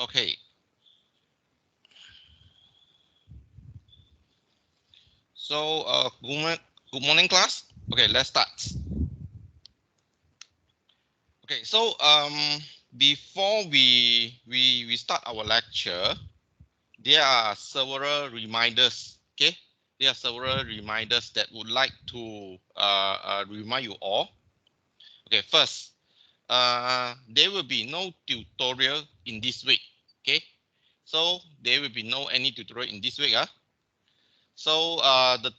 Okay. So, good morning, class. Okay, let's start. Okay, so before we start our lecture, there are several reminders. Okay, there are several reminders that would like to remind you all. Okay, first, there will be no tutorial in this week. Okay, so there will be no any tutorial in this week. So the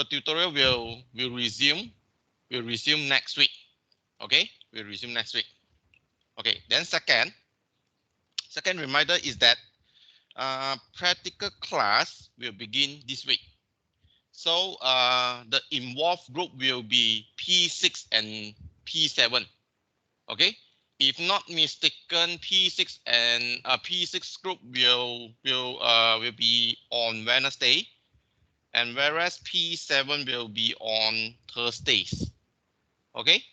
tutorial will resume next week. Okay, we'll resume next week. Okay, then second reminder is that practical class will begin this week. So the involved group will be P6 and P7. Okay, if not mistaken, P6 and P6 group will be on Wednesday, and whereas P7 will be on Thursdays. Okay.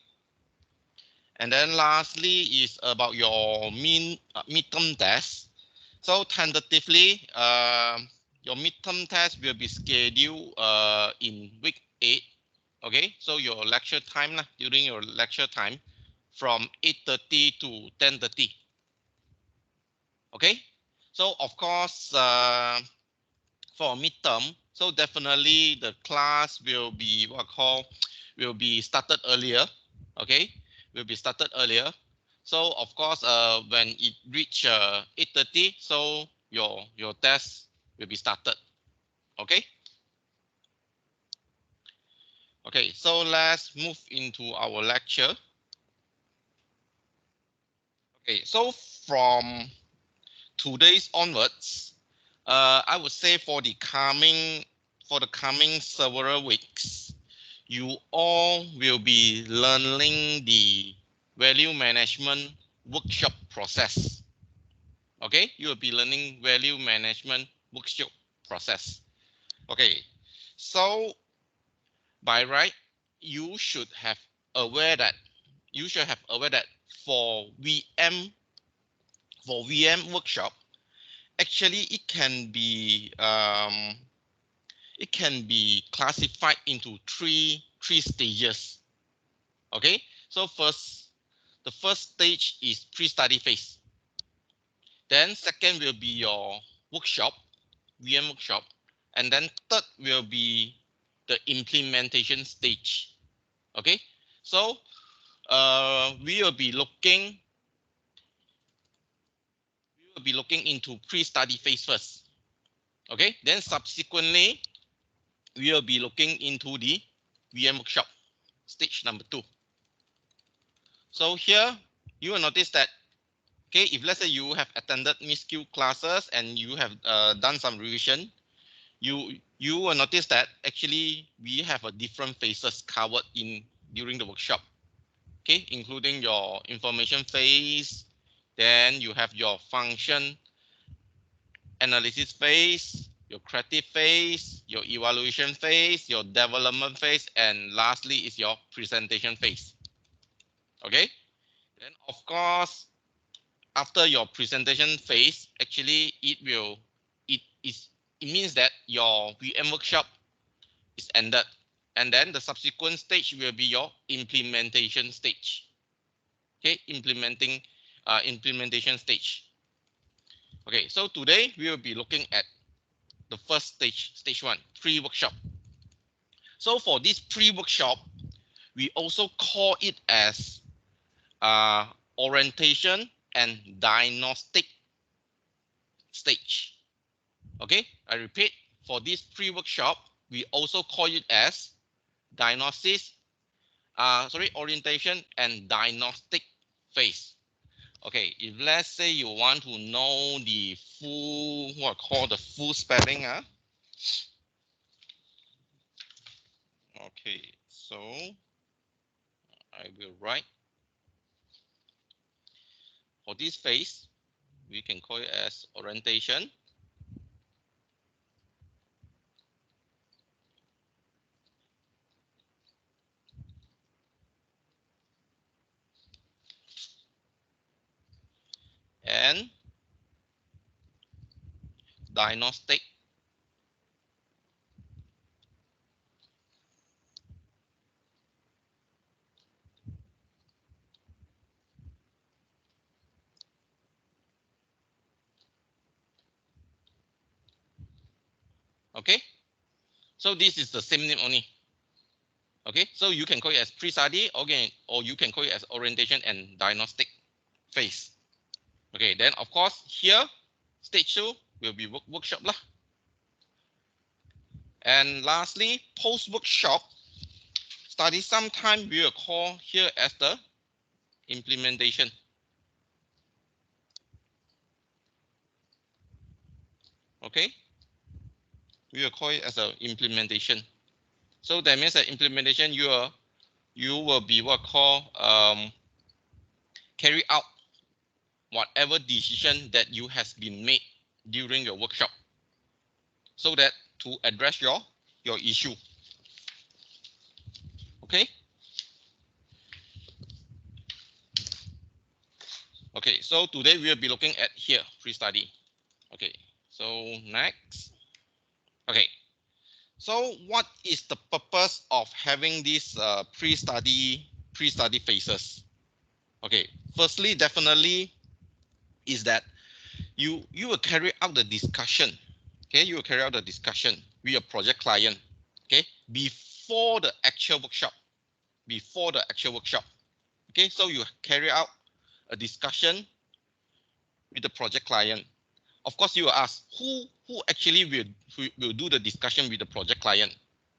And then lastly is about your midterm test. So tentatively, your midterm test will be scheduled in week 8. Okay, so your lecture time during your lecture time from 8:30 to 10:30. Okay, so of course for midterm, so definitely the class will be will be started earlier. Okay, will be started earlier. So of course when it reach 8:30, so your test will be started. Okay. Okay, so let's move into our lecture. Okay, so from today's onwards, I would say for the coming several weeks, you all will be learning the value management workshop process. Okay, you will be learning value management workshop process. Okay, so by right, you should have aware that for VM workshop, actually it can be classified into three stages. Okay, so the first stage is pre-study phase. Then second will be your workshop, VM workshop, and then third will be the implementation stage. Okay, so we will be looking into pre-study phase first. Okay, then subsequently we will be looking into the VM workshop stage number 2. So here you will notice that, okay, if let's say you have attended MISQ classes and you have done some revision, you will notice that actually we have a different phases covered during the workshop. Okay, including your information phase, then you have your function analysis phase, your creative phase, your evaluation phase, your development phase, and lastly is your presentation phase. Okay, then of course after your presentation phase, actually it means that your VM workshop is ended, and then the subsequent stage will be your implementation stage. Okay, implementation stage. Okay, so today we will be looking at the first stage 1, pre-workshop. So for this pre-workshop, we also call it as orientation and diagnostic stage. Okay, I repeat, for this pre-workshop, we also call it as orientation and diagnostic phase. Okay, if let's say you want to know the full spelling, okay, so I will write for this phase, we can call it as orientation. And diagnostic okay. So this is the same name only. Okay, so you can call it as pre-study, okay, or you can call it as orientation and diagnostic phase. Okay, then of course here stage 2 will be workshop lah. And lastly, post-workshop study, sometime we will call here as the implementation. Okay, we will call it as a implementation. So that means that implementation you will be what call carry out whatever decision that you has been made during your workshop, so that to address your issue. Okay. Okay, so today we'll be looking at here pre-study. Okay, so next. Okay, so what is the purpose of having these pre-study phases? Okay, firstly, definitely is that you will carry out the discussion. Okay, you will carry out the discussion with your project client. Okay, before the actual workshop. Before the actual workshop. Okay, so you carry out a discussion with the project client. Of course, you will ask who actually will do the discussion with the project client.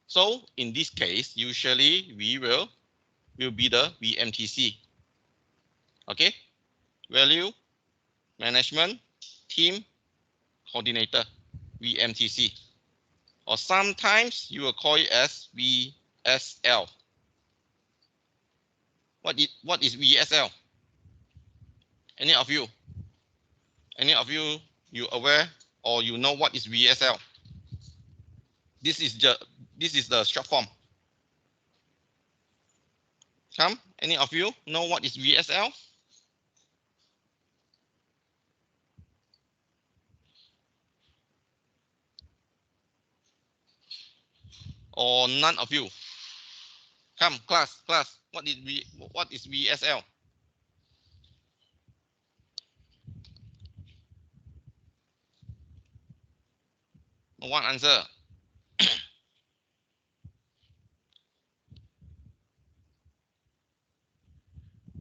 So in this case, usually we will be the VMTC. Okay, value management team coordinator, VMTC, or sometimes you will call it as VSL. What is VSL? Any of you? Any of you aware or you know what is VSL? This is the short form. Come, any of you know what is VSL? Or none of you? Come, class, what is VSL? No one answer.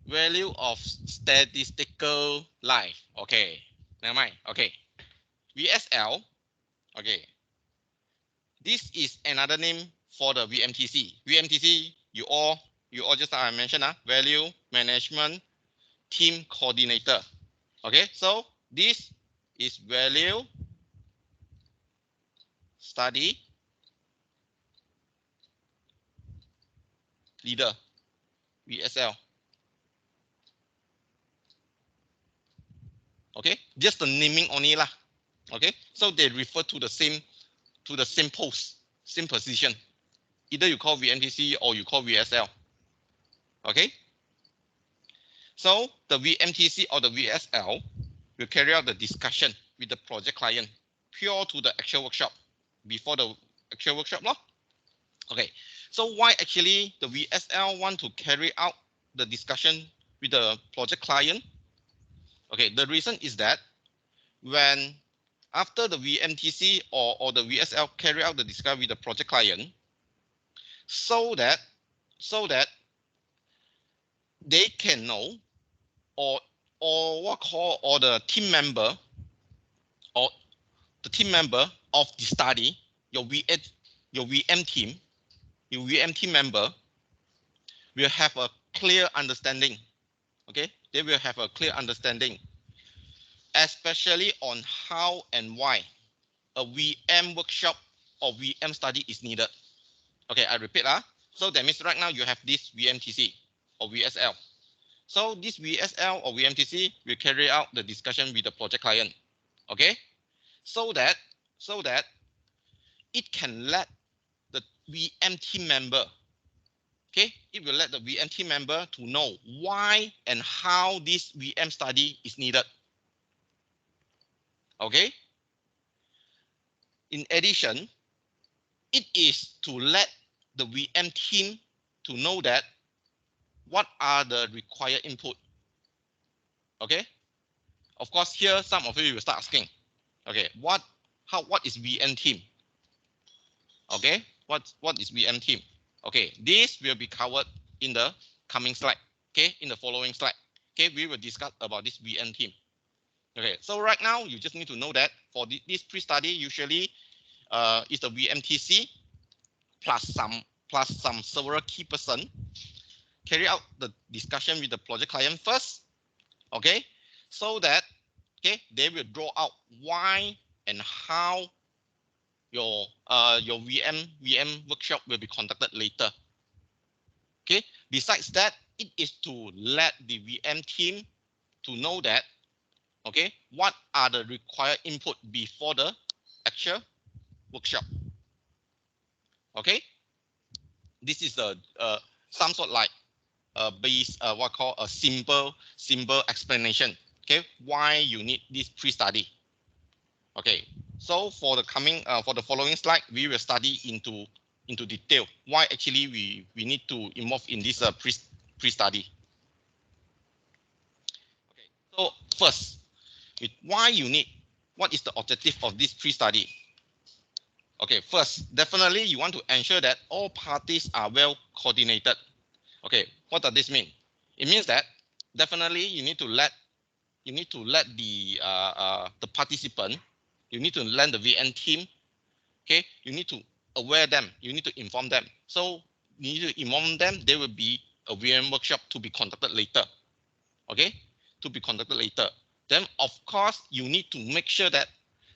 Value of statistical life. Okay, never mind. Okay, VSL. Okay, this is another name for the VMTC. VMTC, you all just I mentioned, value management team coordinator. Okay, so this is value study leader, VSL. Okay, just the naming only lah. Okay, so they refer to the same post, same position. Either you call VMTC or you call VSL. Okay, so the VMTC or the VSL will carry out the discussion with the project client prior to the actual workshop, before the actual workshop lah. Okay, so why actually the VSL want to carry out the discussion with the project client? Okay, the reason is that when after the VMTC or the VSL carry out the discussion with the project client, so that they can know or what call or the team member or the team member of the study, your VM team, your VM team member will have a clear understanding. Okay, they will have a clear understanding, especially on how and why a VM workshop or VM study is needed. Okay, I repeat. So that means right now you have this VMTC or VSL. So this VSL or VMTC will carry out the discussion with the project client. Okay, so that it can let the VM team member, okay, it will let the VM team member to know why and how this VM study is needed. Okay, in addition, it is to let the VM team to know that what are the required input. Okay. Of course, here some of you will start asking, okay, what is VM team? Okay, what is VM team? Okay, this will be covered in the coming slide. Okay, in the following slide. Okay, we will discuss about this VM team. Okay, so right now you just need to know that for this pre-study usually is the VMTC plus some several key person carry out the discussion with the project client first. Okay, so that they will draw out why and how your VM workshop will be conducted later. Okay, besides that, it is to let the VM team to know that, okay, what are the required input before the actual workshop. Okay, this is the some sort like base what called a simple explanation. Okay, why you need this pre-study. Okay, so for the following slide, we will study into detail why actually we need to involve in this pre-study. Okay, so first, why you need, what is the objective of this pre-study? Okay, first, definitely you want to ensure that all parties are well coordinated. Okay, what does this mean? It means that definitely you need to let the participant, you need to let the VM team, okay, you need to aware them, you need to inform them. So you need to inform them there will be a VM workshop to be conducted later. Okay, to be conducted later. Then of course you need to make sure that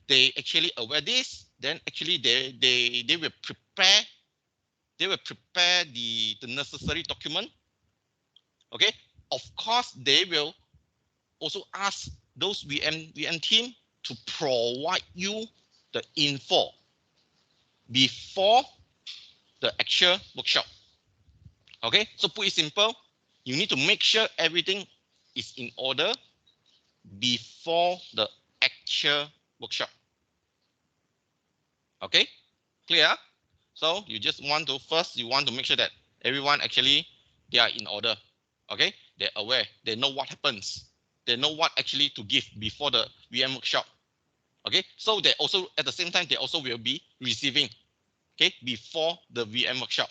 they actually aware this. Then actually they will prepare the necessary document. Okay, of course they will also ask those VM team to provide you the info before the actual workshop. Okay, so put it simple, you need to make sure everything is in order before the actual workshop. Okay, clear? So you just want to you want to make sure that everyone actually they are in order. Okay, they're aware, they know what happens, they know what actually to give before the VM workshop. Okay, so they also at the same time they also will be receiving, okay, before the VM workshop.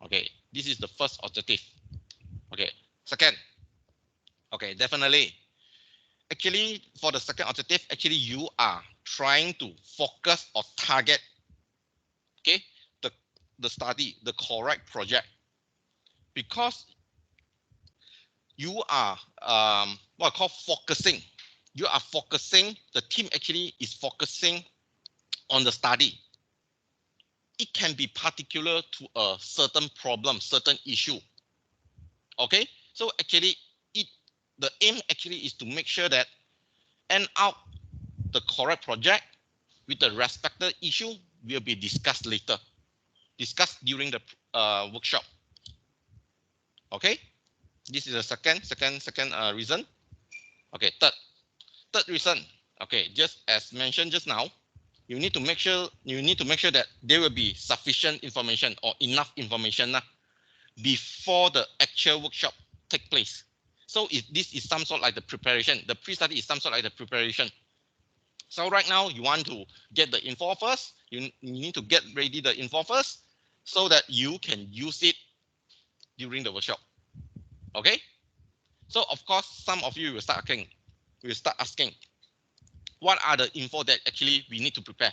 Okay, this is the first objective. Okay, second, okay, definitely. Actually, for the second objective, actually you are trying to focus or target, okay, the study, the correct project, because you are what I call focusing. You are focusing. The team actually is focusing on the study. It can be particular to a certain problem, certain issue. Okay, so actually, the aim actually is to make sure that end out the correct project with the respective issue will be discussed later, discussed during the workshop. Okay, this is the second reason. Okay, third reason. Okay, just as mentioned just now, you need to make sure that there will be sufficient information or enough information before the actual workshop take place. So this is some sort like the preparation. The pre-study is some sort like the preparation. So right now you want to get the info first. You need to get ready the info first so that you can use it during the workshop. Okay. So of course, some of you will start asking, what are the info that actually we need to prepare?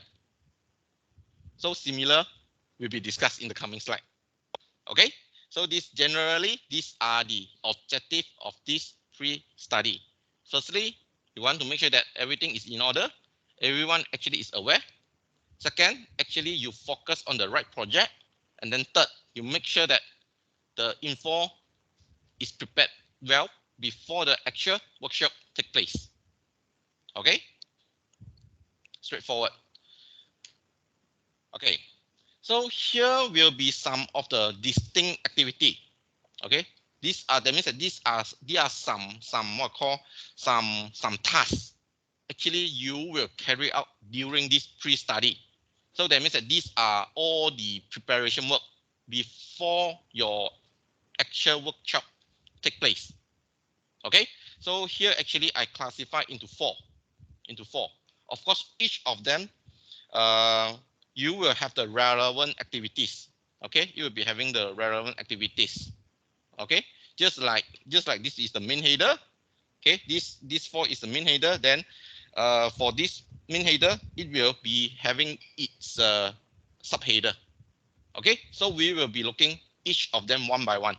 So similar will be discussed in the coming slide. Okay. So these are the objective of this pre-study. Firstly, you want to make sure that everything is in order. Everyone actually is aware. Second, actually you focus on the right project. And then third, you make sure that the info is prepared well before the actual workshop take place. Okay? Straightforward. Okay. So here will be some of the distinct activity. Okay? That means that these are some what call some tasks. actually you will carry out during this pre-study. So that means that these are all the preparation work before your actual workshop take place. Okay, so here actually I classify into four. Of course, each of them, you will have the relevant activities. Okay, you will be having the relevant activities. Okay, just like this is the main header. Okay, this four is the main header. Then, for this main header, it will be having its subheader. Okay, so we will be looking each of them one by one.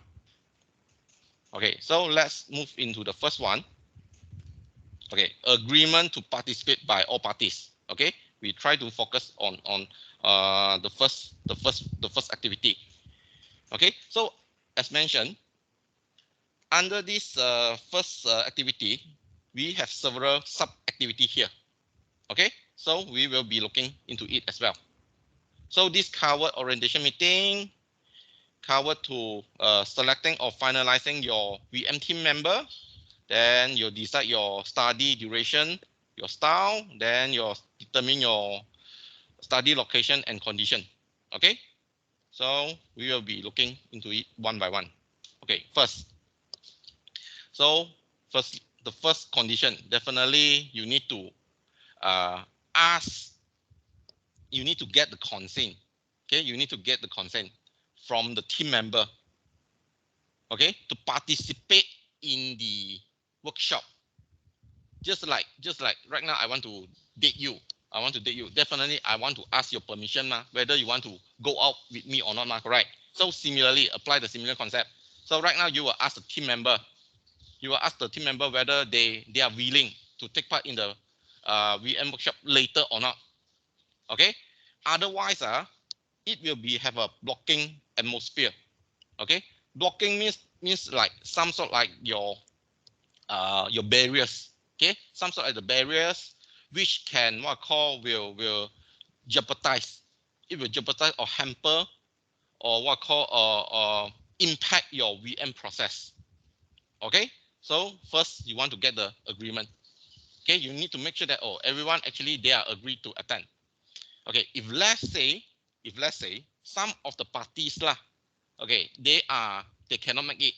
Okay, so let's move into the first one. Okay, agreement to participate by all parties. Okay, we try to focus on the first activity. Okay, so as mentioned, under this first activity, we have several sub activity here. Okay, so we will be looking into it as well. So this covered orientation meeting, covered to selecting or finalizing your VM team member. Then you decide your study duration, your style, then you determine your study location and condition. Okay, so we will be looking into it one by one. Okay, the first condition, definitely you need to ask, you need to get the consent. Okay, you need to get the consent from the team member. Okay, to participate in the workshop. Just like right now, I want to date you. Definitely, I want to ask your permission, whether you want to go out with me or not, correct? So similarly, apply the similar concept. So right now, you will ask the team member. You will ask the team member whether they are willing to take part in the VM workshop later or not. Okay. Otherwise, it will be have a blocking atmosphere. Okay. Blocking means like some sort like your barriers. Okay, some sort of the barriers which can will jeopardize. It will jeopardize or hamper or impact your VM process. Okay, so first you want to get the agreement. Okay, you need to make sure that everyone actually they are agreed to attend. Okay, if let's say some of the parties okay, they cannot make it.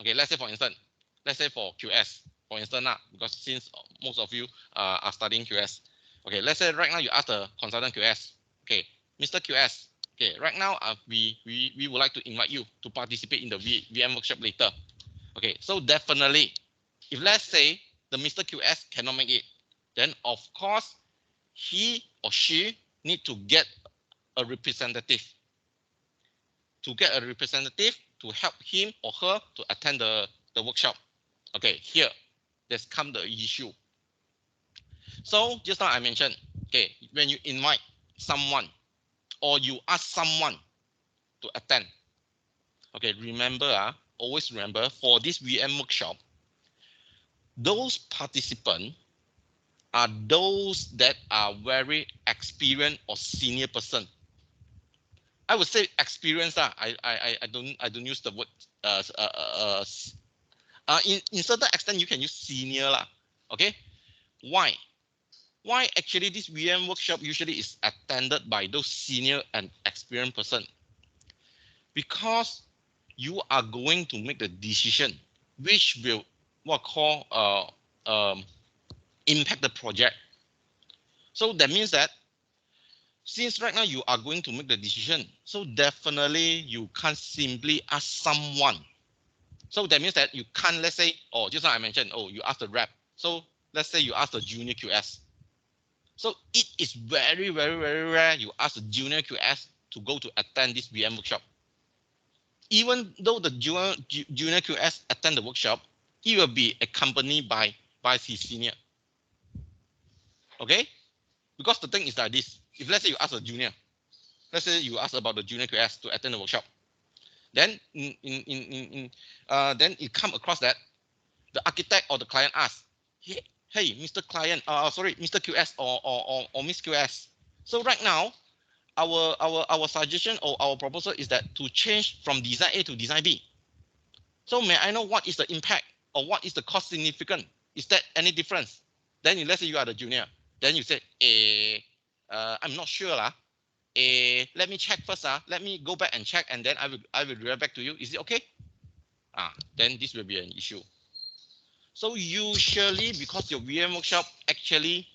Okay, let's say for instance, let's say for QS, for instance, because since most of you are studying QS. Okay, let's say right now you ask the consultant QS. Okay, Mr. QS. Okay, right now we would like to invite you to participate in the VM workshop later. Okay, so definitely, if let's say the Mr. QS cannot make it, then of course he or she need to get a representative. To get a representative to help him or her to attend the workshop. Okay, here, there's come the issue. So just now I mentioned, okay, when you invite someone or you ask someone to attend, okay, remember, always remember for this VM workshop, those participants are those that are very experienced or senior person. I would say experienced. I don't use the word in certain extent you can use senior lah. Okay, why actually this VM workshop usually is attended by those senior and experienced person? Because you are going to make the decision which will impact the project. So that means that since right now you are going to make the decision, so definitely you can't simply ask someone. So that means that you can't, let's say, just like I mentioned, you ask the rep. So let's say you ask the junior QS. So it is very, very, very rare you ask the junior QS to go to attend this VM workshop. Even though the junior QS attend the workshop, he will be accompanied by his senior. Okay? Because the thing is like this. If let's say you ask a junior, let's say you ask about the junior QS to attend the workshop, then then it come across that the architect or the client asks, hey, Mr. Client, Mr. QS or Miss QS. So right now, our suggestion or our proposal is that to change from design A to design B. So may I know what is the impact or what is the cost significant? Is that any difference? Then let's say you are the junior. Then you say, I'm not sure lah. Let me check first. Let me go back and check, and then I will revert back to you. Is it okay? Then this will be an issue. So usually, because your VM workshop actually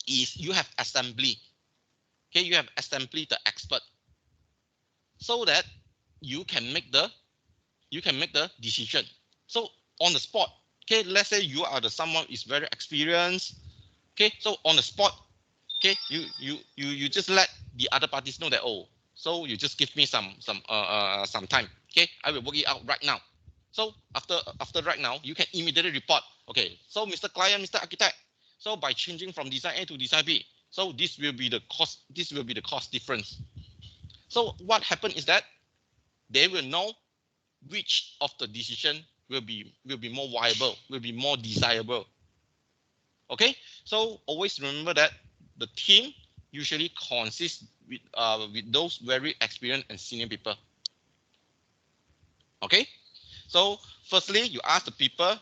is you have assembly. Okay, you have assembly the expert, so that you can make the decision. So on the spot, okay, let's say you are the someone is very experienced. Okay, so on the spot, okay, you just let the other parties know that, oh, so you just give me some time. Okay, I will work it out right now. So after right now, you can immediately report. Okay, so Mr. Client, Mr. Architect, so by changing from design A to design B, so this will be the cost. This will be the cost difference. So what happened is that they will know which of the decision will be more viable, will be more desirable. Okay, so always remember that the team usually consists with those very experienced and senior people. Okay, so firstly, you ask the people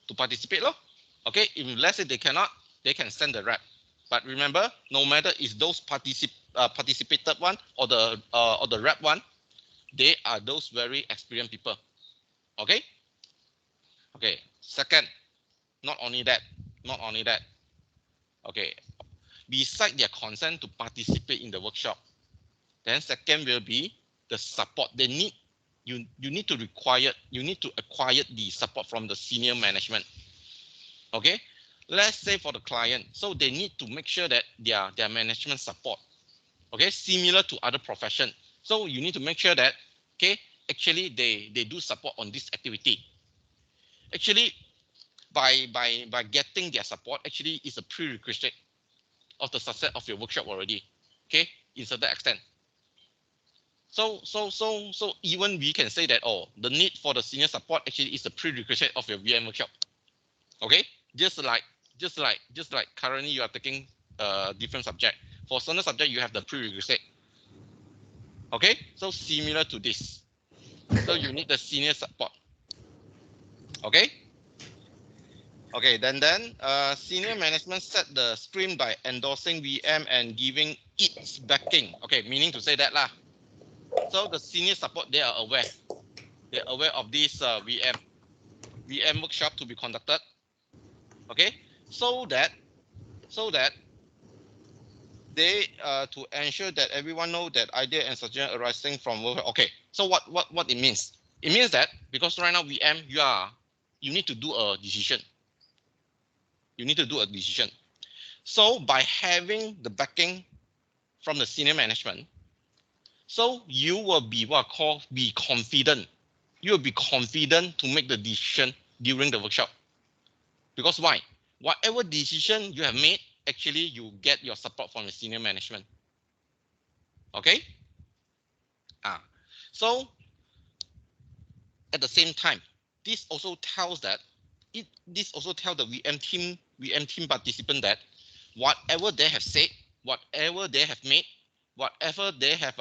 to participate. Okay, if let's say they cannot, they can send the rep. But remember, no matter is those participated one or the rep one, they are those very experienced people. Okay. Okay. Second, not only that. Okay. Beside their consent to participate in the workshop, then second will be the support they need. You need to acquire the support from the senior management. Okay. Let's say for the client, so they need to make sure that their management support. Okay, similar to other profession. So you need to make sure that, okay, actually they do support on this activity. Actually, by getting their support, actually is a prerequisite of the success of your workshop already. Okay, in certain extent. So even we can say that, oh, the need for the senior support actually is a prerequisite of your VM workshop. Okay, just like currently you are taking a different subject. For certain subject you have the prerequisite. Okay, so similar to this. So you need the senior support. Okay. Okay, then senior management set the stream by endorsing VM and giving its backing. Okay, meaning to say that lah. So the senior support, they are aware. They're aware of this VM workshop to be conducted. Okay, so that they to ensure that everyone know that idea and suggestion arising from work. Okay, so what it means? It means that because right now VM you need to do a decision. You need to do a decision. So by having the backing from the senior management, so you will be be confident. You will be confident to make the decision during the workshop. Because why? Whatever decision you have made, actually you get your support from the senior management. Okay? So at the same time, this also tells that this also tells the VM team participant that whatever they have said, whatever they have made, whatever they have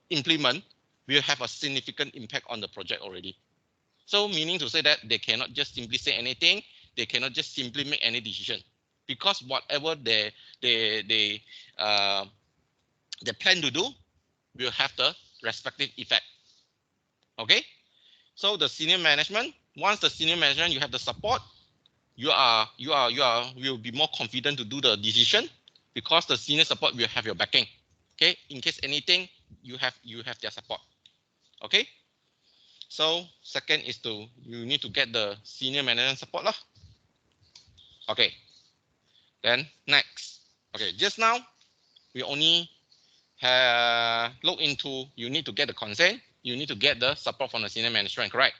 implement will have a significant impact on the project already. So meaning to say that they cannot just simply say anything, they cannot just simply make any decision, because whatever they plan to do will have the respective effect. Okay, so the senior management, once the senior management you have the support, you will be more confident to do the decision, because the senior support will have your backing. Okay, in case anything, you have their support. Okay, so second is you need to get the senior management support lah. Okay, then next. Okay, just now we only have look into you need to get the consent, you need to get the support from the senior management, correct?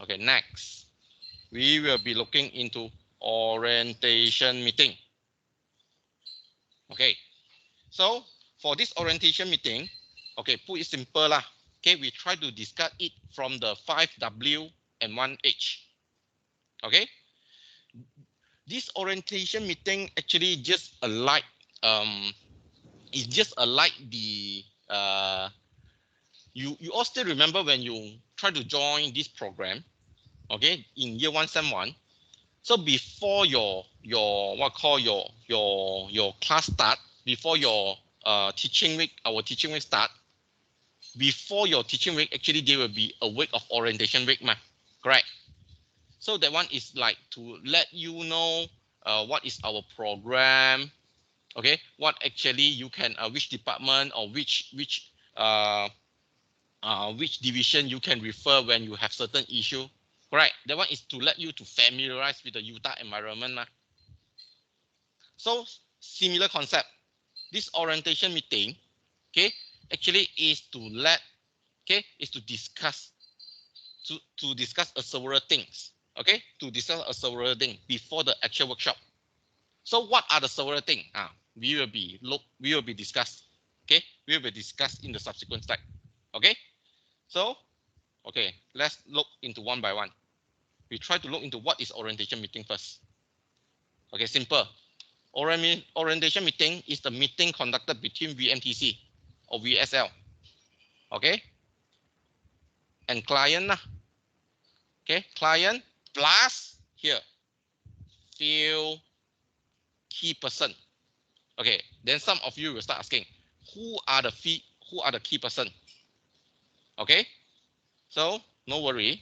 Okay, next we will be looking into orientation meeting. Okay, so for this orientation meeting, okay, put it simple lah. Okay, we try to discuss it from the 5W and 1H. Okay, this orientation meeting actually just alike it's just alike the you all still remember when you try to join this program, okay, in year 1 sem 1, So before your class start, before your teaching week, our teaching week start, before your teaching week, actually there will be a week of orientation week, correct? So that one is like to let you know what is our program, okay? What actually you can which department or which division you can refer when you have certain issue, correct? That one is to let you to familiarize with the UTA environment. So similar concept. This orientation meeting, okay, actually is to discuss several things, okay, to discuss several things before the actual workshop. So what are the several things? We will be discussed, okay, we will be discussed in the subsequent slide, okay. So okay, let's look into one by one. We try to look into what is orientation meeting first. Okay, simple. Orientation meeting is the meeting conducted between VMTC or VSL, okay, and client. Okay, client plus here few key person. Okay, then some of you will start asking, who are the key person? Okay, so no worry,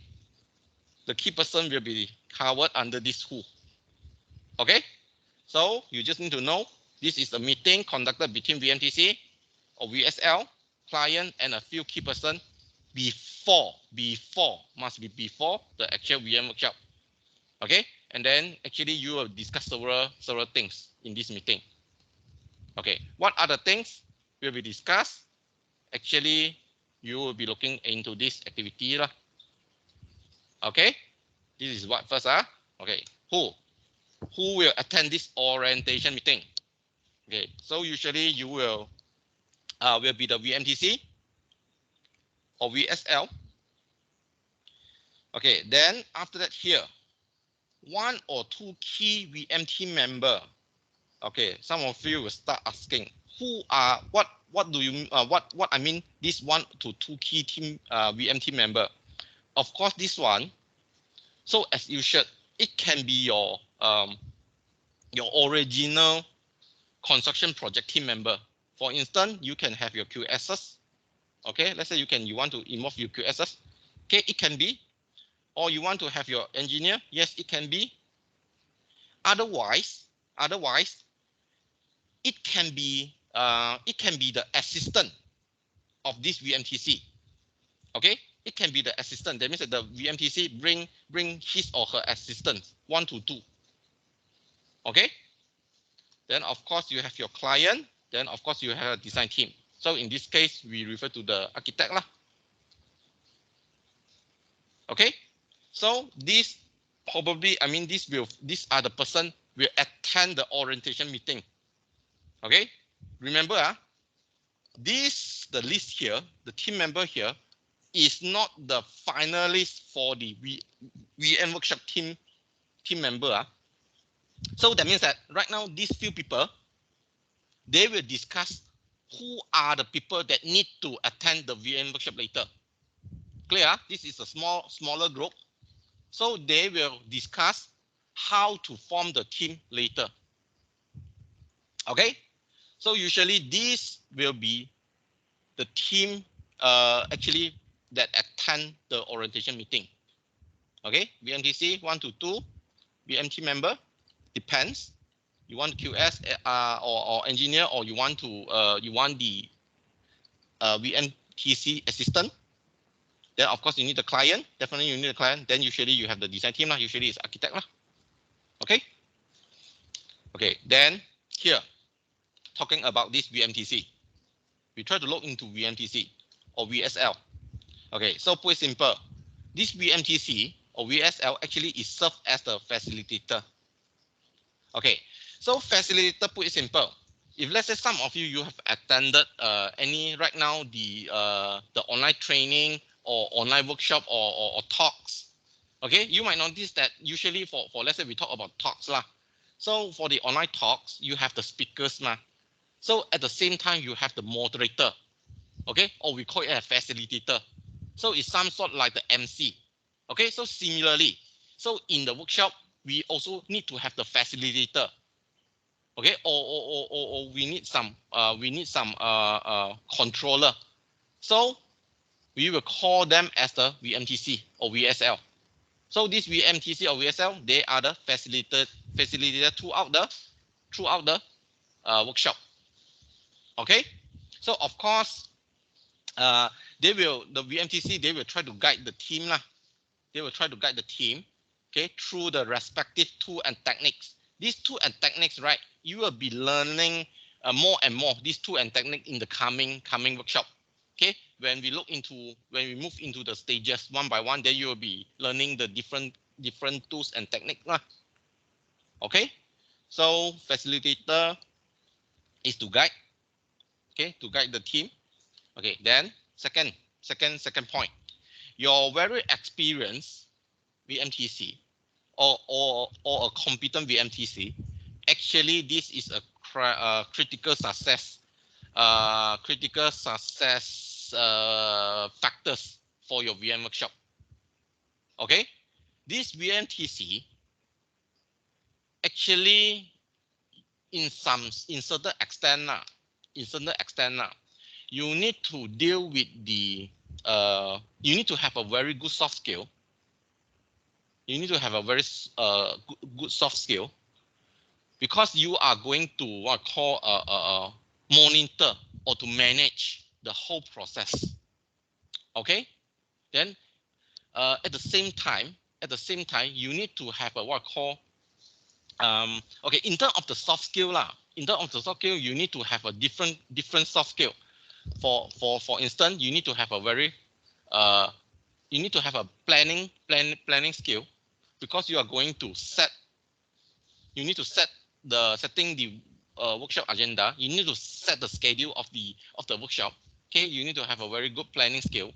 the key person will be covered under this who. Okay, so you just need to know this is a meeting conducted between VMTC or VSL, client, and a few key person before must be before the actual VM workshop. Okay, and then actually you will discuss several things in this meeting. Okay, what are the things will be discussed? Actually, you will be looking into this activity lah. Okay, this is what first okay, who will attend this orientation meeting? Okay, so usually you will be the VMTC or VSL. Okay, then after that here, one or two key VMT member. Okay, some of you will start asking, who are what do you what I mean this one to two key team VMT member? Of course, this one. So as you should, it can be your original construction project team member. For instance, you can have your QSs. Okay, let's say you want to involve your QSs. Okay, it can be, or you want to have your engineer. Yes, it can be. Otherwise, it can be the assistant of this VMTC. Okay, it can be the assistant. That means that the VMTC bring his or her assistant 1 to 2. Okay, then of course you have your client. Then of course you have a design team. So in this case, we refer to the architect lah. Okay, so this probably these are the person will attend the orientation meeting. Okay, remember the list here, the team member here is not the finalist for the VM workshop team member. So that means that right now these few people, they will discuss who are the people that need to attend the VM workshop later. Clear? This is a smaller group. So they will discuss how to form the team later. Okay? So usually this will be the team actually that attend the orientation meeting. Okay? VMTC 1 to 2, VMT member, depends. You want QS or engineer, or you want the VMTC assistant. Then of course you need the client. Definitely you need the client. Then usually you have the design team lah. Usually it's architect lah. Okay. Okay. Then here, talking about this VMTC, we try to look into VMTC or VSL. Okay. So put it simple, this VMTC or VSL actually is served as the facilitator. Okay. So facilitator, put it simple. If let's say some of you have attended any right now the online training or online workshop or talks, okay, you might notice that usually for let's say we talk about talks lah. So for the online talks, you have the speakers ma. So at the same time you have the moderator, okay, or we call it a facilitator. So it's some sort like the MC. Okay, so similarly, so in the workshop we also need to have the facilitator. Okay, or we need some controller. So we will call them as the VMTC or VSL. So this VMTC or VSL, they are the facilitator throughout the workshop. Okay, so of course, the VMTC, they will try to guide the team lah. They will try to guide the team, okay, through the respective tool and techniques. These tool and techniques, right? You will be learning more and more these tool and technique in the coming workshop. Okay, when we move into the stages one by one, then you will be learning the different tools and techniques lah. Okay, so facilitator is to guide, okay, to guide the team. Okay, then second point, your very experienced VMTC or a competent VMTC, actually this is a critical success factors for your VM workshop. Okay, this VMTC actually in certain extent you need to deal with the you need to have a very good soft skill. You need to have a very good soft skill, because you are going to what call monitor or to manage the whole process. Okay, then at the same time you need to have a what call okay, in terms of the soft skill lah. In terms of the soft skill, you need to have a different soft skill. For instance, you need to have a very you need to have a planning skill, because you are going to setting the workshop agenda. You need to set the schedule of the workshop. Okay, you need to have a very good planning skill.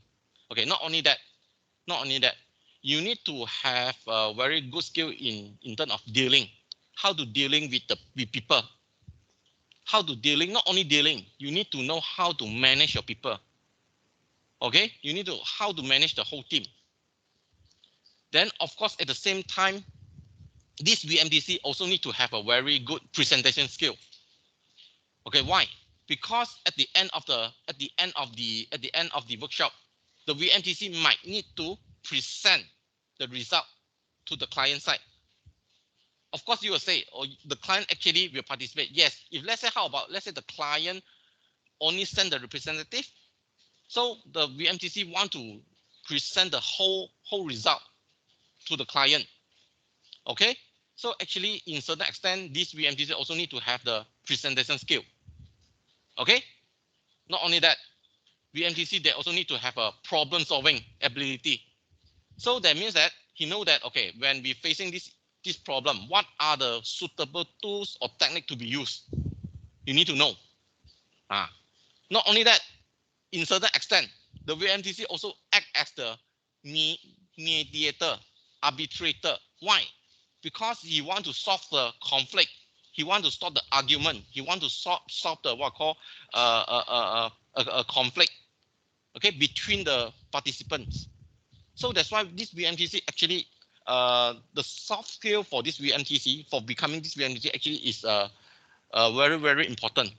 Okay, not only that, you need to have a very good skill in terms of dealing, how to dealing with people, not only dealing, you need to know how to manage your people. Okay, you need to how to manage the whole team. Then of course, at the same time, this VMTC also need to have a very good presentation skill. Okay, why? Because at the end of the workshop, the VMTC might need to present the result to the client side. Of course, you will say, or the client actually will participate. Yes, if let's say the client only send the representative, so the VMTC want to present the whole result to the client. Okay, so actually in certain extent, this VMTC also need to have the presentation skill. Okay, not only that, VMTC they also need to have a problem solving ability. So that means that he know that, okay, when we facing this problem, what are the suitable tools or technique to be used? You need to know. Not only that, in certain extent, the VMTC also act as the mediator, arbitrator. Why? Because he want to solve the conflict. He want to stop the argument. He want to solve the what call a conflict, okay, between the participants. So that's why this VMTC actually the soft skill for this VMTC, for becoming this VMTC, actually is very important.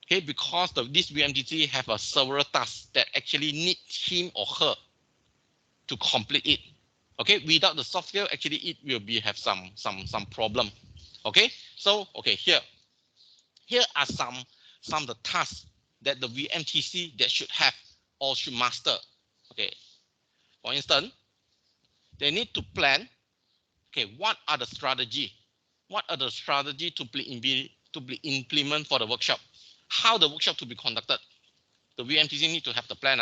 Okay, because this VMTC have several tasks that actually need him or her to complete it. Okay, without the soft skill, actually it will have some problem. Okay, so okay, here are some of the tasks that the VMTC that should have or should master. Okay, for instance, they need to plan. Okay, what are the strategy? What are the strategy to be implemented for the workshop? How the workshop to be conducted? The VMTC need to have the plan.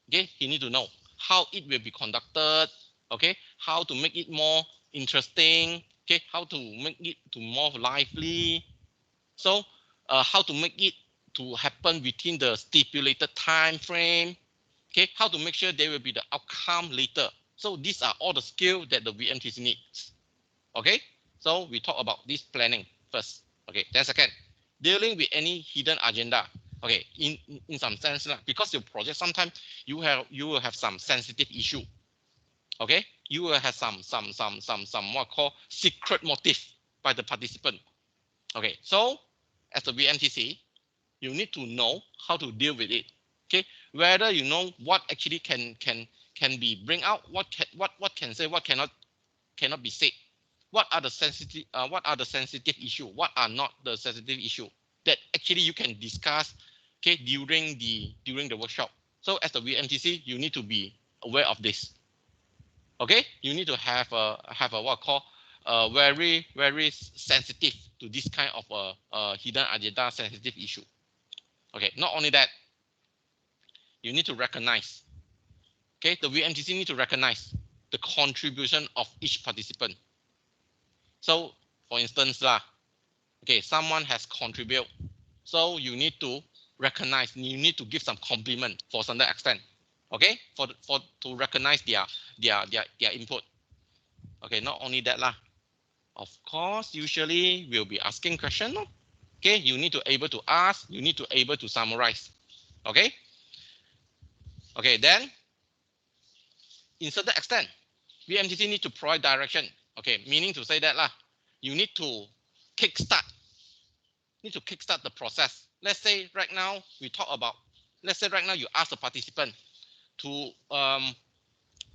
Okay, he need to know how it will be conducted. Okay, how to make it more interesting. Okay, how to make it to more lively. So how to make it to happen within the stipulated time frame. Okay, how to make sure there will be the outcome later. So these are all the skills that the VMTC needs. Okay, so we talk about this planning first. Okay, then second, dealing with any hidden agenda. Okay, in some sense, because your project sometimes you will have some sensitive issue. Okay, you will have some what called secret motive by the participant. Okay, so as a VMTC, you need to know how to deal with it. Okay, whether you know what actually can be bring out, what can say, what cannot be said, what are the sensitive issue, what are not the sensitive issue that actually you can discuss, okay, during the workshop. So as a VMTC, you need to be aware of this. Okay, you need to have a what call very sensitive to this kind of hidden agenda sensitive issue. Okay, not only that, you need to recognize. Okay, the VMTC need to recognize the contribution of each participant. So, for instance, okay, someone has contributed, so you need to recognize. You need to give some compliment for some extent. Okay, to recognize their input. Okay, not only that Of course, usually we'll be asking questions. Okay, you need to able to ask. You need to able to summarize. Okay. Okay, then in certain extent, VMTC need to provide direction. Okay, meaning to say that you need to kickstart. The process. Let's say right now we talk about. Let's say right now you ask the participant to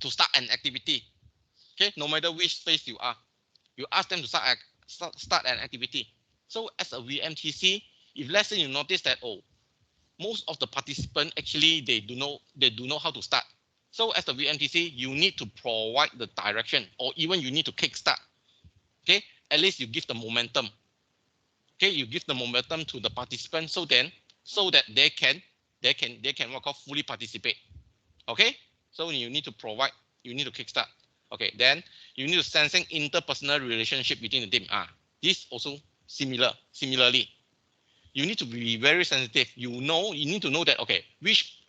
start an activity. Okay, no matter which phase you are, you ask them to start an activity. So as a VMTC, if let's say you notice that most of the participants actually they do know how to start. So as a VMTC, you need to provide the direction, or even you need to kickstart. Okay, at least you give the momentum. Okay, you give the momentum to the participants, so that they can work out fully participate. Okay, so you need to provide, you need to kickstart. Okay, then you need to sensing interpersonal relationship between the team. This also similarly. You need to be very sensitive. You need to know that okay, which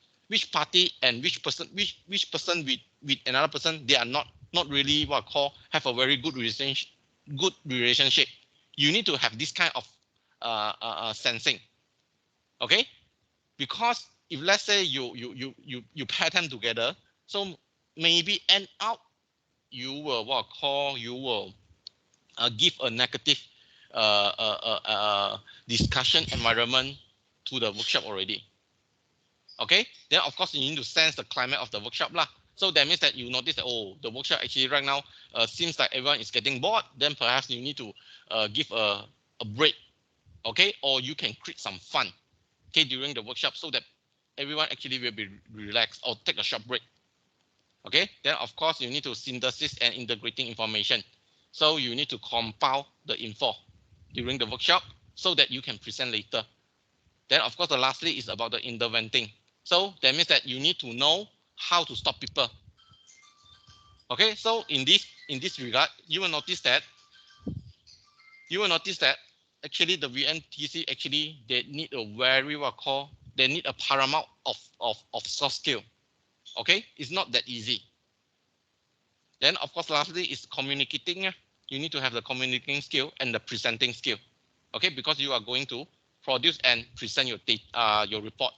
party and which person with another person, they are not really what I call have a very good relationship. You need to have this kind of sensing. Okay, because if let's say you pair them together, so maybe end up you will give a negative discussion environment to the workshop already. Okay, then of course you need to sense the climate of the workshop So that means that you notice that the workshop actually right now seems like everyone is getting bored. Then perhaps you need to give a break. Okay, or you can create some fun, okay, during the workshop, so that everyone actually will be relaxed, or take a short break. Okay, then of course you need to synthesis and integrating information. So you need to compile the info during the workshop so that you can present later. Then of course the lastly is about the interventing. So that means that you need to know how to stop people. Okay, so in this regard, you will notice that actually the VMTC actually they need a very they need a paramount of soft skill. Okay, it's not that easy. Then of course lastly is communicating. You need to have the communicating skill and the presenting skill. Okay, because you are going to produce and present your report.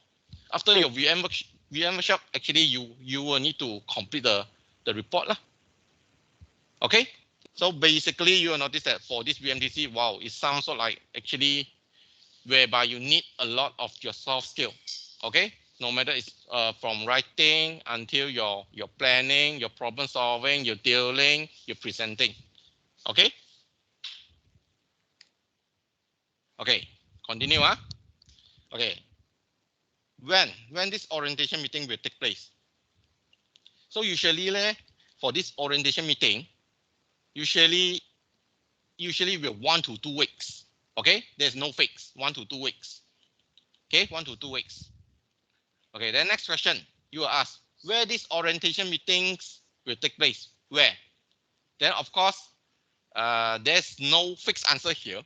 After your VM workshop, actually you will need to complete the report Okay, so basically you will notice that for this VMTC, wow, it sounds like actually whereby you need a lot of your soft skill. Okay, no matter it's from writing until your planning, your problem solving, your dealing, your presenting. Okay. Okay, continue. Okay. When this orientation meeting will take place? So usually for this orientation meeting, usually we're 1 to 2 weeks. Okay, there's no fix. 1 to 2 weeks. Okay, 1 to 2 weeks. Okay, then next question you will ask, where these orientation meetings will take place? Where? Then of course, there's no fixed answer here.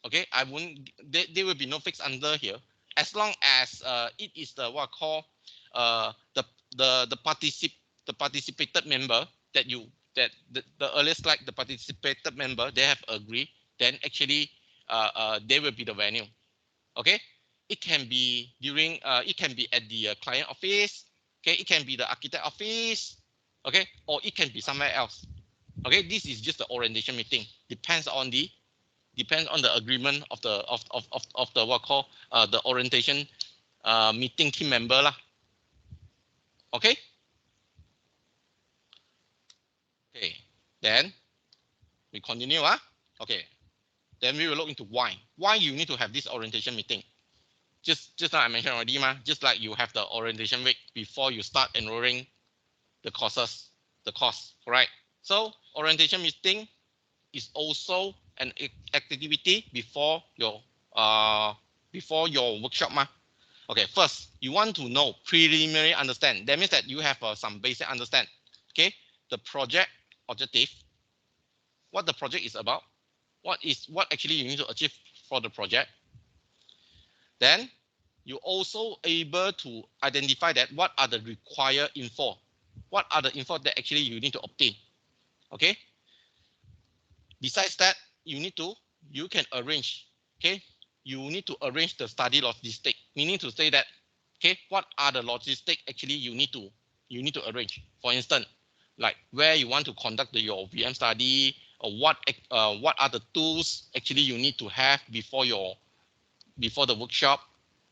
Okay, I won't. There will be no fixed answer here, as long as it is the what call the participated member that the earliest slide, the participated member, they have agreed. Then actually they will be the venue. Okay, it can be during it can be at the client office. Okay, it can be the architect office. Okay, or it can be somewhere else. Okay, this is just the orientation meeting. Depends on the agreement of the what call the orientation meeting team member lah. Okay. Okay. Then we continue. Okay. Then we will look into why. Why you need to have this orientation meeting. Just now I mentioned already, just like you have the orientation week before you start enrolling the courses, the course, right? So orientation meeting is also an activity before your workshop. Okay, first you want to know preliminary understand. That means that you have some basic understand. Okay, the project objective, what the project is about, what actually you need to achieve for the project. Then you also able to identify that what are the required info, what are the info that actually you need to obtain. Okay. Besides that, you can arrange. Okay, you need to arrange the study logistic, meaning to say that, okay, what are the logistic actually you need to arrange. For instance, like where you want to conduct your VM study, or what are the tools actually you need to have before the workshop.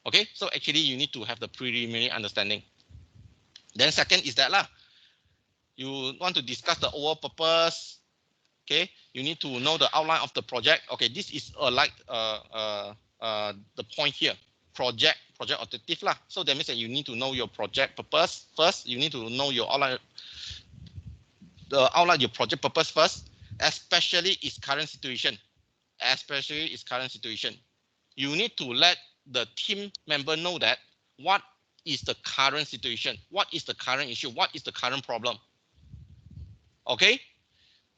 Okay, so actually you need to have the preliminary understanding. Then second is that you want to discuss the overall purpose. Okay, you need to know the outline of the project. Okay, this is the point here. Project objective lah. So that means that you need to know your project purpose first. You need to know your outline, your project purpose first, especially its current situation. You need to let the team member know that what is the current situation, what is the current issue, what is the current problem. Okay.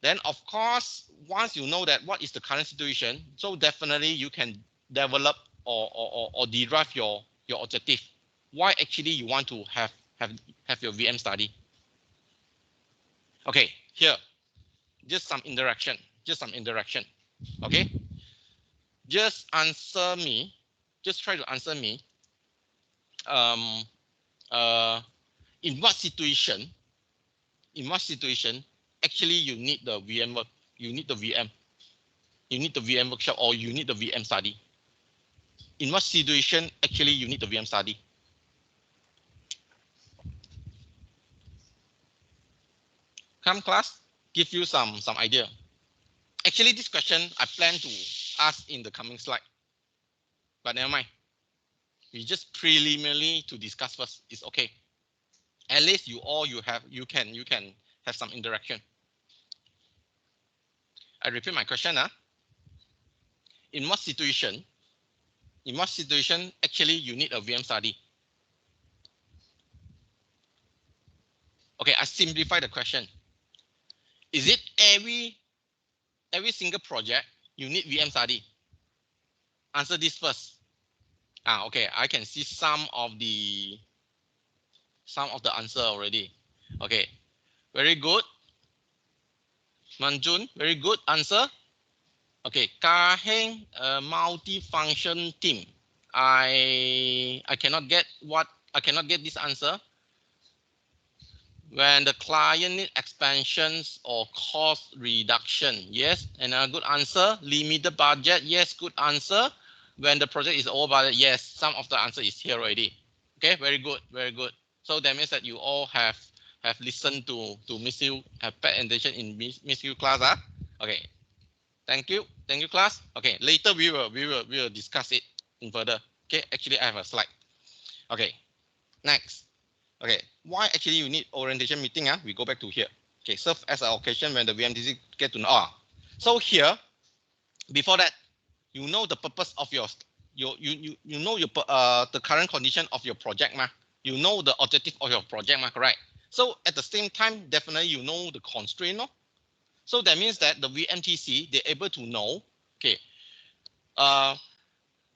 Then of course, once you know that what is the current situation, so definitely you can develop or derive your objective. Why actually you want to have your VM study? Okay, here, just some interaction. Okay, just answer me. Just try to answer me. In what situation? Actually you need the VM work? You need the VM. You need the VM workshop, or you need the VM study. In what situation actually you need the VM study? Come class, give you some idea. Actually, this question I plan to ask in the coming slide, but never mind. We just preliminary to discuss first. It's okay. At least you can have some interaction. I repeat my question. In what situation actually you need a VM study? Okay, I simplify the question. Is it every single project you need VM study? Answer this first. Okay, I can see some of the answer already. Okay, very good. Manjun, very good answer. Okay, Kaheng, multi-function team. I cannot get this answer. When the client need expansions or cost reduction, yes, and a good answer. Limited budget, yes, good answer. When the project is over budget, yes, some of the answer is here already. Okay, very good. So that means that you all have listened to Miss Yu, have paid attention in Miss Yu class. Okay, thank you class. Okay, later we will discuss it in further. Okay, actually I have a slide. Okay, next. Okay, why actually you need orientation meeting? We go back to here. Okay, serve as an occasion when the VMTC get to know. So here, before that, you know the purpose of you know the current condition of your project, you know the objective of your project, correct? So at the same time, definitely you know the constraint, So that means that the VMTC, they're able to know, okay,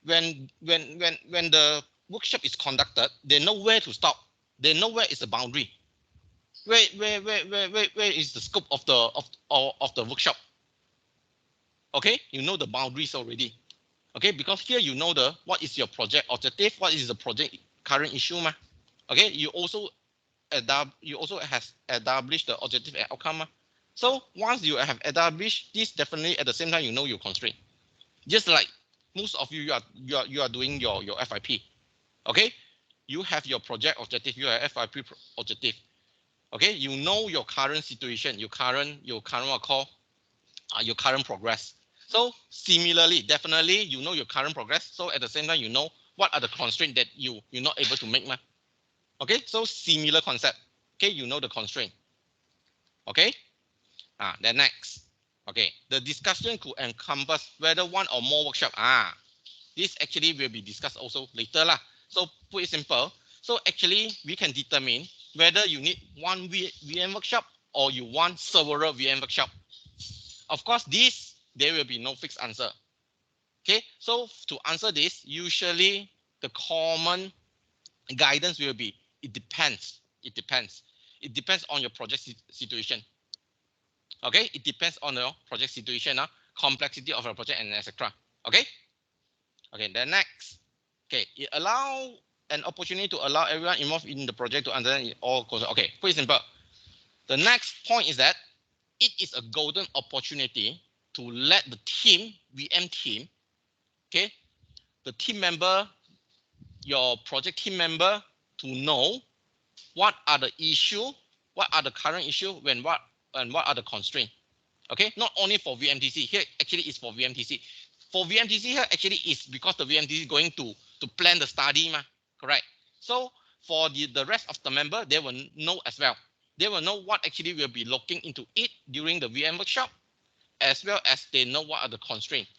when the workshop is conducted, they know where to stop. They know where is the boundary. Where is the scope of the workshop? Okay, you know the boundaries already. Okay, because here you know what is your project objective, what is the project current issue, Okay, you also has established the objective and outcome. So once you have established this, definitely at the same time you know your constraint. Just like most of you are doing your FYP. Okay, you have your project objective, you have FYP objective. Okay, you know your current situation, your current your current progress. So similarly, definitely you know your current progress. So at the same time, you know what are the constraints that you're not able to make. Okay, so similar concept. Okay, you know the constraint. Okay, then next. Okay, the discussion could encompass whether one or more workshop. This actually will be discussed also later lah. So put it simple. So actually we can determine whether you need one VM workshop or you want several VM workshop. Of course, there will be no fixed answer. Okay, so to answer this, usually the common guidance will be it depends. It depends. It depends on your project situation. Okay, it depends on your project situation, complexity of your project, and etc. Okay. Okay, then next. Okay, it allow an opportunity to allow everyone involved in the project to understand all concepts. Okay, pretty simple. The next point is that it is a golden opportunity to let the team, VM team, okay, the team member, your project team member, to know what are the issue, what are the current issue, and what are the constraints. Okay, not only for VMTC, here actually is for VMTC. For VMTC here actually is because the VMTC is going to plan the study, correct? So for the rest of the member, they will know as well. They will know what actually will be looking into it during the VM workshop, as well as they know what are the constraints.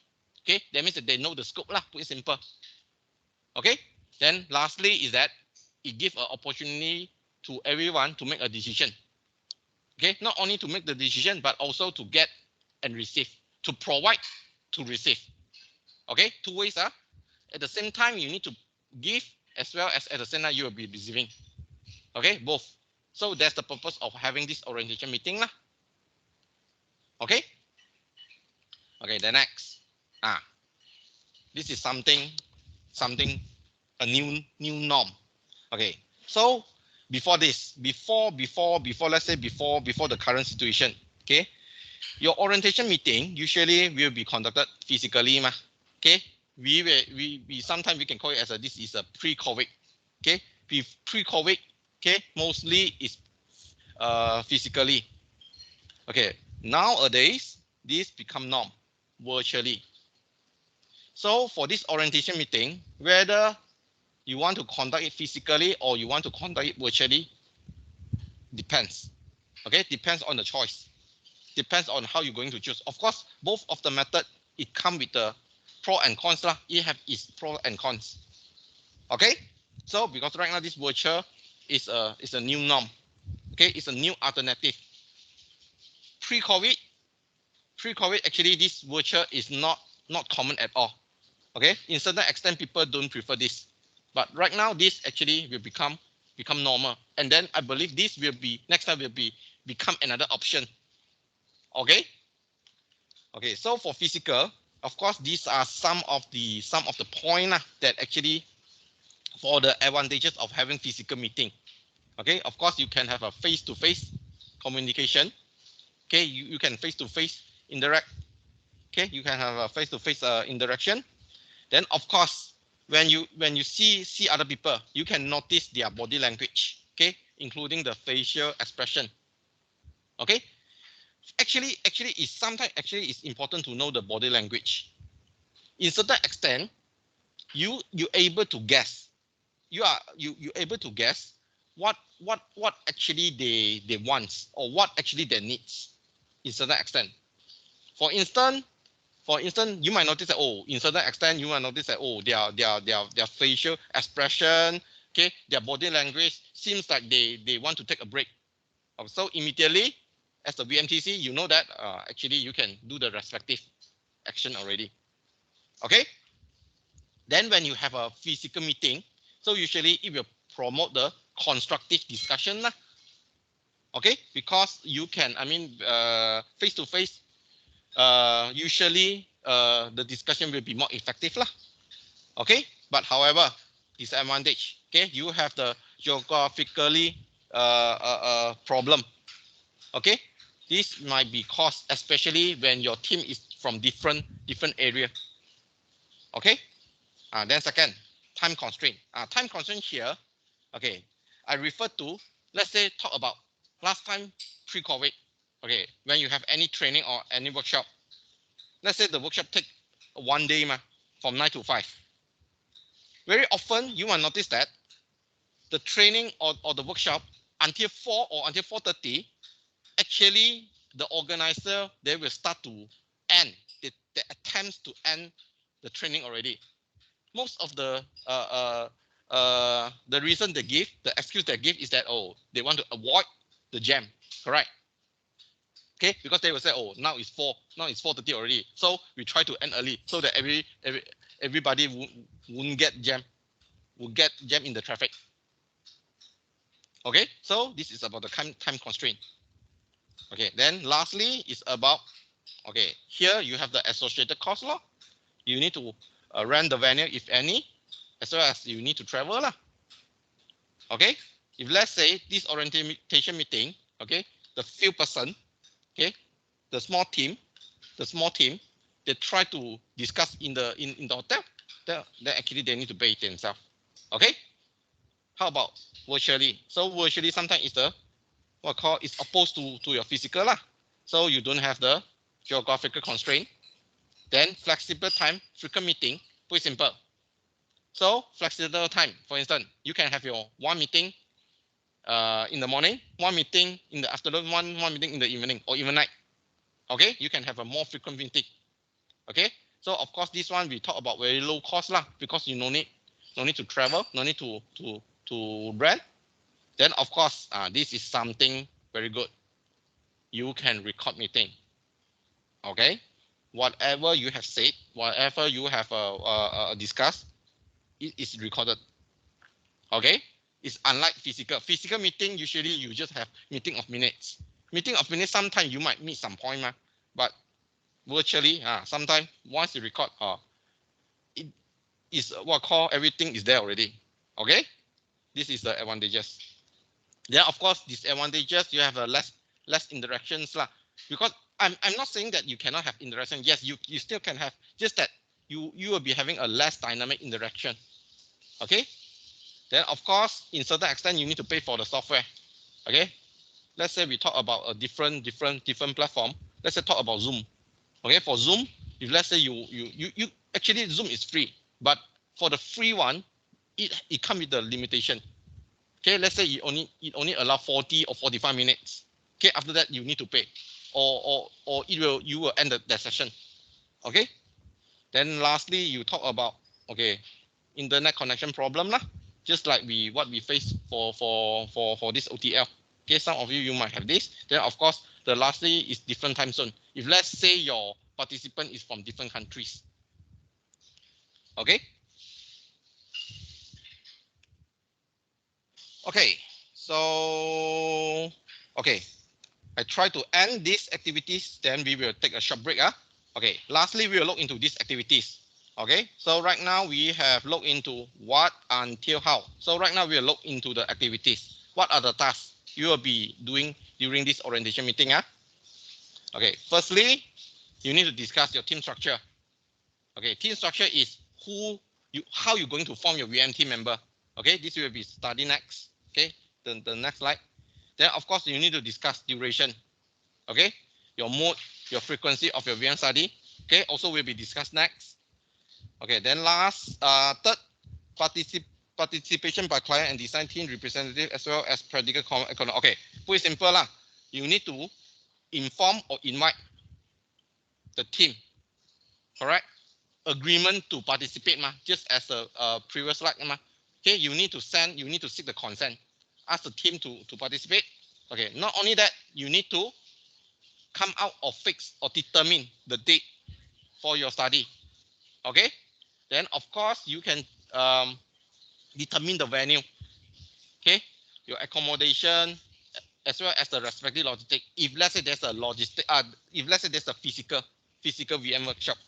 Okay, that means that they know the scope lah, put it simple. Okay, then lastly is that it gives an opportunity to everyone to make a decision. Okay, not only to make the decision, but also to get and receive, to provide, to receive. Okay, two ways. At the same time, you need to give as well as at the same time you will be receiving. Okay, both. So that's the purpose of having this orientation meeting lah. Okay. Okay, the next. This is something a new norm. Okay, so before this, before let's say before the current situation, okay, your orientation meeting usually will be conducted physically, okay. We sometimes we can call it as this is a pre-COVID, okay. Pre-COVID, okay, mostly is physically. Okay, nowadays this become norm virtually. So for this orientation meeting, whether you want to conduct it physically or you want to conduct it virtually, depends. Okay, depends on the choice. Depends on how you're going to choose. Of course, both of the method, it come with the pro and cons lah. It have its pro and cons. Okay, so because right now this virtual is a new norm. Okay, it's a new alternative. Pre-COVID actually this virtual is not common at all. Okay, in certain extent people don't prefer this, but right now this actually will become normal, and then I believe this will be next time will become another option. Okay. Okay, so for physical, of course, these are some of the point that actually for the advantages of having physical meeting. Okay, of course, you can have a face-to-face communication. Okay, you can face-to-face interact. Okay, you can have a face-to-face interaction. Then of course, when you see other people, you can notice their body language. Okay, including the facial expression. Okay, actually it's important to know the body language. In certain extent, you able to guess. You able to guess what actually they want or what actually they needs in certain extent. For instance, you might notice that in certain extent you might notice that their facial expression, okay, their body language seems like they want to take a break. So immediately, as the VMTC, you know that actually you can do the respective action already. Okay. Then when you have a physical meeting, so usually it will promote the constructive discussion lah. Okay, because you can, face to face, usually the discussion will be more effective lah. Okay, but however, disadvantage. Okay, you have the geographically problem. Okay, this might be caused especially when your team is from different area. Okay, then second, time constraint. Time constraint here. Okay, I refer to, let's say, talk about last time pre-COVID. Okay, when you have any training or any workshop, let's say the workshop take 1 day from 9 to 5. Very often you will notice that the training or the workshop until 4 or until 4:30, actually the organizer, they will start to end the attempts to end the training already. Most of the reason they give, the excuse they give is that, oh, they want to avoid the jam, correct? Okay, because they will say, oh, now it's 4:30 already, so we try to end early so that everybody won't get jam, will get jam in the traffic. Okay, so this is about the time constraint. Okay, then lastly is about, okay, here you have the associated cost law. You need to rent the venue if any, as well as you need to travel lah. Okay, if let's say this orientation meeting, okay, the few person, okay, the small team, they try to discuss in the hotel, then actually they need to pay it themselves. Okay, how about virtually? So virtually sometimes it's the what call is opposed to your physical lah. So you don't have the geographical constraint. Then flexible time, frequent meeting, pretty simple. So flexible time, for instance, you can have your one meeting in the morning, one meeting in the afternoon, one meeting in the evening or even night. Okay, you can have a more frequent meeting. Okay, so of course this one we talk about very low cost lah, because you no need to travel, no need to rent. Then of course this is something very good. You can record meeting. Okay, whatever you have said, whatever you have discussed, it is recorded. Okay, it's unlike physical meeting. Usually you just have meeting of minutes. Sometimes you might miss some point but virtually sometimes once you record it is what call everything is there already. Okay, this is the advantages. Then of course disadvantages, you have a less interactions lah. Because I'm not saying that you cannot have interaction. Yes, you still can have, just that you will be having a less dynamic interaction. Okay, then of course in certain extent you need to pay for the software. Okay, let's say we talk about a different platform. Let's say talk about Zoom. Okay, for Zoom, if let's say you actually Zoom is free, but for the free one, it comes with the limitation. Okay, let's say it only allow 40 or 45 minutes. Okay, after that you need to pay, or you will end that session. Okay, then lastly you talk about, okay, internet connection problem lah, just like what we face for this OTL. Okay, some of you might have this. Then of course the lastly is different time zone. If let's say your participant is from different countries. Okay. Okay, so okay, I try to end these activities, then we will take a short break. Okay, lastly, we will look into these activities. Okay, so right now we have looked into what until how. So right now we will look into the activities. What are the tasks you will be doing during this orientation meeting? Okay, firstly, you need to discuss your team structure. Okay, team structure is how you're going to form your VM team member. Okay, this will be study next. Okay, the next slide. Then of course you need to discuss duration. Okay, your mode, your frequency of your VM study. Okay, also will be discussed next. Okay, then last, third, participation by client and design team representative as well as practical economic. Okay, pretty simple lah. You need to inform or invite the team. Correct? Agreement to participate just as a previous slide Okay, you need to seek the consent, ask the team to participate. Okay, not only that, you need to come out or fix or determine the date for your study. Okay, then of course you can determine the venue. Okay, your accommodation as well as the respective logistic. If let's say there's a physical VM workshop.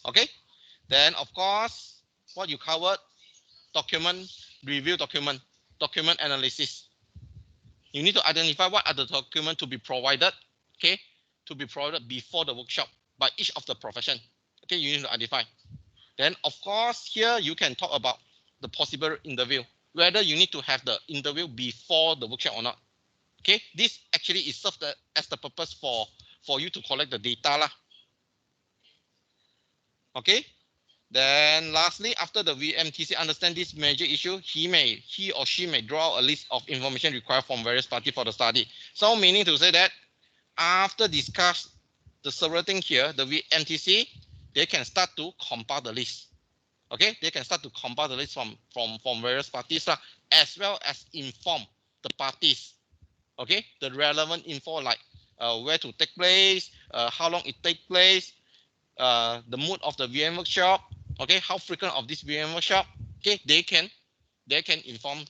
Okay, then of course what you covered, document review, document analysis. You need to identify what are the documents to be provided, okay, to be provided before the workshop by each of the profession. Okay, you need to identify. Then, of course, here you can talk about the possible interview, whether you need to have the interview before the workshop or not. Okay, this actually is served as the purpose for you to collect the data lah. Okay, then lastly, after the VMTC understand this major issue, he or she may draw a list of information required from various parties for the study. So meaning to say that after discuss the several things here, the VMTC, they can start to compile the list. Okay, they can start to compile the list from various parties as well as inform the parties. Okay, the relevant info like where to take place, how long it take place, the mood of the VM workshop. Okay, how frequent of this VM workshop. Okay, they can inform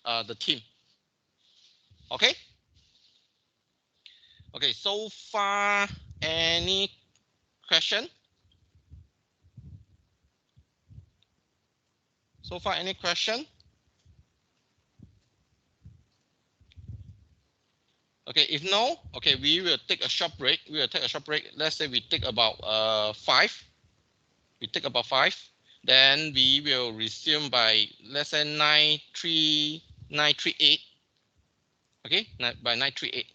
the team. Okay. Okay, so far any question? So far any question? Okay, if no, okay, we will take a short break. We will take a short break. Let's say we take about 5. We take about 5. Then we will resume by, let's say, 938. Okay, by 938.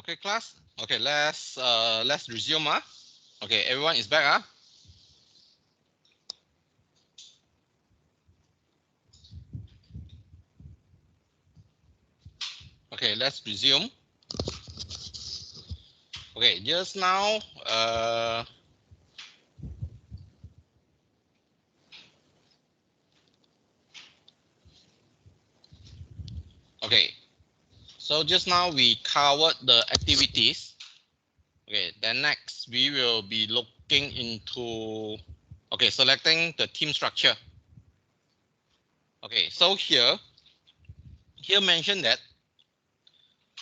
Okay, class. Okay, let's resume. Okay, everyone is back. Okay, let's resume. Okay, just now, okay, so just now we covered the activities. Okay, then next we will be looking into, okay, selecting the team structure. Okay, so here mentioned that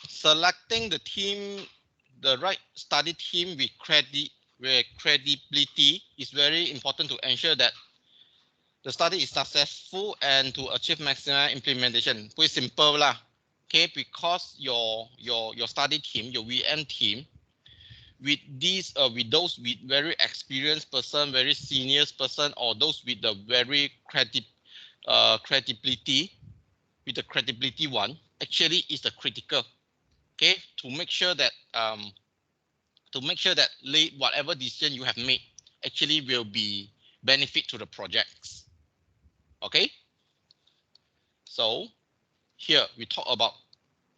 selecting the team, the right study team with credibility is very important to ensure that the study is successful and to achieve maximum implementation. Pretty simple lah. Okay, because your study team, your VM team, with those with very experienced person, very senior person, or those with the very credibility, with the credibility one, actually is the critical. Okay, to make sure that whatever decision you have made actually will be benefit to the projects. Okay, so here we talk about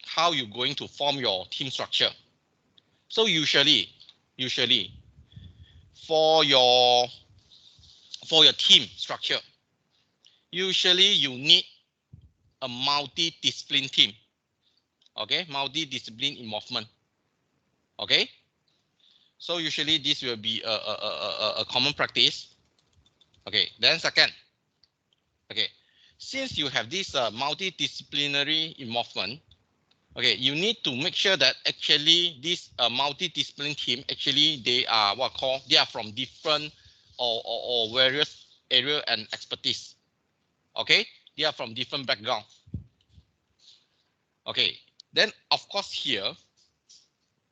how you're going to form your team structure. So usually for your team structure, usually you need a multi-discipline team. Okay, multi-discipline involvement. Okay, so usually this will be a common practice. Okay, then second, okay, since you have this multidisciplinary involvement, okay, you need to make sure that actually this multidisciplinary team, actually they are they are from different or various area and expertise. Okay, they are from different background. Okay, then of course here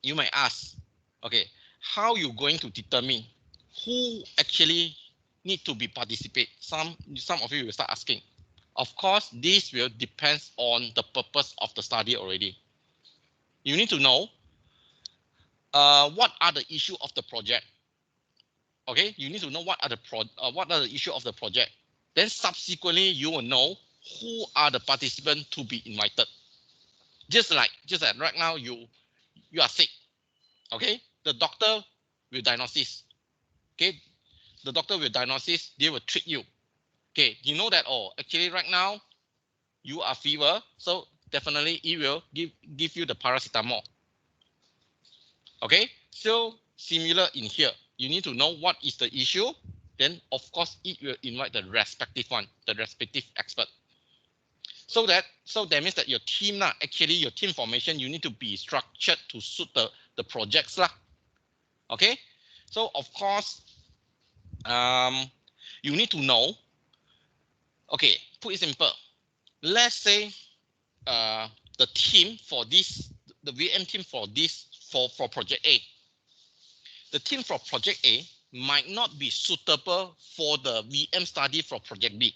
you might ask, okay, how you going to determine who actually need to be participate? Some of you will start asking. Of course, this will depend on the purpose of the study already. You need to know what are the issue of the project. Okay, you need to know what are the issue of the project. Then subsequently, you will know who are the participants to be invited. Just like right now, you are sick. Okay, the doctor will diagnosis. Okay, the doctor will diagnosis. They will treat you. Okay, you know that. Oh, actually, right now you are fever, so definitely it will give you the paracetamol. Okay, so similar in here, you need to know what is the issue. Then of course it will invite the respective expert. So that means that your team actually your team formation, you need to be structured to suit the projects lah. Okay, so of course you need to know. Okay, put it simple. Let's say the team for this, the VM team for this, for project A, the team for project A might not be suitable for the VM study for project B.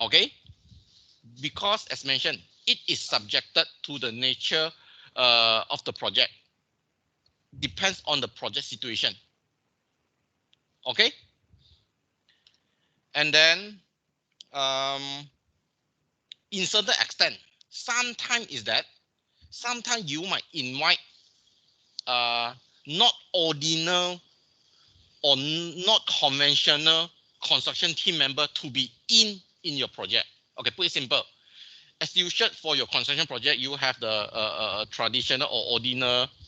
Okay, because as mentioned, it is subjected to the nature of the project. Depends on the project situation. Okay, and then in certain extent, sometimes you might invite not ordinary or not conventional construction team member to be in your project. Okay, put it simple. As usual for your construction project, you have the traditional or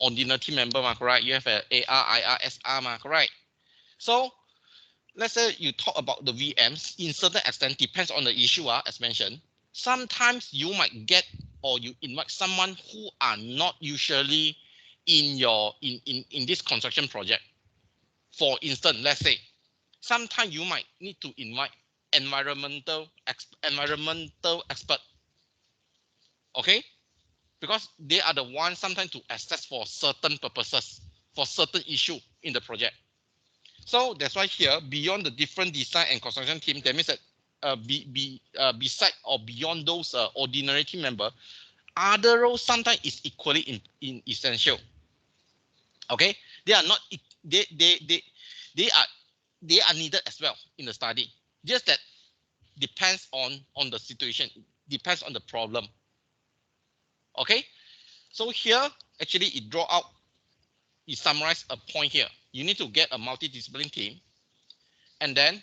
ordinary team member, correct? You have a AR, IR, SR, correct? So let's say you talk about the VMs, in certain extent, depends on the issue, as mentioned. Sometimes you might get or you invite someone who are not usually in your in this construction project. For instance, let's say sometimes you might need to invite environmental expert. Okay, because they are the ones sometimes to assess for certain purposes, for certain issue in the project. So that's why here, beyond the different design and construction team, that means that beside or beyond those ordinary team member, other roles sometimes is equally in essential. Okay, they are not they are they are needed as well in the study. Just that depends on the situation, depends on the problem. Okay, so here actually it draw out, it summarize a point here. You need to get a multidisciplinary team, and then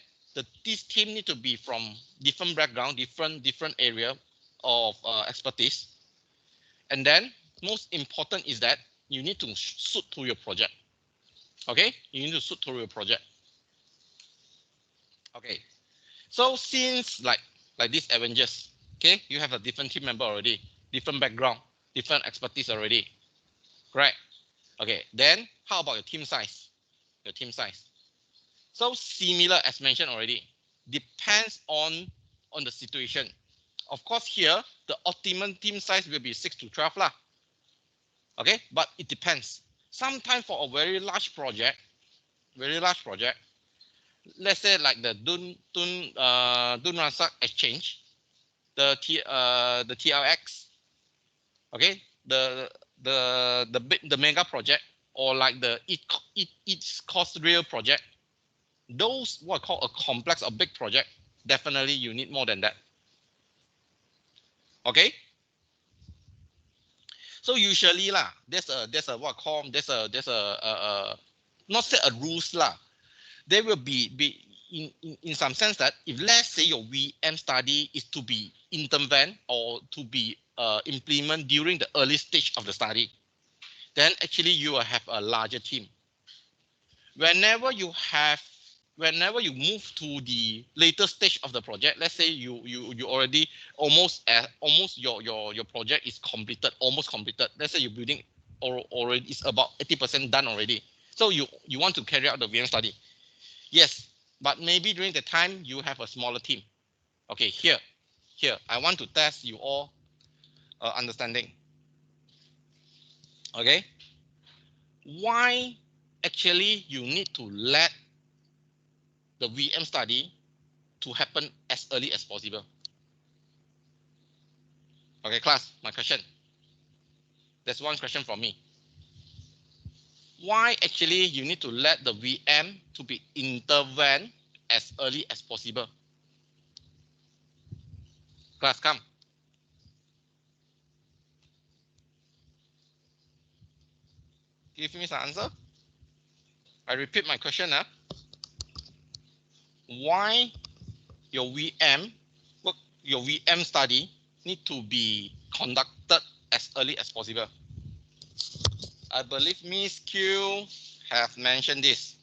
this team need to be from different background, different area of expertise. And then most important is that you need to suit to your project. Okay, you need to suit to your project. Okay, so since like this Avengers, okay, you have a different team member already, different background, different expertise already, correct? Okay, then how about your team size? Your team size. So similar as mentioned already, depends on the situation. Of course, here the optimum team size will be 6 to 12 lah. Okay, but it depends. Sometimes for a very large project, let's say like the Dun Razak exchange, the TLX, okay, the mega project, or like the East Coast Rail project, those what I call a complex or big project, definitely you need more than that. Okay, so usually lah, there's a what I call there's a not say a rules lah. There will be in some sense that if let's say your VM study is to be intervened or to be implemented during the early stage of the study, then actually you will have a larger team. Whenever you move to the later stage of the project, let's say you already almost your project is completed, almost completed. Let's say you're building already is about 80% done already. So you want to carry out the VM study. Yes, but maybe during the time you have a smaller team. Okay, here, I want to test you all understanding. Okay, why actually you need to let the VM study to happen as early as possible? Okay, class, my question. There's one question from me. Why actually you need to let the VM to be intervened as early as possible? Class, come. Give me some answer. I repeat my question. Why your VM study need to be conducted as early as possible? I believe Miss Q have mentioned this.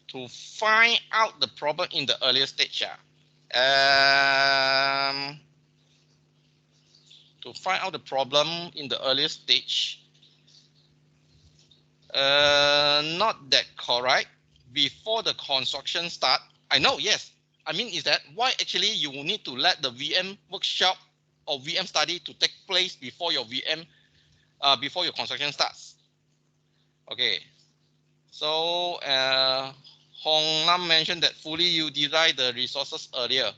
To find out the problem in the earlier stage. To find out the problem in the earlier stage, not that correct. Before the construction start, I know, yes. I mean, is that why actually you will need to let the VM workshop or VM study to take place before your before your construction starts? Okay, so Hong Lam mentioned that fully utilize the resources earlier.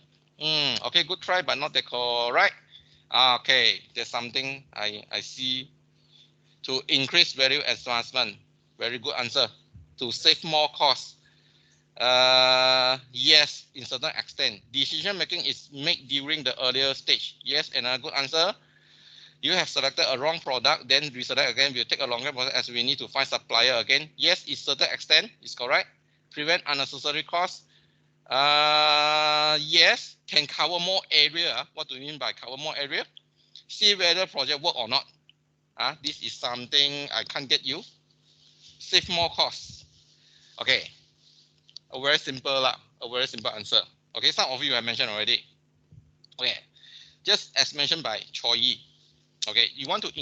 Okay, good try, but not that correct. Okay, there's something I see. To increase value advancement, very good answer. To save more costs, yes, in certain extent. Decision making is made during the earlier stage. Yes, another good answer. You have selected a wrong product, then reselect again will take a longer process as we need to find supplier again. Yes, in certain extent is correct. Prevent unnecessary costs. Yes, can cover more area. What do you mean by cover more area? See whether project work or not. This is something I can't get you. Save more costs. Okay, a very simple answer. Okay, some of you have mentioned already. Okay, just as mentioned by Choi Yi. Okay, you want to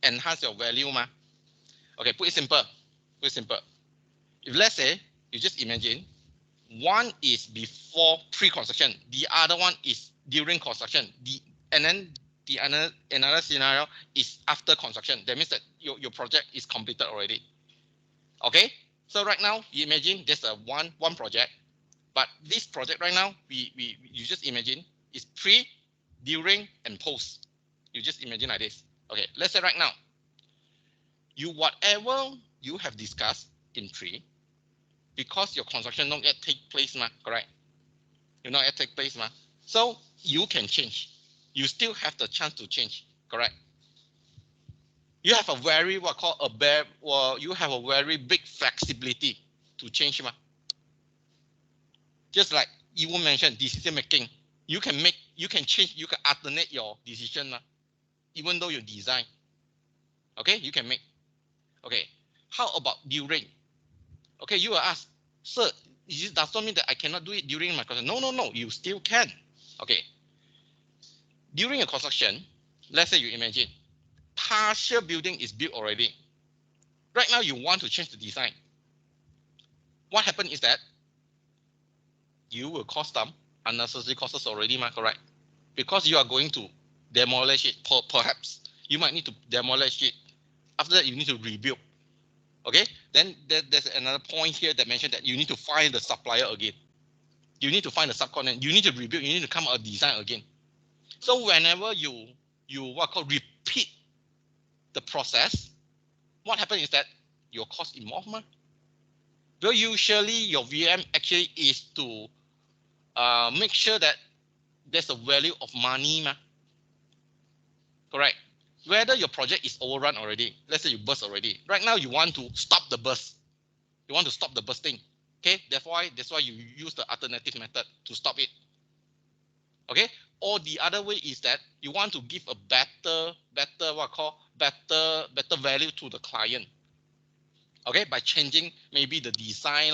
enhance your value, ma? Okay, put it simple. If let's say you just imagine one is before pre-construction, the other one is during construction, and then the another scenario is after construction. That means that your project is completed already. Okay, so right now you imagine there's a one project, but this project right now you just imagine is during, and post. You just imagine like this. Okay, let's say right now, whatever you have discussed in 3, because your construction not yet take place, correct? You not yet take place, so you can change. You still have the chance to change, correct? You have a very you have a very big flexibility to change, Just like you mentioned decision making, you can change, you can alternate your decision, even though you design. Okay, you can make. Okay, how about during? Okay, you will ask, sir, does not mean that I cannot do it during my construction. No, you still can. Okay, during a construction, let's say you imagine partial building is built already. Right now, you want to change the design. What happened is that you will cause some unnecessary costs already, correct? Because you are going to demolish it. Perhaps you might need to demolish it. After that, you need to rebuild. Okay, then there's another point here that mentioned that you need to find the supplier again. You need to find the subcontinent. You need to rebuild. You need to come up with a design again. So whenever you repeat the process, what happens is that your cost involved, Well, usually your VM actually is to make sure that there's a value of money, Correct. Whether your project is overrun already, let's say you burst already. Right now, you want to stop the burst. You want to stop the bursting. Okay, that's why you use the alternative method to stop it. Okay, or the other way is that you want to give a better value to the client. Okay, by changing maybe the design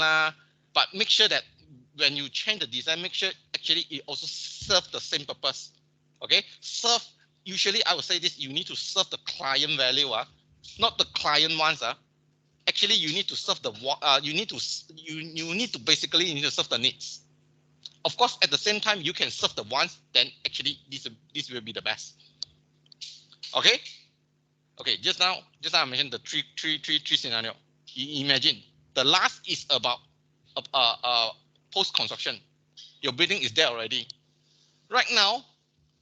but make sure that when you change the design, make sure actually it also serves the same purpose. Okay, usually I would say this, you need to serve the client value, not the client wants. Actually, you need to serve the you need to basically serve the needs. Of course, at the same time, you can serve the wants. Then actually, this will be the best. Okay. Okay. Just now I mentioned the three scenario. You imagine the last is about post construction. Your building is there already. Right now,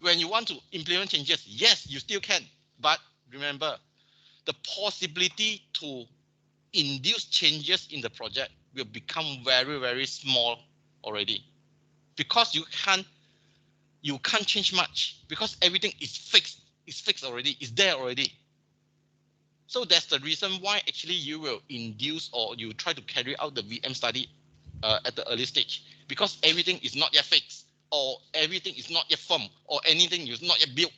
when you want to implement changes, yes, you still can. But remember, the possibility to induce changes in the project will become very, very small already, because you can't change much, because everything is fixed. It's fixed already. It's there already. So that's the reason why actually you will induce, or you try to carry out the VM study at the early stage, because everything is not yet fixed, or everything is not yet firm, or anything is not yet built.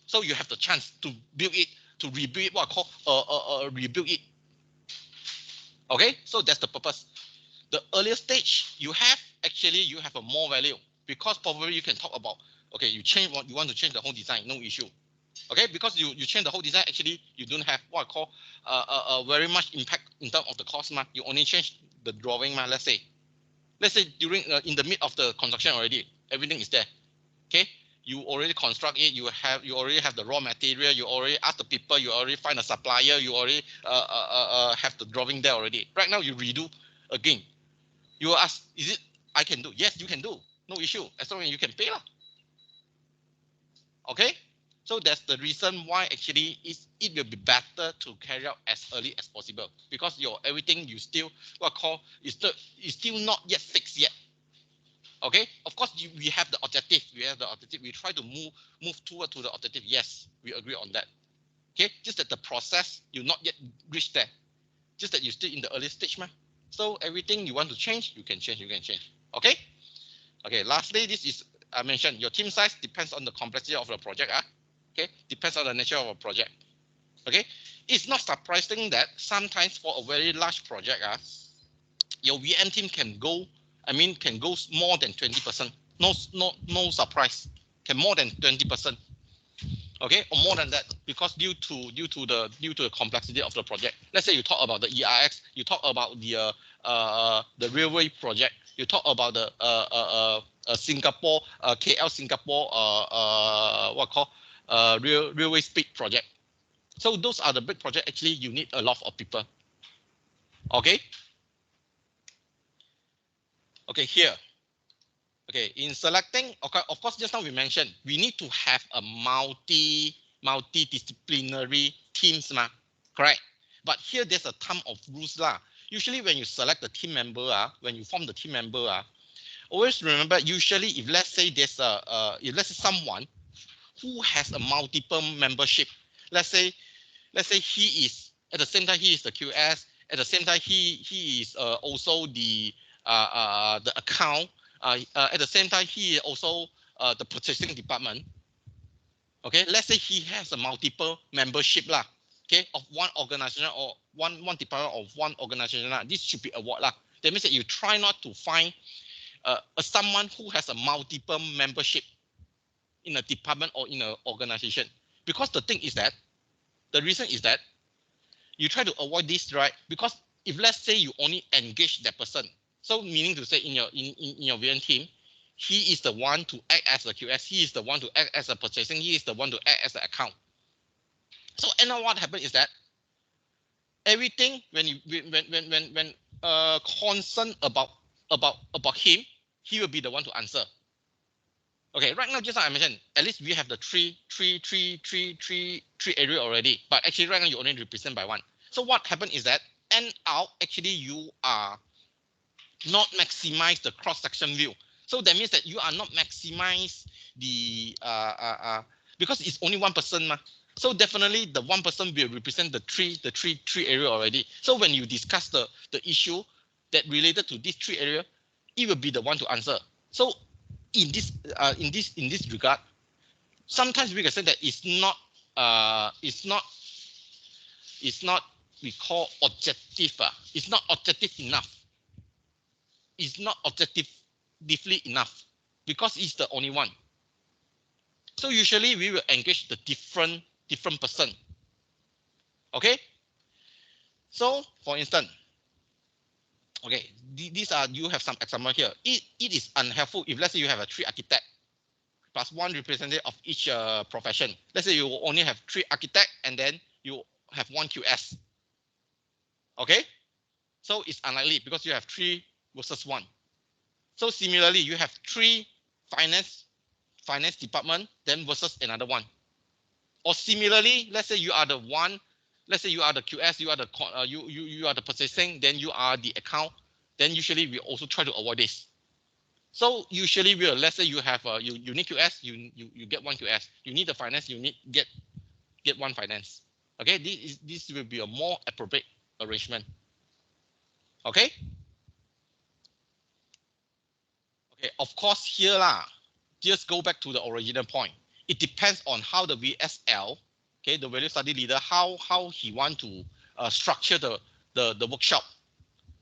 So you have the chance to build it, to rebuild what I call rebuild it. Okay, so that's the purpose. The earlier stage you have a more value, because probably you can talk about, okay, you want to change the whole design, no issue. Okay, because you change the whole design, actually you don't have what I call very much impact in terms of the cost, You only change the drawing, Let's say during in the mid of the construction already, everything is there. Okay, you already construct it, you already have the raw material, you already ask the people, you already find a supplier, you already have the drawing there already. Right now you redo again. You will ask, is it I can do? Yes, you can do. No issue, as long as you can pay. Okay, so that's the reason why actually it will be better to carry out as early as possible, because your everything you still is still not yet fixed yet. Okay, of course we have the objective. We try to move toward to the objective. Yes, we agree on that. Okay, just that the process you not yet reached there. Just that you're still in the early stage, So everything you want to change, you can change. Okay. Okay. Lastly, this is I mentioned your team size depends on the complexity of the project. Okay, depends on the nature of a project. Okay, it's not surprising that sometimes for a very large project, your VM team can go more than 20%. No surprise, can more than 20%. Okay, or more than that, because due to the complexity of the project. Let's say you talk about the ERX, you talk about the railway project, you talk about the Singapore KL Singapore railway speed project. So those are the big projects. Actually, you need a lot of people. Okay. Okay, here Okay, in selecting, okay, of course, just now we mentioned we need to have a multidisciplinary teams, correct? But here there's a ton of rules lah. Usually when you select the team member, when you form the team member, always remember. Usually, if let's say there's if let's say someone who has a multiple membership, let's say he is at the same time he is the QS, at the same time he is also the account, at the same time he is also the purchasing department. Okay, let's say he has a multiple membership lah. Okay, of one organization or one department of one organization lah. This should be award lah. That means that you try not to find someone who has a multiple membership in a department or in an organization, because the thing is that the reason is that you try to avoid this, right? Because if let's say you only engage that person, so meaning to say in your VM team, he is the one to act as a QS, he is the one to act as a purchasing, he is the one to act as the account. So and now what happens is that everything when you when concern about him, he will be the one to answer. Okay, right now, just like I mentioned, at least we have the three area already. But actually, right now you only represent by one. So what happened is that end out actually you are not maximize the cross section view. So that means that you are not maximize the because it's only one person, so definitely the one person will represent the three area already. So when you discuss the issue that related to this three area, it will be the one to answer. So in this regard, sometimes we can say that it's not we call objective. It's not objective enough. It's not objectively enough because it's the only one. So usually we will engage the different person. Okay. So for instance, okay, these are, you have some example here. It is unhelpful if let's say you have a 3 architect plus 1 representative of each profession. Let's say you only have 3 architect and then you have 1 QS. Okay, so it's unlikely because you have 3 versus 1. So similarly, you have 3 finance department then versus another one. Or similarly, let's say you are the one, let's say you are the QS, you are the you are the purchasing, then you are the account. Then usually we also try to avoid this. So usually we'll, let's say you have you need QS, you get 1 QS. You need the finance, you need get 1 finance. Okay, this will be a more appropriate arrangement. Okay. Okay, of course here just go back to the original point. It depends on how the VSL, okay, the value study leader, how he want to structure the workshop.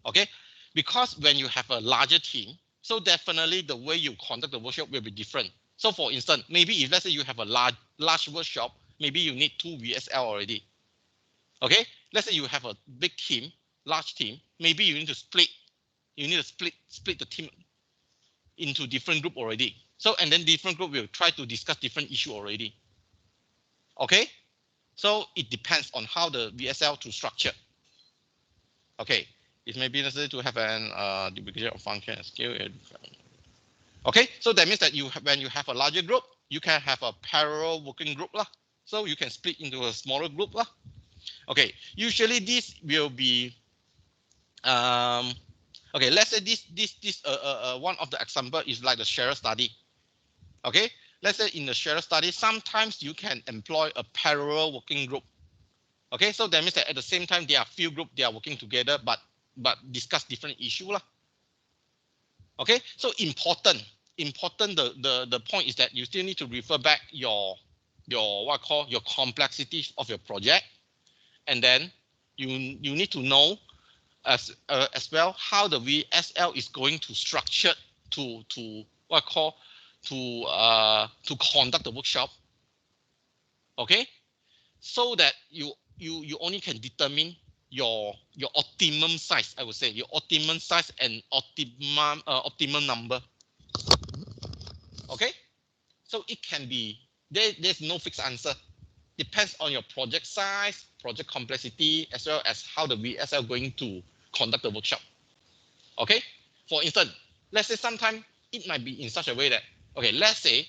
Okay, because when you have a larger team, so definitely the way you conduct the workshop will be different. So for instance, maybe if let's say you have a large workshop, maybe you need 2 VSL already. Okay, let's say you have a big team, large team, maybe you need to split. You need to split the team into different group already. So and then different group will try to discuss different issue already. Okay, so it depends on how the VSL to structure. Okay, it may be necessary to have an duplication of function and skill. Okay, so that means that when you have a larger group, you can have a parallel working group lah. So you can split into a smaller group lah. Okay, usually this will be okay, let's say this one of the example is like the sharer study. Okay, let's say in the sharer study, sometimes you can employ a parallel working group. Okay, so that means that at the same time there are few groups, they are working together, but discuss different issue lah. Okay, so important the point is that you still need to refer back your complexity of your project, and then you need to know as well how the VSL is going to structure to conduct the workshop. Okay, so that you only can determine your optimum size. I would say your optimum size and optimum number. Okay, so it can be there's no fixed answer. Depends on your project size, project complexity, as well as how the VSL going to conduct the workshop. Okay, for instance, let's say sometime it might be in such a way that, okay, let's say,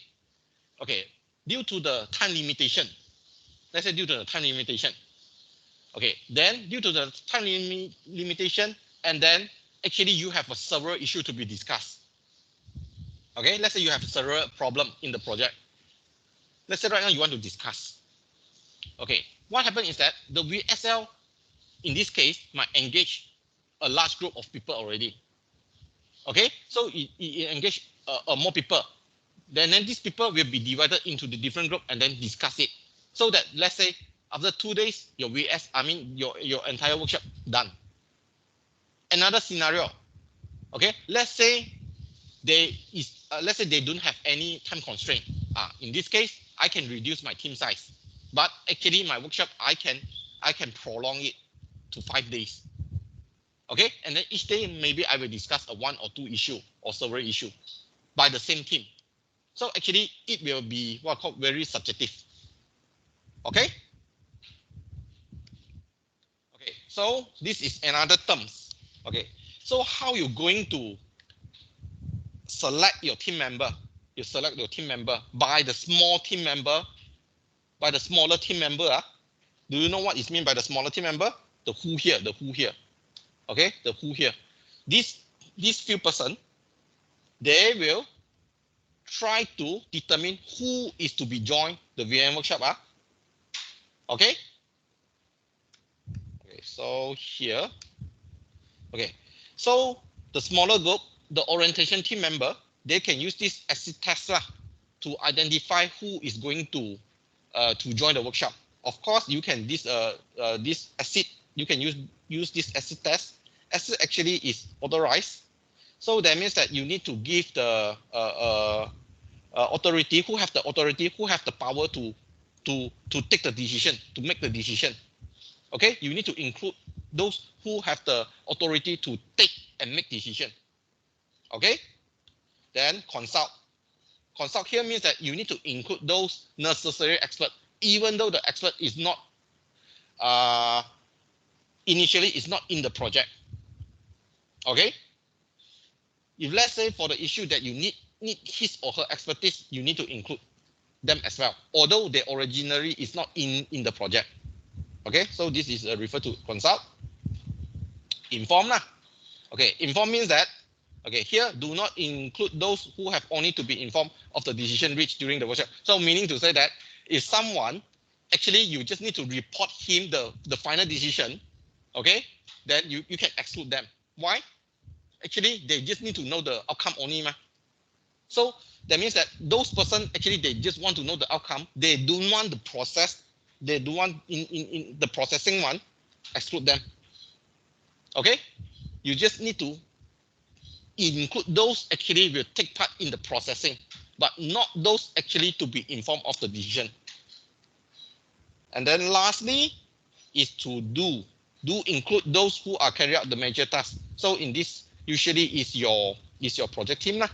okay, due to the time limitation, okay, then due to the time limitation, and then actually you have a several issue to be discussed. Okay, let's say you have a several problem in the project. Let's say right now you want to discuss. Okay, what happened is that the VSL in this case might engage a large group of people already. Okay, so it engage more people. Then these people will be divided into the different group and then discuss it. So that let's say after 2 days, your your entire workshop done. Another scenario, okay, let's say let's say they don't have any time constraint. In this case, I can reduce my team size, but actually my workshop I can prolong it to 5 days. Okay, and then each day maybe I will discuss a 1 or 2 issue or several issue by the same team. So actually it will be what called very subjective. Okay. Okay, so this is another terms. Okay, so how you going to select your team member? You select your team member by the small team member, by the smaller team member. Do you know what is meant by the smaller team member? The who here, the who here. Okay, the who here. These few person, they will try to determine who is to be joined the VM workshop. Okay. Okay, so here. Okay, so the smaller group, the orientation team member, they can use this acid test to identify who is going to join the workshop. Of course, you can this acid, you can use this acid test. Acid actually is authorized, so that means that you need to give the authority, who have the authority, who have the power to take the decision, to make the decision. Okay, you need to include those who have the authority to take and make decision. Okay, then consult. Consult here means that you need to include those necessary experts, even though the expert is not initially is not in the project. Okay, if let's say for the issue that you need his or her expertise, you need to include them as well, although they originally is not in the project. Okay, so this is referred to consult. Inform lah. Okay, inform means that, okay, here do not include those who have only to be informed of the decision reached during the workshop. So meaning to say that if someone, actually you just need to report him the final decision, okay, then you can exclude them. Why? Actually, they just need to know the outcome only. So that means that those person, actually, they just want to know the outcome. They don't want the process. They don't want in the processing one, exclude them. Okay, you just need to include those actually will take part in the processing, but not those actually to be informed of the decision. And then lastly is to do include those who are carry out the major tasks. So in this usually is your project team lah,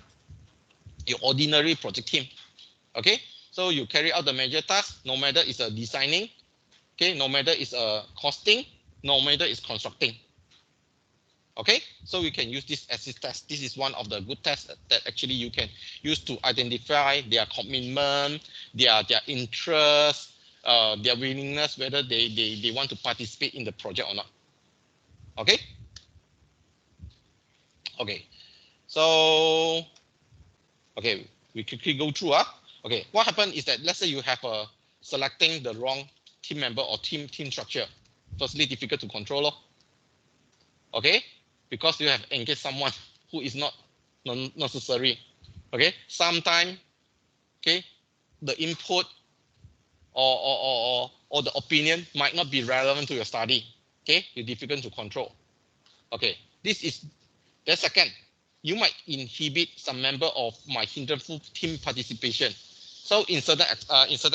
your ordinary project team. Okay, so you carry out the major tasks, no matter it's a designing, okay, no matter it's a costing, no matter it's constructing. Okay, so you can use this acid test. This is one of the good tests that actually you can use to identify their commitment, their interest, their willingness, whether they want to participate in the project or not. Okay. Okay. So, okay, we quickly go through. Okay, what happened is that let's say you have selecting the wrong team member or team structure. Firstly, difficult to control. Okay, because you have engaged someone who is not necessary. Okay, sometimes, okay, the input or the opinion might not be relevant to your study. Okay, you're difficult to control. Okay, this is the second. You might inhibit some member of my hinderful team participation. So in certain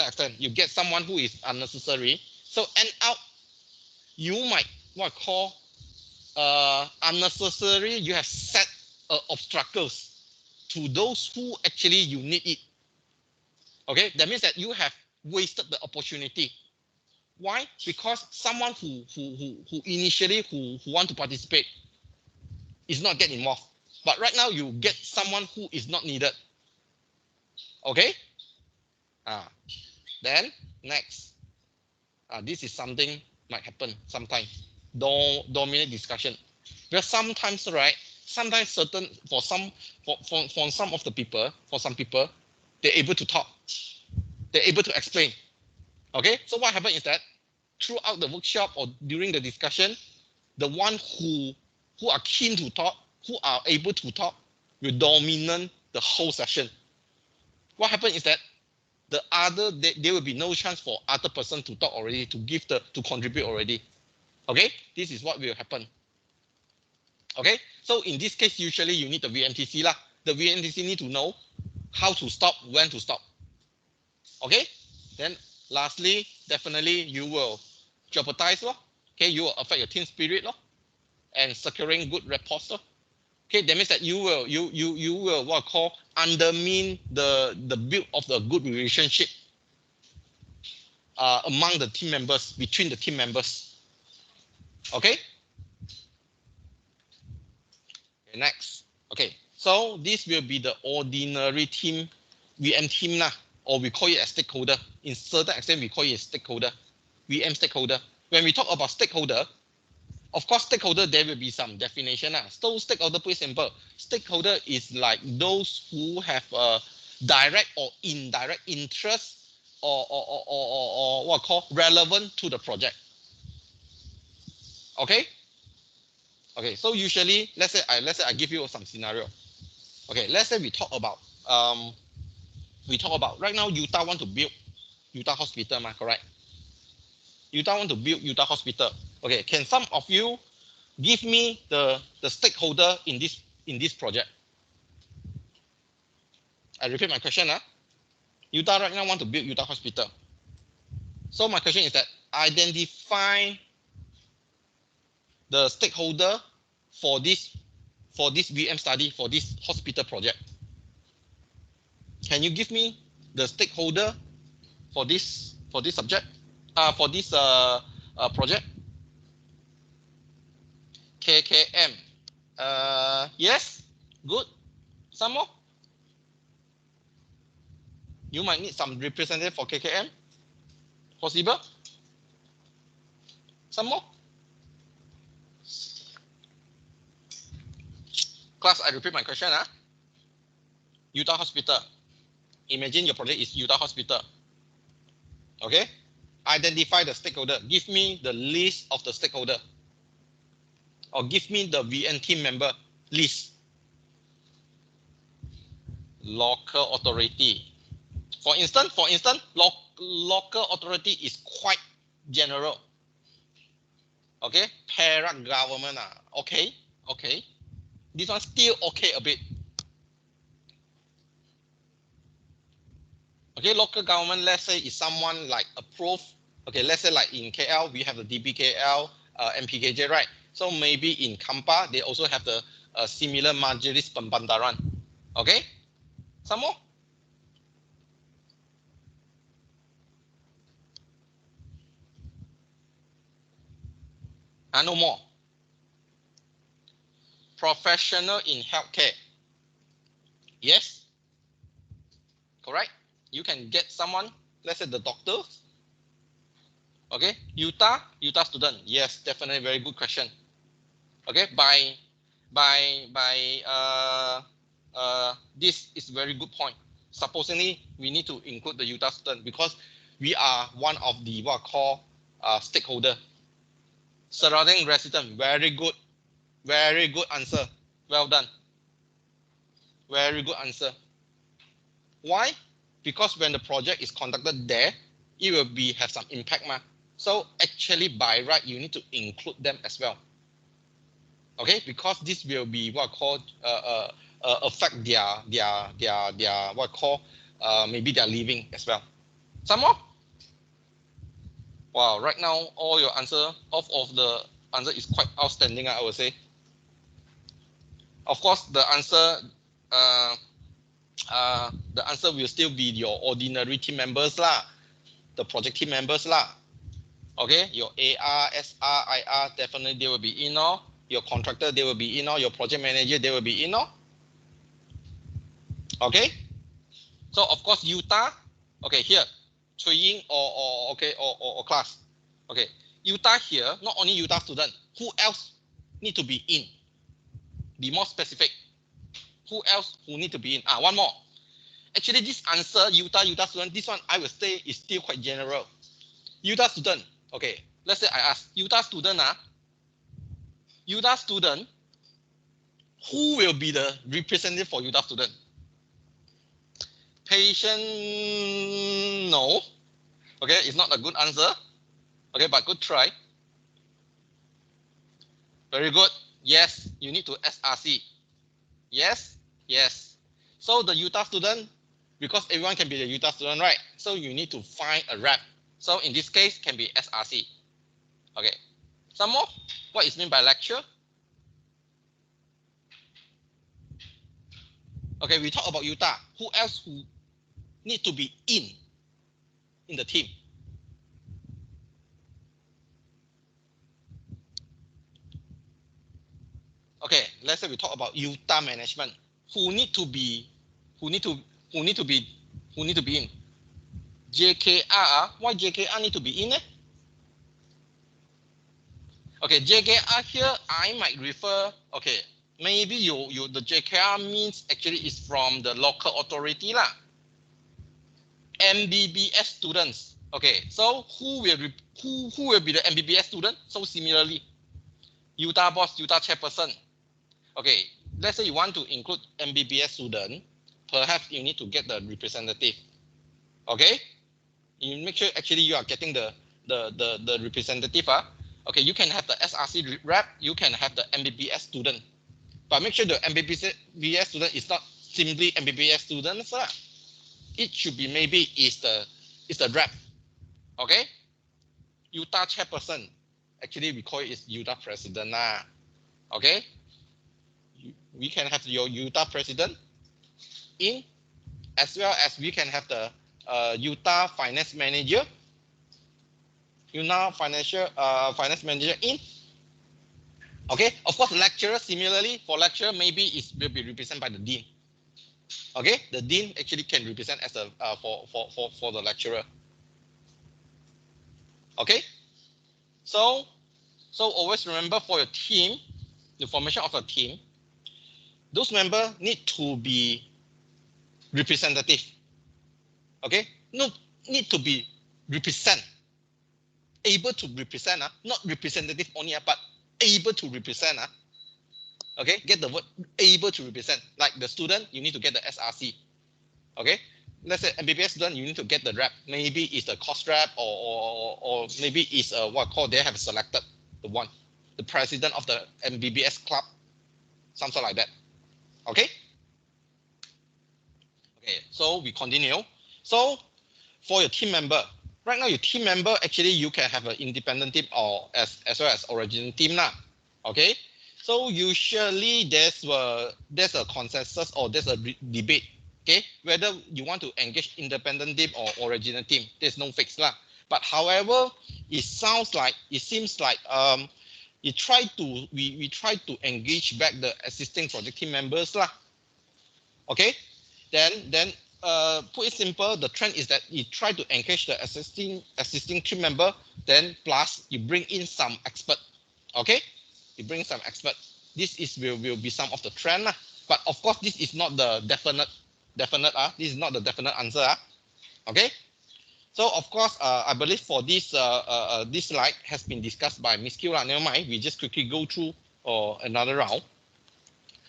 extent, you get someone who is unnecessary. So end out, you might what call unnecessary. You have set obstacles to those who actually you need it. Okay, that means that you have wasted the opportunity. Why? Because someone who initially who want to participate is not get involved. But right now you get someone who is not needed. Okay? Then next, this is something might happen sometimes. Dominate discussion. Because sometimes, right? Sometimes certain for some of the people, for some people, they're able to talk. They're able to explain. Okay? So what happens is that throughout the workshop or during the discussion, the one who are keen to talk, who are able to talk, will dominate the whole session. What happens is that the other there will be no chance for other person to talk already, to contribute already. Okay, this is what will happen. Okay, so in this case, usually you need the VMTC lah. The VMTC need to know how to stop, when to stop. Okay, then lastly, definitely you will jeopardize law. Okay, you will affect your team spirit law, and securing good rapport. Okay, that means that you will what call undermine the build of the good relationship among the team members, between the team members. Okay. Next. Okay, so this will be the ordinary team, VM team lah, or we call it a stakeholder. In certain extent, we call it a stakeholder, VM stakeholder. When we talk about stakeholder, of course, stakeholder, there will be some definition lah. So stakeholder, pretty simple. Stakeholder is like those who have a direct or indirect interest or what call relevant to the project. Okay. Okay, so usually, let's say I give you some scenario. Okay, let's say we talk about right now Utah want to build Utah Hospital, correct? Utah want to build Utah Hospital. Okay, can some of you give me the stakeholder in this project? I repeat my question. Utah right now want to build Utah Hospital. So my question is that identify the stakeholder for this VM study, for this hospital project. Can you give me the stakeholder for this subject, for this project? KKM. Yes, good. Some more. You might need some representative for KKM. Possible. Some more. Class, I repeat my question. Utah Hospital. Imagine your project is Utah Hospital. Okay? Identify the stakeholder. Give me the list of the stakeholder. Or give me the VN team member list. Local authority. For instance, local authority is quite general. Okay? Perak government. Okay. This one still okay a bit. Okay, local government, let's say is someone like approved. Okay, let's say like in KL, we have the DBKL, MPKJ, right? So maybe in Kampa, they also have the similar Majelis Pembandaran. Okay, some more? No more. Professional in healthcare. Yes, correct. You can get someone, let's say the doctor. Okay, Utah student. Yes, definitely very good question. Okay, this is very good point. Supposedly, we need to include the Utah student because we are one of the what call stakeholder. Surrounding resident, very good answer. Well done. Very good answer. Why? Because when the project is conducted there, it will have some impact. So actually, by right, you need to include them as well. Okay, because this will be what called affect their what call maybe their living as well. Some more? Wow, right now all your answer, of the answer is quite outstanding, I would say. Of course, the answer will still be your ordinary team members lah, the project team members lah. Okay, your AR, SR, IR, definitely they will be in. Your contractor, they will be in. Your project manager, they will be in. Okay. So of course Utah. Okay, here, Chuying or class. Okay, Utah here. Not only Utah student. Who else need to be in? Be more specific. Who else who need to be in? One more. Actually, this answer Utah student. This one I will say is still quite general. Utah student. Okay, let's say I ask Utah student. Utah student. Who will be the representative for Utah student? Patient, no. Okay, it's not a good answer. Okay, but good try. Very good. Yes, you need to SRC. Yes, yes. So the Utah student, because everyone can be the Utah student, right? So you need to find a rep. So in this case, can be SRC. Okay. Some more. What is meant by lecture? Okay, we talk about Utah. Who else who need to be in the team? Okay, let's say we talk about Utah management. Who need to be in? JKR. Why JKR need to be in? Okay, JKR here I might refer. Okay, maybe the JKR means actually is from the local authority lah. MBBS students. Okay, so who will be the MBBS student? So similarly, Utah boss, Utah chairperson. Okay, let's say you want to include MBBS student, perhaps you need to get the representative. Okay, you make sure actually you are getting the representative. Okay, you can have the SRC rep, you can have the MBBS student, but make sure the MBBS student is not simply MBBS students. It should be maybe is the rep. Okay, Utah chairperson. Actually, we call it is Utah president. Okay, we can have your Utah president in, as well as we can have the Utah finance manager. Utah finance manager in. Okay, of course, lecturer similarly for lecturer maybe it will be represented by the dean. Okay, the dean actually can represent as a for the lecturer. Okay, so always remember for your team, the formation of a team, those members need to be representative. Okay, no need to be able to represent, not representative only, but able to represent. Okay, get the word able to represent. Like the student, you need to get the SRC. Okay, let's say MBBS student, you need to get the rep. Maybe it's the cost rep, or maybe it's what called they have selected the president of the MBBS club, something like that. Okay. Okay, so we continue. So for your team member, right now your team member actually you can have an independent team or as well as original team now. Okay, so usually there's a consensus or there's a debate. Okay, whether you want to engage independent team or original team, there's no fix lah. But however, it seems like we try to engage back the existing project team members lah. Okay, then put it simple, the trend is that you try to engage the existing team member, then plus you bring in some expert. Okay, you bring some expert. This will be some of the trend, but of course this is not the definite. This is not the definite answer. Okay, so of course I believe for this this slide has been discussed by Miss Q. Never mind, we just quickly go through another round.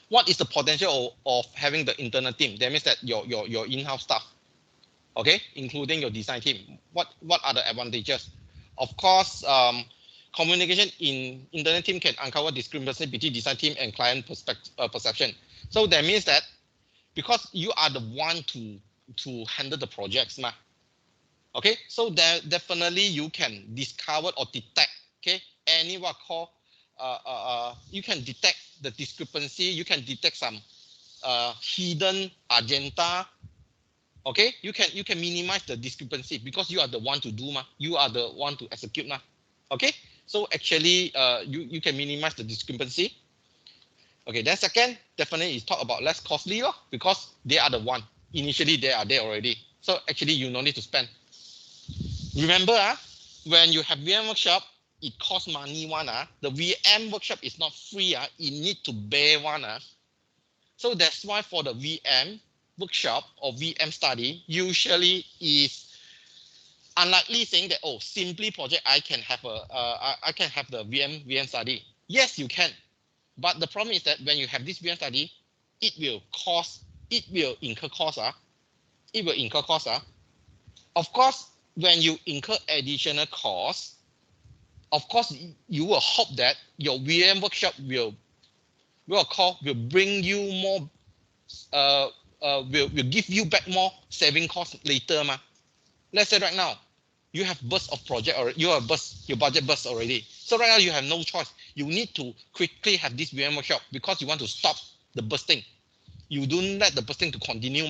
What is the potential of having the internal team? That means that your in-house staff, okay, including your design team. What are the advantages? Of course, communication in internal team can uncover discrepancy between design team and client perception. So that means that because you are the one to handle the projects, okay, so definitely you can discover or detect, okay, any what call you can detect the discrepancy, you can detect some hidden agenda. Okay, you can minimize the discrepancy because you are the one to do, you are the one to execute. Okay, so actually you can minimize the discrepancy. Okay, then second, definitely is talk about less costly because they are the one. Initially, they are there already. So actually, you no need to spend. Remember, when you have VM workshop, it costs money one. The VM workshop is not free. It need to bear one. So that's why for the VM workshop or VM study, usually is unlikely saying that, oh, simply project I can have I can have the VM study. Yes, you can. But the problem is that when you have this VM study, it will incur cost. It will incur cost. Of course, when you incur additional costs, of course, you will hope that your VM workshop will bring you more, will give you back more saving costs later. Let's say right now, you have burst of project or your budget burst already. So right now you have no choice. You need to quickly have this VM workshop because you want to stop the bursting. You don't let the bursting to continue.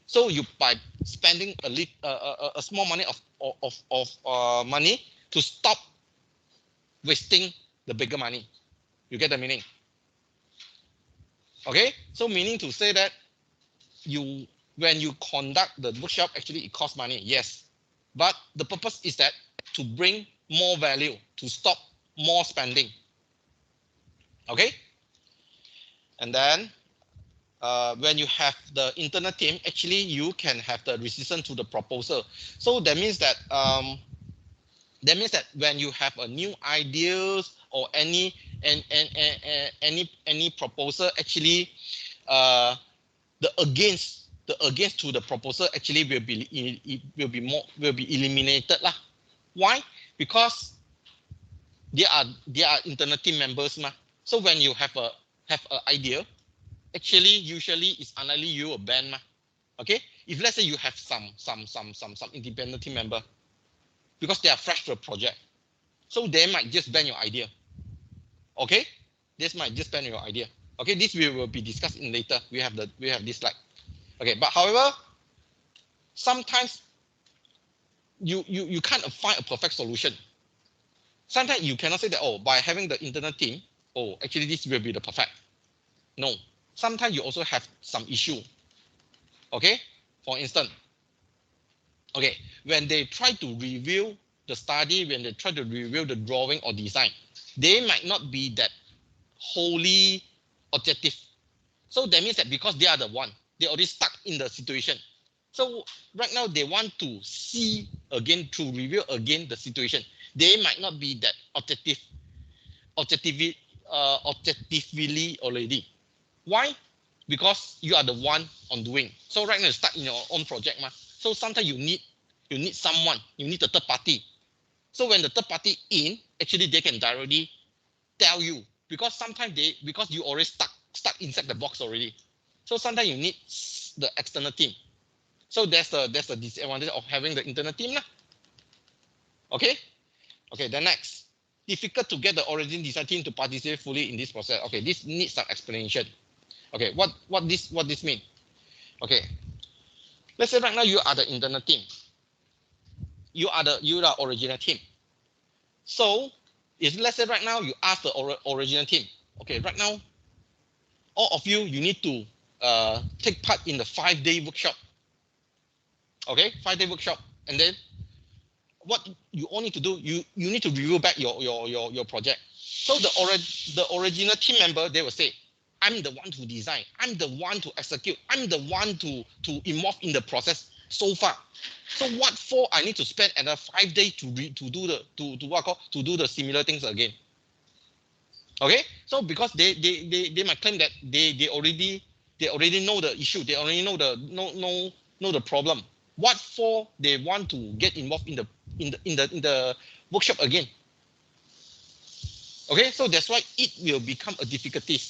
So you by spending a small money of money to stop wasting the bigger money. You get the meaning? Okay, so meaning to say that when you conduct the workshop, actually it costs money, yes, but the purpose is that to bring more value, to stop more spending. Okay, and then when you have the internal team, actually you can have the resistance to the proposal. So that means that when you have a new ideas or any proposal, actually the against to the proposal actually will be eliminated lah. Why? Because they are internal team members So when you have an idea, actually usually it's unlikely you will ban Okay, if let's say you have some independent team member, because they are fresh to the project, so they might just ban your idea. Okay, this might just ban your idea. Okay, this will be discussed in later. We have this slide. Okay, but however, sometimes you can't find a perfect solution. Sometimes you cannot say that, oh, by having the internal team, oh, actually this will be the perfect. No, sometimes you also have some issue. Okay, for instance, okay, when they try to review the study, when they try to review the drawing or design, they might not be that wholly objective. So that means that because they are the one, they already stuck in the situation. So right now they want to see again, to review again the situation. They might not be that objectively already. Why? Because you are the one on doing. So right now you're stuck in your own project. So sometimes you need someone, you need a third party. So when the third party in, actually they can directly tell you, because sometimes because you already stuck inside the box already. So sometimes you need the external team. So that's the disadvantage of having the internal team. Okay? Okay, then next. Difficult to get the origin design team to participate fully in this process. Okay, this needs some explanation. Okay, what this mean? Okay. Let's say right now you are the internal team. You are the original team. So if let's say right now you ask the original team, okay, right now all of you need to take part in the 5-day workshop. Okay, 5-day workshop, and then what you all need to do, you need to review back your project. So the original team member, they will say, I'm the one to design, I'm the one to execute, I'm the one to involve in the process so far. So what for I need to spend another 5 days to do the similar things again? Okay, so because they might claim that they already know the issue, they already know the problem. What for they want to get involved in the workshop again? Okay, so that's why it will become a difficulty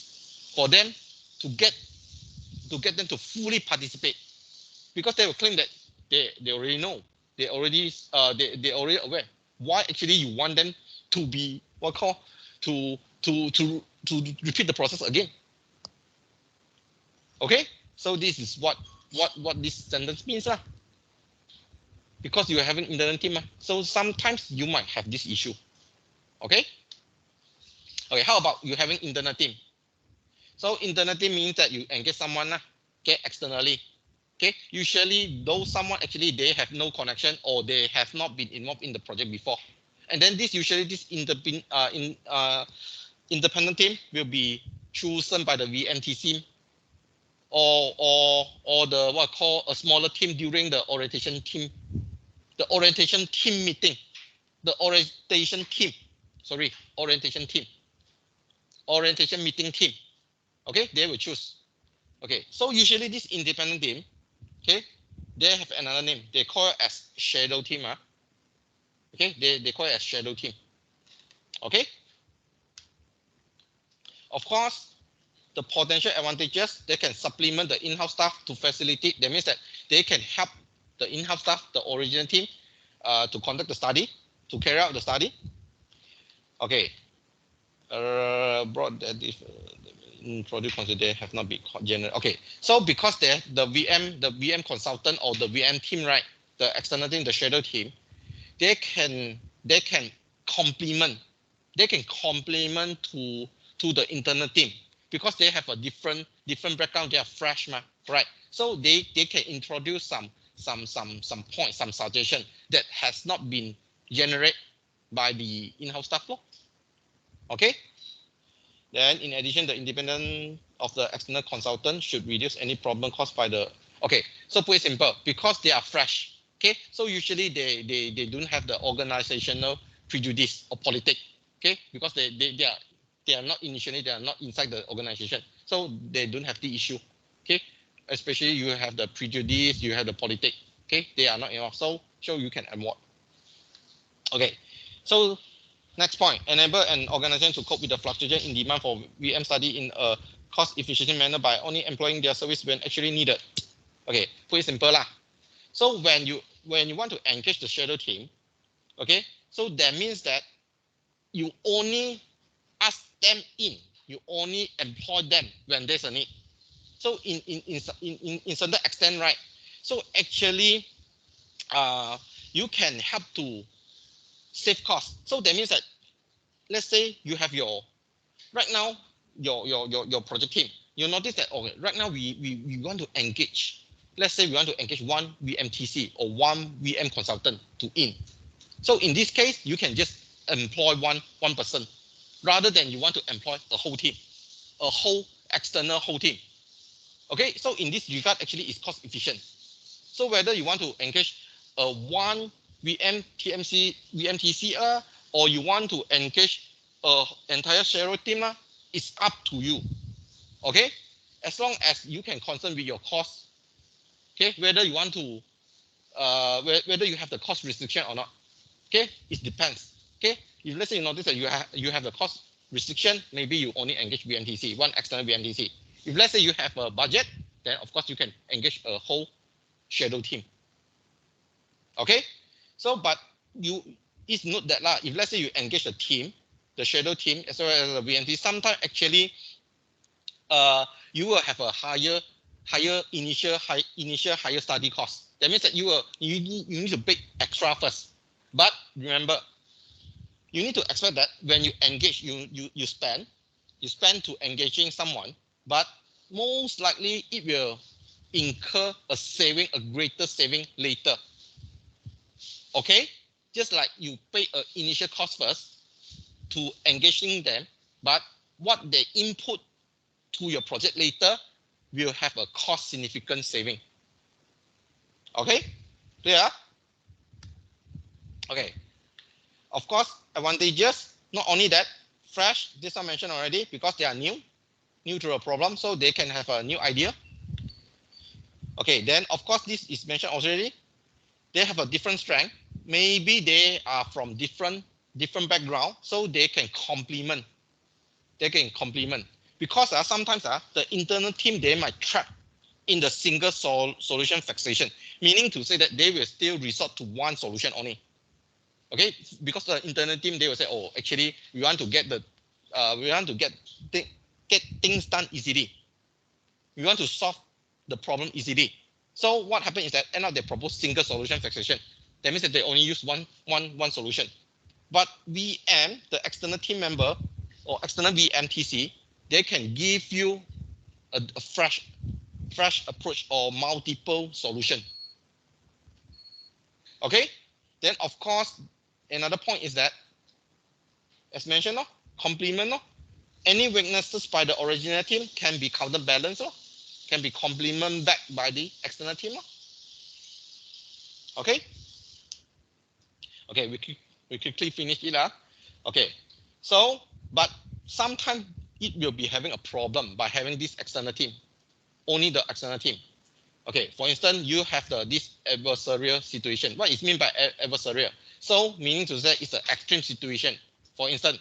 for them to get them to fully participate, because they will claim that they already know, they already aware. Why actually you want them to be to repeat the process again? Okay, so this is what this sentence means because you are having internal team so sometimes you might have this issue. Okay, how about you having internal team? So internal team means that you engage someone, okay, externally. Okay, usually those someone actually they have no connection or they have not been involved in the project before, and then this usually this independent team will be chosen by the VMTC or the what call a smaller team during the orientation team meeting, the orientation team, sorry, orientation meeting team. Okay, they will choose. Okay, so usually this independent team, okay, they have another name. They call it as shadow team. Okay, they call it as shadow team. Okay. Of course, the potential advantages, they can supplement the in-house staff to facilitate. That means that they can help the in-house staff, the original team, to conduct the study, to carry out the study. Okay. Brought that if product consider have not been generated. Okay, so because the VM consultant or the VM team, right, the external team, the shadow team, they can complement to the internal team because they have a different background. They are fresh, right? So they can introduce some points, some suggestion that has not been generated by the in-house staff flow. Okay. Then in addition, the independent of the external consultant should reduce any problem caused by the, okay, so put it simple, because they are fresh, okay, so usually they don't have the organizational prejudice or politics, okay, because they are not initially, they are not inside the organization, so they don't have the issue, okay, especially you have the prejudice, you have the politics, okay, they are not involved, so you can avoid. Okay, so next point, enable an organization to cope with the fluctuation in demand for VM study in a cost-efficient manner by only employing their service when actually needed. Okay, put it simple lah. So when you want to engage the shadow team, okay, so that means that you only ask them in, you only employ them when there's a need. So in certain extent, right? So actually, you can help to save costs. So that means that, let's say you have right now your project team. You notice that, okay, right now we want to engage. Let's say we want to engage one VMTC or one VM consultant to in. So in this case, you can just employ one person rather than you want to employ the whole team, a whole external whole team. Okay, so in this regard, actually, it's cost efficient. So whether you want to engage a one VMTC or you want to engage an entire shadow team, it's up to you. Okay, as long as you can concern with your cost. Okay, whether you want to whether you have the cost restriction or not. Okay, it depends. Okay, if let's say you notice that you have the cost restriction, maybe you only engage VMTC, one external VMTC. If let's say you have a budget, then of course you can engage a whole shadow team. Okay, so but you is note that if let's say you engage the team, the shadow team as well as the VMT, sometimes actually you will have a higher initial higher study cost. That means that you need to pay extra first. But remember, you need to expect that when you engage, you spend to engaging someone, but most likely it will incur a greater saving later. Okay, just like you pay an initial cost first to engaging them, but what they input to your project later will have a cost significant saving. Okay, clear? Okay, of course, advantages, not only that, fresh, this I mentioned already, because they are new to a problem, so they can have a new idea. Okay, then of course, this is mentioned already, they have a different strength. Maybe they are from different background, so they can complement. Because sometimes the internal team, they might trap in the single solution fixation, meaning to say that they will still resort to one solution only. Okay, because the internal team, they will say, oh, actually we want to get things done easily. We want to solve the problem easily. So what happens is that end up they propose single solution fixation. That means that they only use one solution. But VM, the external team member or external VMTC, they can give you a fresh approach or multiple solution. Okay, then of course another point is that, as mentioned, complement. Any weaknesses by the original team can be counterbalanced, can be complement back by the external team. Okay. Okay, we quickly finish it. Okay, so but sometimes it will be having a problem by having this external team, only the external team. Okay, for instance, you have this adversarial situation. What is mean by adversarial? So meaning to say it's an extreme situation. For instance,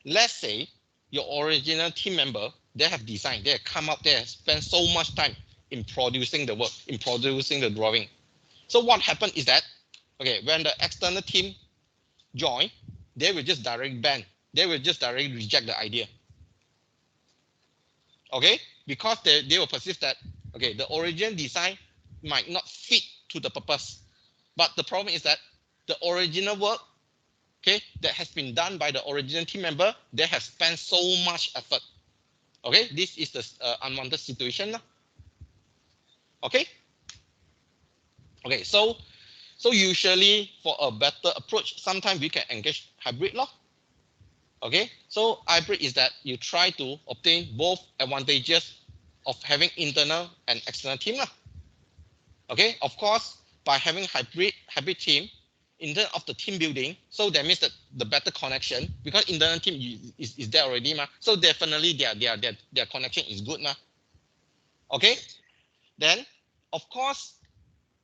let's say your original team member, they have designed, they have come up, they have spent so much time in producing the work, in producing the drawing. So what happened is that, okay, when the external team join, they will just directly ban. They will just directly reject the idea. Okay, because they will perceive that, okay, the original design might not fit to the purpose. But the problem is that the original work, okay, that has been done by the original team member, they have spent so much effort. Okay, this is the unwanted situation. Okay. Okay, so usually for a better approach, sometimes we can engage hybrid law. Okay, so hybrid is that you try to obtain both advantages of having internal and external team. Okay, of course, by having hybrid team, in terms of the team building, so that means that the better connection, because internal team is there already, so definitely their connection is good. Okay, then of course,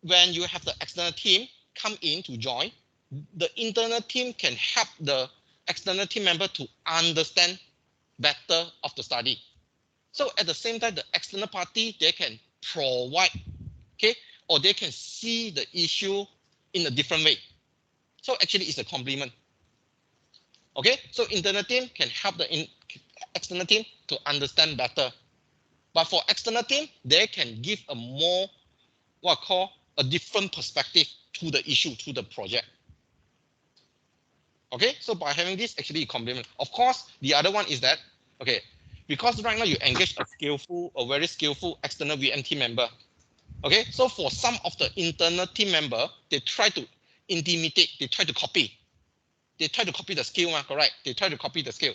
when you have the external team come in to join, the internal team can help the external team member to understand better of the study. So at the same time, the external party, they can provide, okay, or they can see the issue in a different way. So actually it's a complement. Okay, so internal team can help the external team to understand better. But for external team, they can give a more, what I call, a different perspective to the issue, to the project. Okay, so by having this, actually you complement. Of course, the other one is that, okay, because right now you engage a very skillful external VMT member. Okay, so for some of the internal team member, they try to intimidate, they try to copy. They try to copy the skill, correct? They try to copy the skill.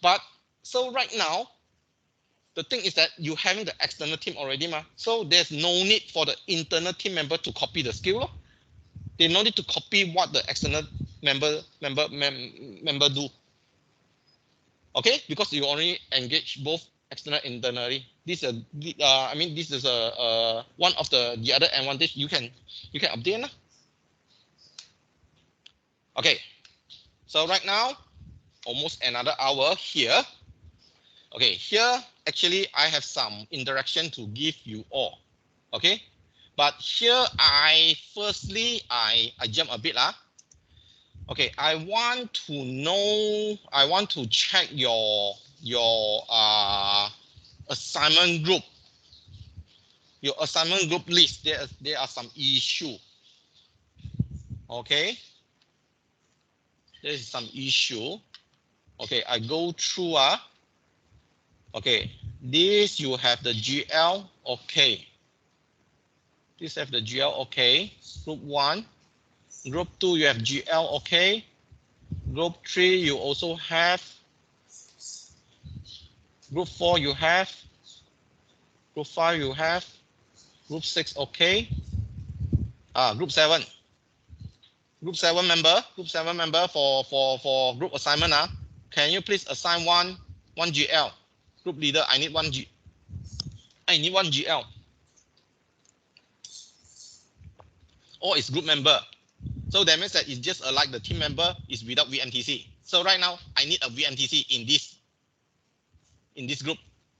But so right now, the thing is that you having the external team already, so there's no need for the internal team member to copy the skill. They no need to copy what the external member do. Okay, because you only engage both external and internally. This is this is one of the other advantage you can obtain. Okay, so right now almost another hour here. Okay, here actually I have some interaction to give you all. Okay, but here I jump a bit Okay, I want to check your assignment group. Your assignment group list. There are some issue. Okay, there is some issue. Okay, I go through. Okay, this you have the GL. Okay, this have the GL. Okay, group 1. Group 2 you have GL. Okay, group 3 you also have. Group 4 you have. Group 5 you have. Group 6. Okay. Group 7. Group 7 member. Group 7 member for group assignment. Can you please assign one GL? Group leader, I need one GL. Or it's group member. So that means that it's just like the team member is without VMTC. So right now I need a VMTC in this group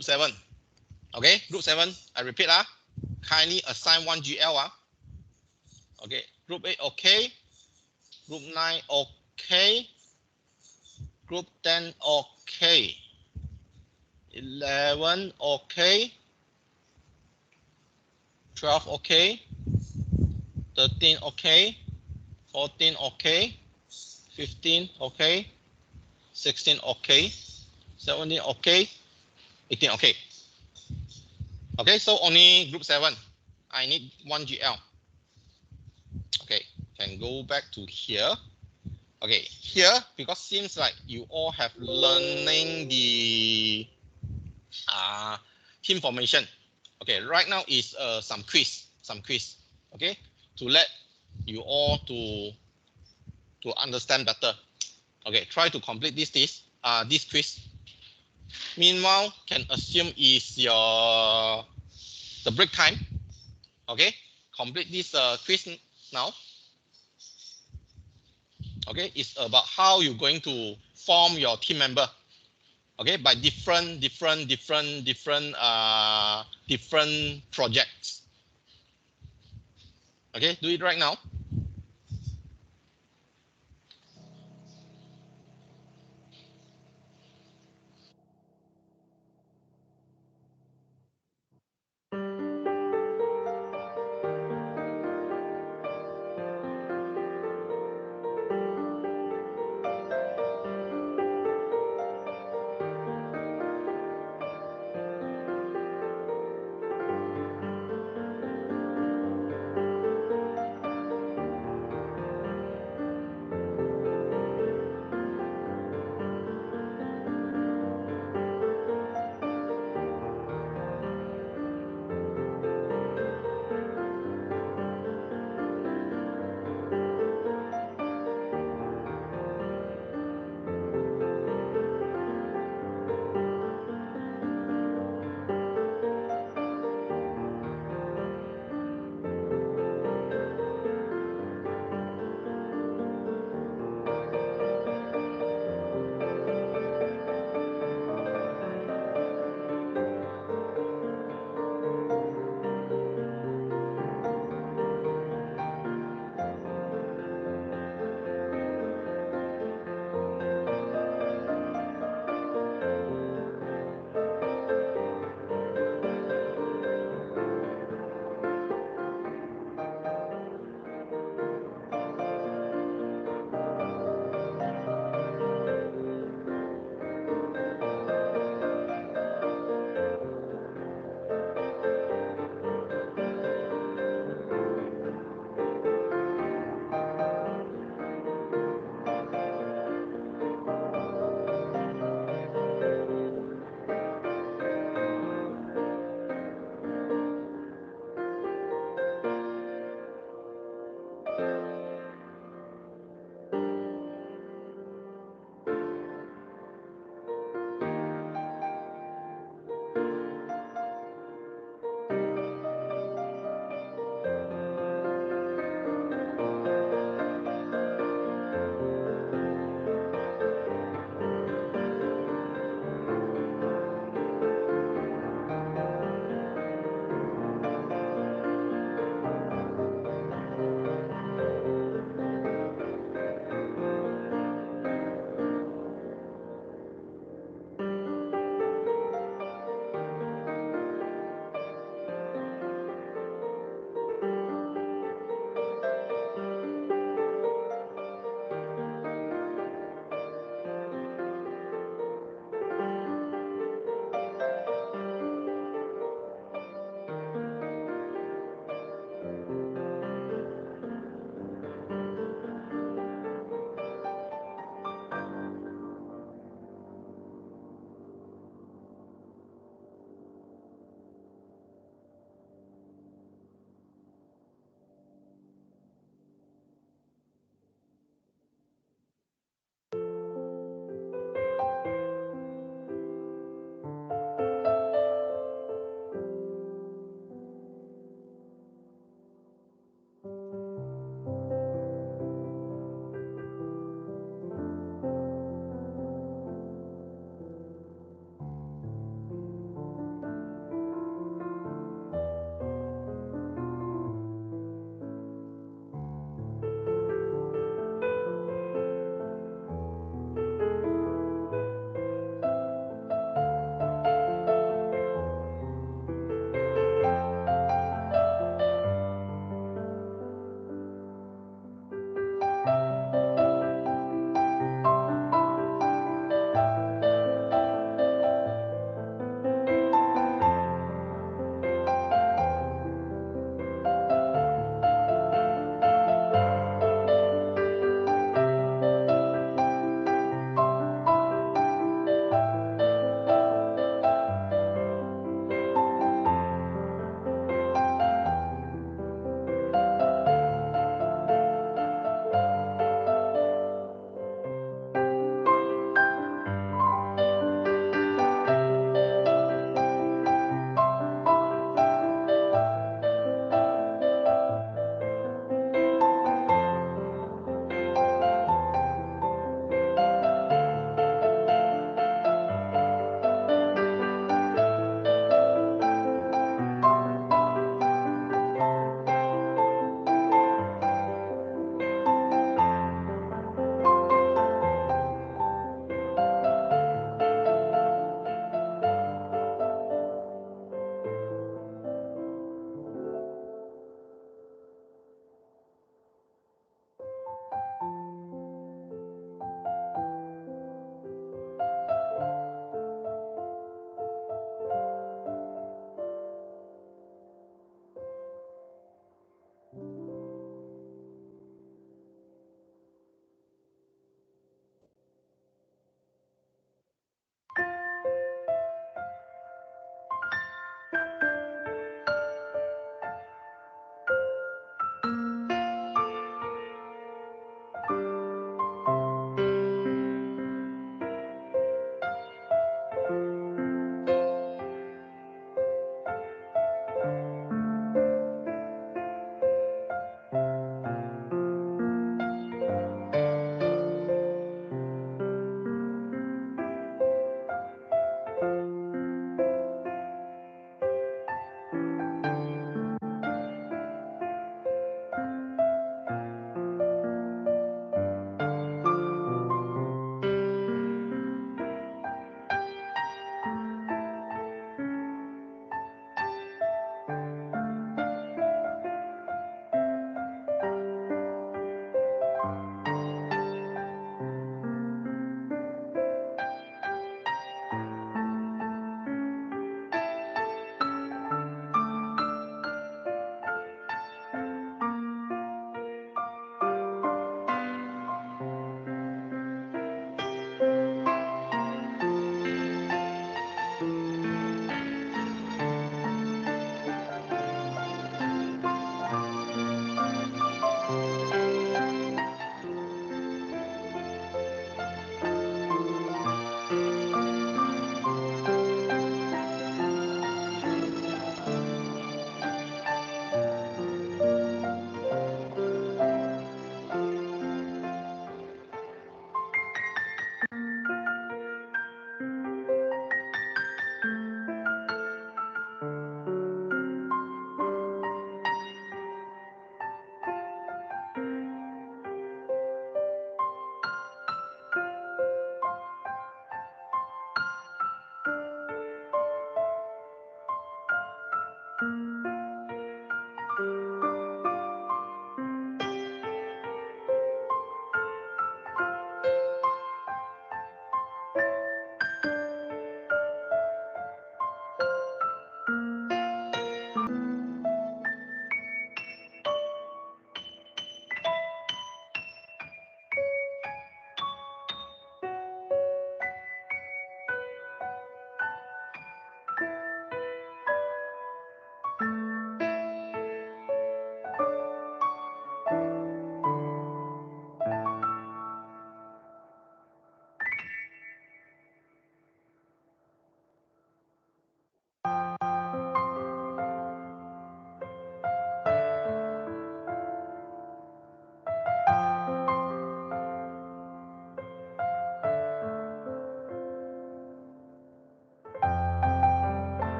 7. Okay, group 7. I repeat, kindly assign one GL. Okay, group 8. Okay, group 9. Okay, group 10. Okay, 11. Okay, 12. Okay, 13. Okay, 14. Okay, 15. Okay, 16. Okay, 17. Okay, 18. Okay. Okay, so only group 7. I need 1 GL. Okay, can go back to here. Okay, here, because seems like you all have learning the team formation. Okay, right now is some quiz. Okay, to let you all to understand better. Okay, try to complete this quiz. Meanwhile, can assume is the break time. Okay, complete this quiz now. Okay, it's about how you're going to form your team member. Okay, by different projects. Okay, do it right now.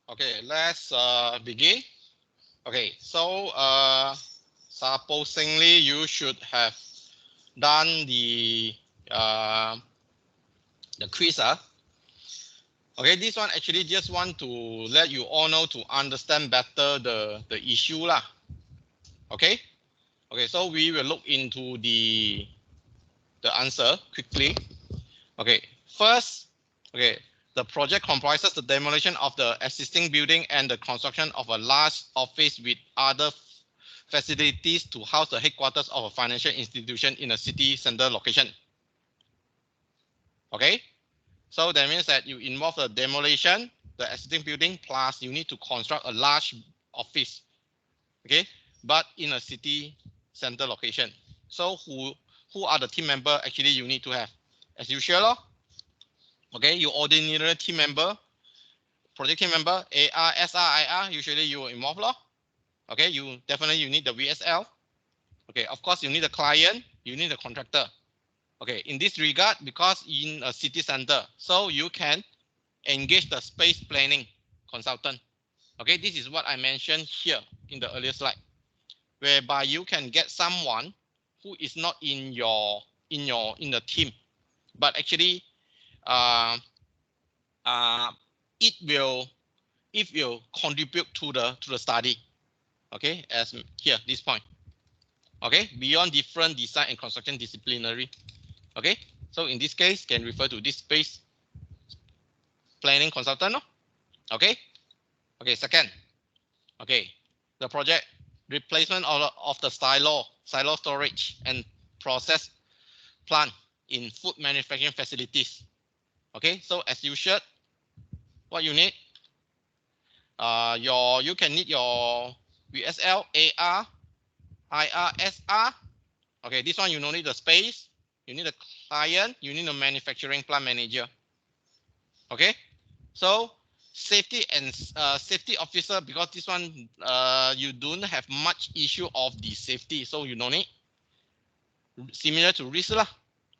Okay, let's begin. Okay, so supposingly you should have done uh, the quiz. Okay, this one actually just want to let you all know to understand better the issue lah. Okay, okay, so we will look into the answer quickly. Okay, first, okay, the project comprises the demolition of the existing building and the construction of a large office with other facilities to house the headquarters of a financial institution in a city center location. Okay, so that means that you involve the demolition, the existing building, plus you need to construct a large office. Okay, but in a city center location. So who are the team member actually you need to have? As usual, okay, your ordinary team member, project team member, AR, SR, IR, usually you will involve. Okay, you definitely you need the VSL. Okay, of course you need the client, you need the contractor. Okay, in this regard, because in a city center, so you can engage the space planning consultant. Okay, this is what I mentioned here in the earlier slide, whereby you can get someone who is not in the team, but actually it will contribute to the study. Okay, as here this point. Okay, beyond different design and construction disciplinary. Okay, so in this case can refer to this space planning consultant. Okay, okay, second, okay, the project replacement of the silo storage and process plant in food manufacturing facilities. Okay, so as usual, what you need, you can need your VSL, AR, IR, SR. Okay, this one you don't need the space, you need a client, you need a manufacturing plant manager. Okay, so safety and safety officer, because this one you don't have much issue of the safety, so you don't need. Similar to risk lah.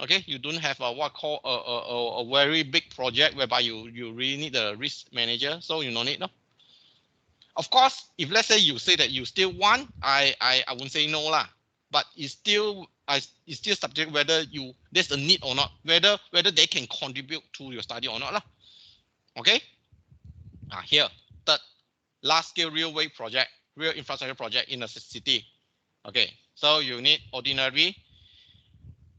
Okay, you don't have what call a very big project whereby you really need a risk manager, so you don't need. No. Of course, if let's say you say that you still want, I won't say no lah. But it's still subject whether there's a need or not, whether they can contribute to your study or not lah. Okay. Here, third, large scale railway project, real infrastructure project in a city. Okay, so you need ordinary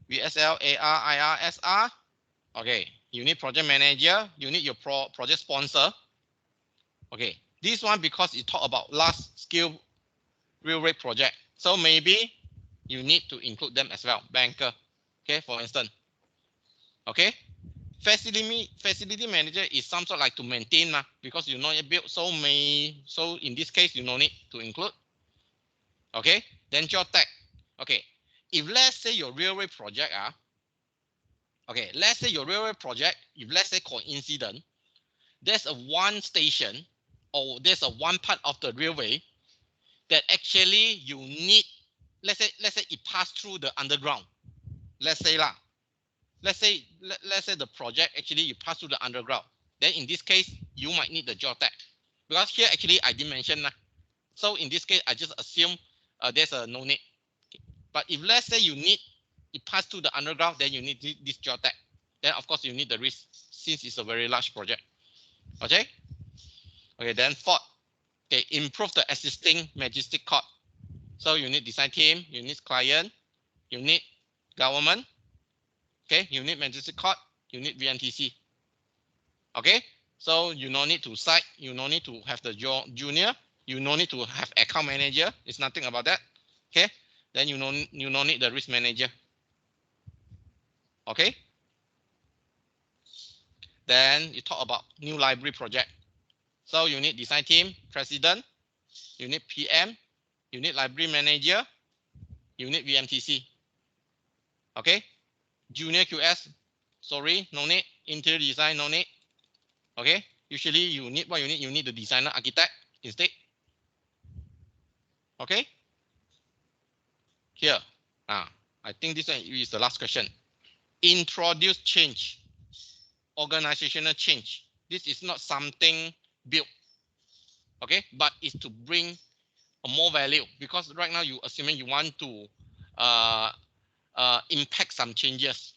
VSL, AR, IR, SR. Okay, you need project manager, you need your project sponsor. Okay, this one because it talk about large scale railway project, so maybe you need to include them as well, banker. Okay, for instance. Okay, facility manager is some sort like to maintain because you know it built, so in this case you no need to include. Okay, then geotech. Okay, if let's say your railway project okay, let's say your railway project, if let's say coincident, there's a one station or there's a one part of the railway that actually you need, let's say it passed through the underground. Let's say the project actually you pass through the underground. Then in this case, you might need the geotech. Because here actually I didn't mention. So in this case, I just assume there's a no need. But if let's say you need it pass through the underground, then you need this geotech. Then of course you need the risk since it's a very large project. Okay. Okay. Then fourth, okay, improve the existing majestic court. So you need design team, you need client, you need government. Okay, you need majestic court, you need VNTC. Okay, so you no need to site, you no need to have the junior, you no need to have account manager. It's nothing about that. Okay, then you no need the risk manager. Okay. Then you talk about new library project. So you need design team, president, you need PM, you need library manager, you need VMTC. Okay. Junior QS, sorry, no need. Interior design, no need. Okay. Usually you need what you need. You need the designer architect instead. Okay. Here. I think this one is the last question. Introduce change. Organizational change. This is not something built. okay, but it's to bring a more value, because right now you assuming you want to impact some changes.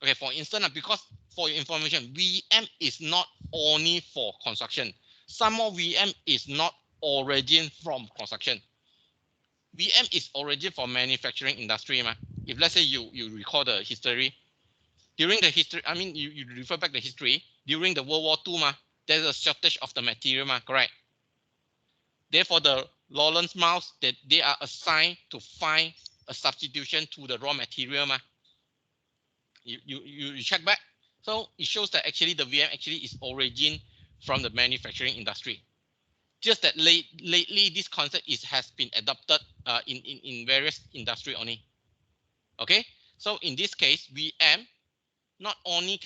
Okay, for instance, because for your information, VM is not only for construction. Some of VM is not origin from construction. VM is origin for manufacturing industry. If let's say you recall the history, during the history, I mean, you refer back the history, during the World War II, there's a shortage of the material, correct? Therefore, the Lawrence Mouse, that they are assigned to find a substitution to the raw material. You check back. So it shows that actually the VM actually is origin from the manufacturing industry. Just that lately this concept has been adopted in various industry only. Okay, so in this case, VM not only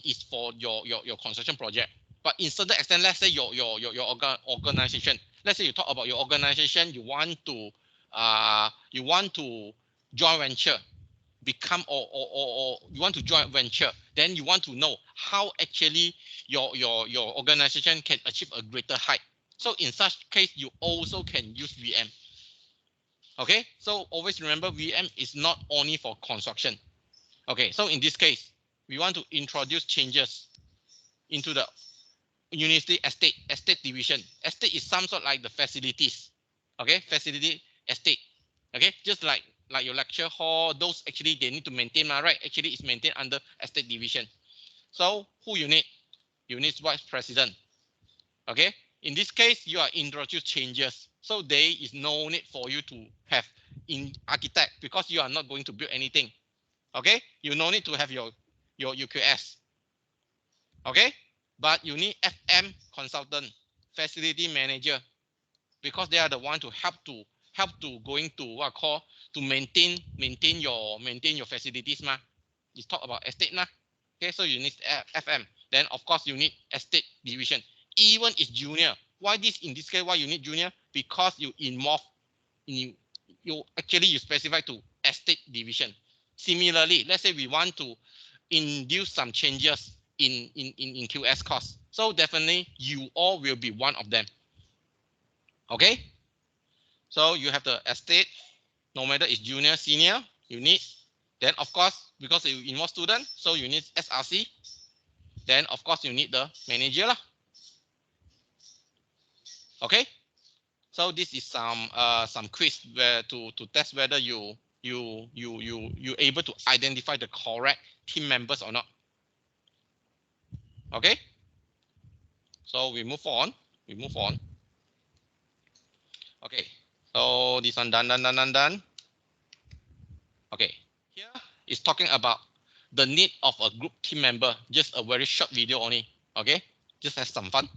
is for your construction project, but in certain extent, let's say your organization. Let's say you talk about your organization, you want to joint venture, become or you want to joint venture, then you want to know how actually your organization can achieve a greater height. So in such case, you also can use VM. Okay, so always remember VM is not only for construction. Okay, so in this case, we want to introduce changes into the Unity estate division. Estate is some sort like the facilities. Okay, facility estate. Okay, just like your lecture hall, those actually they need to maintain, right? Actually, it's maintained under estate division. So who you need? You need vice president. Okay, in this case, you are introduce changes. So there is no need for you to have in architect, because you are not going to build anything. Okay, you no need to have your UQS. Okay, but you need FM consultant, facility manager, because they are the one to help to going to what call to maintain your facilities. It's talk about estate. Okay, so you need FM. Then of course you need estate division. Even it's junior. Why this in this case? Why you need junior? Because you involve in you actually you specify to estate division. Similarly, let's say we want to induce some changes in QS cost. So definitely you all will be one of them. Okay. So you have the estate, no matter it's junior, senior, you need. Then of course, because you involve student, so you need SRC. Then of course you need the manager lah. Okay. So this is some quiz where to test whether you able to identify the correct team members or not. Okay. So we move on. Okay. So this one done. Okay. Here is talking about the need of a group team member. Just a very short video only. Okay. Just have some fun.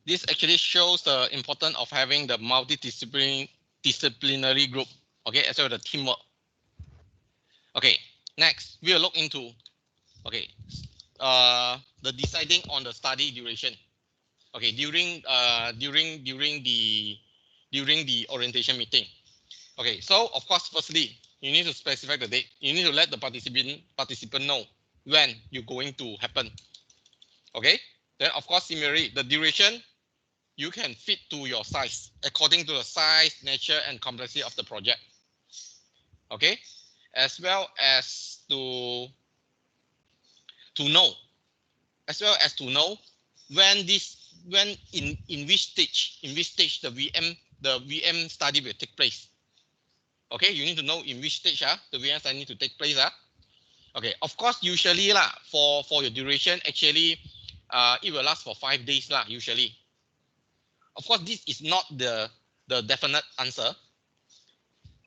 This actually shows the importance of having the multidisciplinary group, okay, as well as the teamwork. Okay, next we will look into the deciding on the study duration. Okay, during the orientation meeting. Okay, so of course, firstly, you need to specify the date. You need to let the participant know when you're going to happen. Okay, then of course, similarly, the duration you can fit to your size according to the size, nature, and complexity of the project. Okay, as well as to know, when in which stage the VM study will take place. Okay, you need to know in which stage the VM study need to take place. Okay, of course, usually for your duration, actually it will last for 5 days usually. Of course, this is not the definite answer.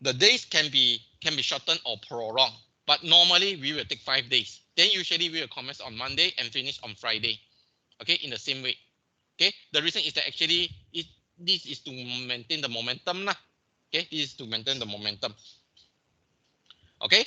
The days can be shortened or prolonged, but normally we will take 5 days. Then usually we will commence on Monday and finish on Friday. Okay, in the same way. Okay, the reason is that actually this is to maintain the momentum lah. Okay, this is to maintain the momentum. Okay,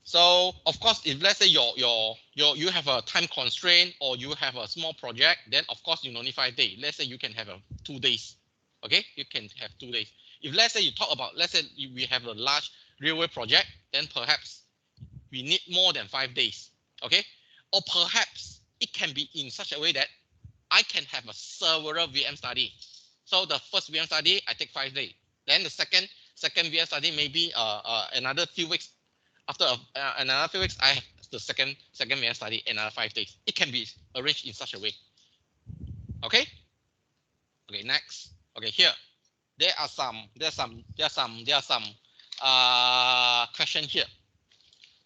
so of course, if let's say you have a time constraint or you have a small project, then of course you only 5 days. Let's say you can have 2 days. Okay, you can have 2 days. If let's say you talk about, let's say we have a large railway project, then perhaps we need more than 5 days. Okay, or perhaps it can be in such a way that I can have a several VM study. So the first VM study I take 5 days. Then the second VM study maybe another few weeks. After another few weeks, I have the second VM study another 5 days. It can be arranged in such a way. Okay. Okay. Next. Okay. Here there are some question here.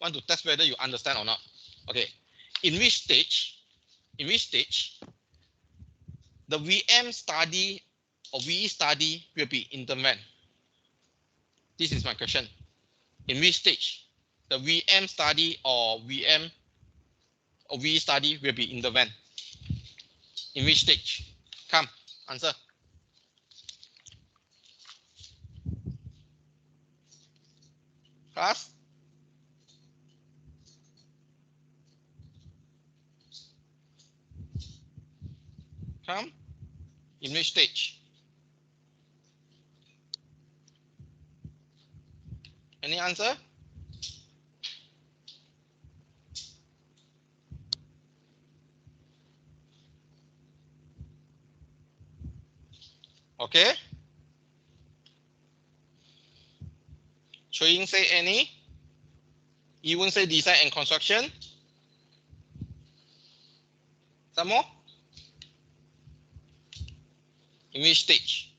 Want to test whether you understand or not. Okay. In which stage the VM study or VE study will be intervened? This is my question. In which stage the VM study or VE study will be intervened? In which stage? Come, answer. Class? Come. In which stage? Any answer? Okay. Chui Ying say any? You won't say design and construction? Some more? In which stage?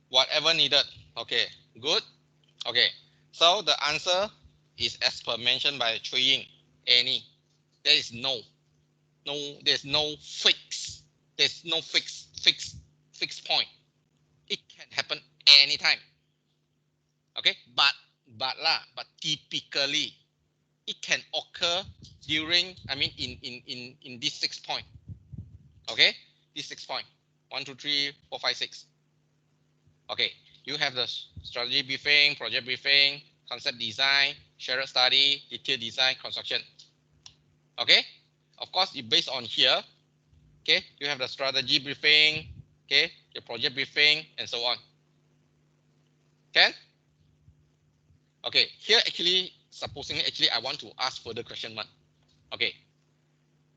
Whatever needed. Okay, good. Okay, so the answer is as per mentioned by Chui Ying. Any. There is there's no fix. There's no fix point. It can happen anytime. Okay, but typically it can occur during, I mean, in this 6 point. Okay, this 6 point. 1, 2, 3, 4, 5, 6. Okay, you have the strategy briefing, project briefing, concept design, shared study, detailed design, construction. Okay, of course, it based on here. Okay, you have the strategy briefing, okay, your project briefing, and so on. Can? Okay, here actually, supposing actually I want to ask further question one. Okay,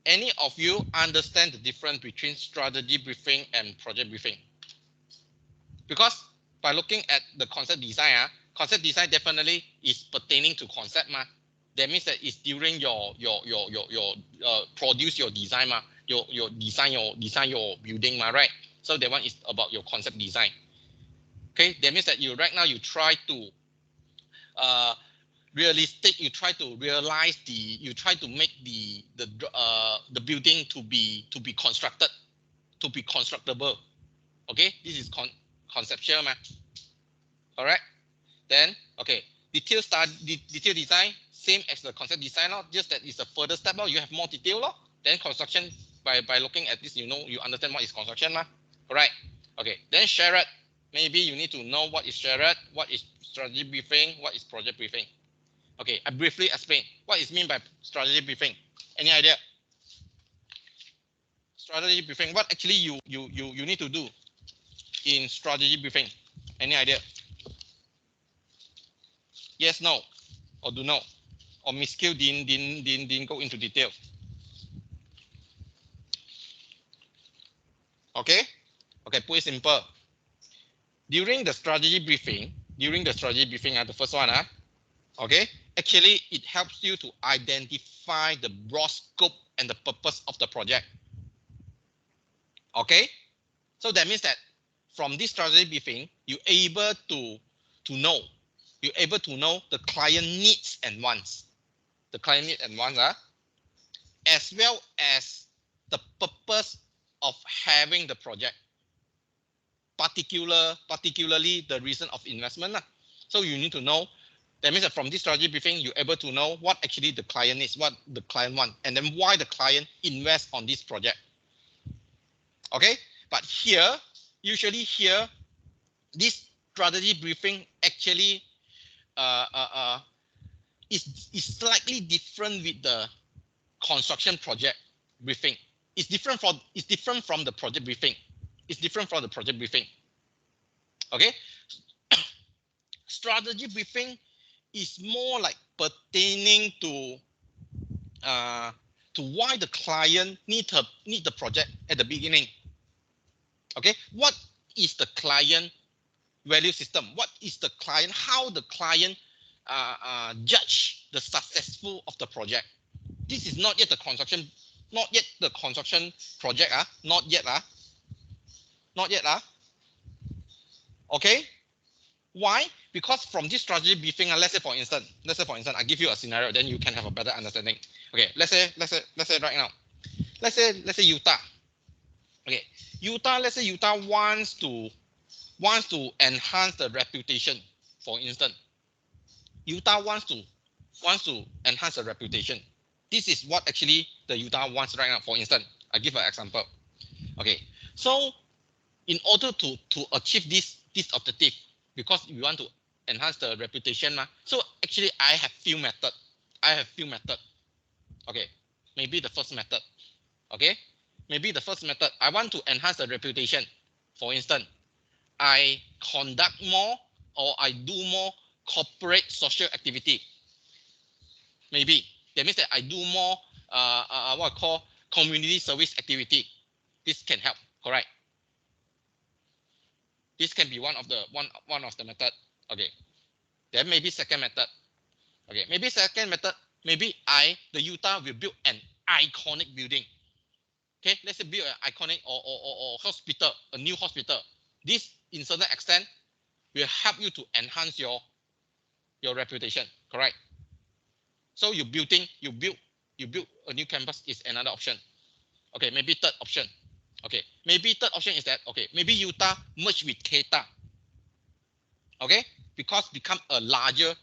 any of you understand the difference between strategy briefing and project briefing? Because by looking at the concept design, concept design definitely is pertaining to concept ma. That means that it's during your produce your design ma, your design your building ma, right? So that one is about your concept design. Okay, that means that you right now you try to realistic, you try to realize you try to make the building to be constructed, to be constructible. Okay, this is conceptual ma. Correct. Then okay, detail design, same as the concept design, just that it's a further step. You have more detail. Then construction, by looking at this, you understand what is construction ma. Correct. Okay, then shared, maybe you need to know what is shared, what is strategy briefing, what is project briefing. Okay, I briefly explain what is mean by strategy briefing. Any idea? Strategy briefing, what actually you need to do in strategy briefing? Any idea? Yes, no, or do know? Or Miss Q didn't go into detail. Okay? Okay, put it simple. During the strategy briefing, the first one, okay, actually it helps you to identify the broad scope and the purpose of the project. Okay? So that means that from this strategy briefing, you're able to know the client needs and wants. The client needs and wants, as well as the purpose of having the project. Particularly the reason of investment. So you need to know. That means that from this strategy briefing, you're able to know what actually the client needs, what the client wants, and then why the client invests on this project. Okay, but here, usually here, this strategy briefing actually is slightly different with the construction project briefing. It's different from the project briefing. It's different from the project briefing. Okay, strategy briefing is more like pertaining to why the client need the project at the beginning. Okay, what is the client value system? What is the client? How the client judge the successful of the project? This is not yet the construction, project. Not yet. Okay. Why? Because from this strategy briefing, let's say for instance, I give you a scenario, then you can have a better understanding. Okay, let's say right now, let's say Utah. Okay, let's say Utah wants to enhance the reputation. For instance, Utah wants to enhance the reputation. This is what actually the Utah wants right now. For instance, I give an example. Okay, so in order to achieve this objective, because we want to enhance the reputation, so actually I have few method. Okay, maybe the first method. Okay, maybe the first method, I want to enhance the reputation. For instance, I conduct more or I do more corporate social activity. Maybe that means that I do more what I call community service activity. This can help, correct? This can be one of the method. Okay. Then maybe second method. Okay. Maybe second method. Maybe the Utah will build an iconic building. Okay. Let's say build an iconic or hospital, a new hospital. This, in certain extent, will help you to enhance your reputation. Correct. So you build a new campus is another option. Okay. Maybe third option. Okay. Maybe third option is that, okay, maybe Utah merge with Keita. Okay, because become a larger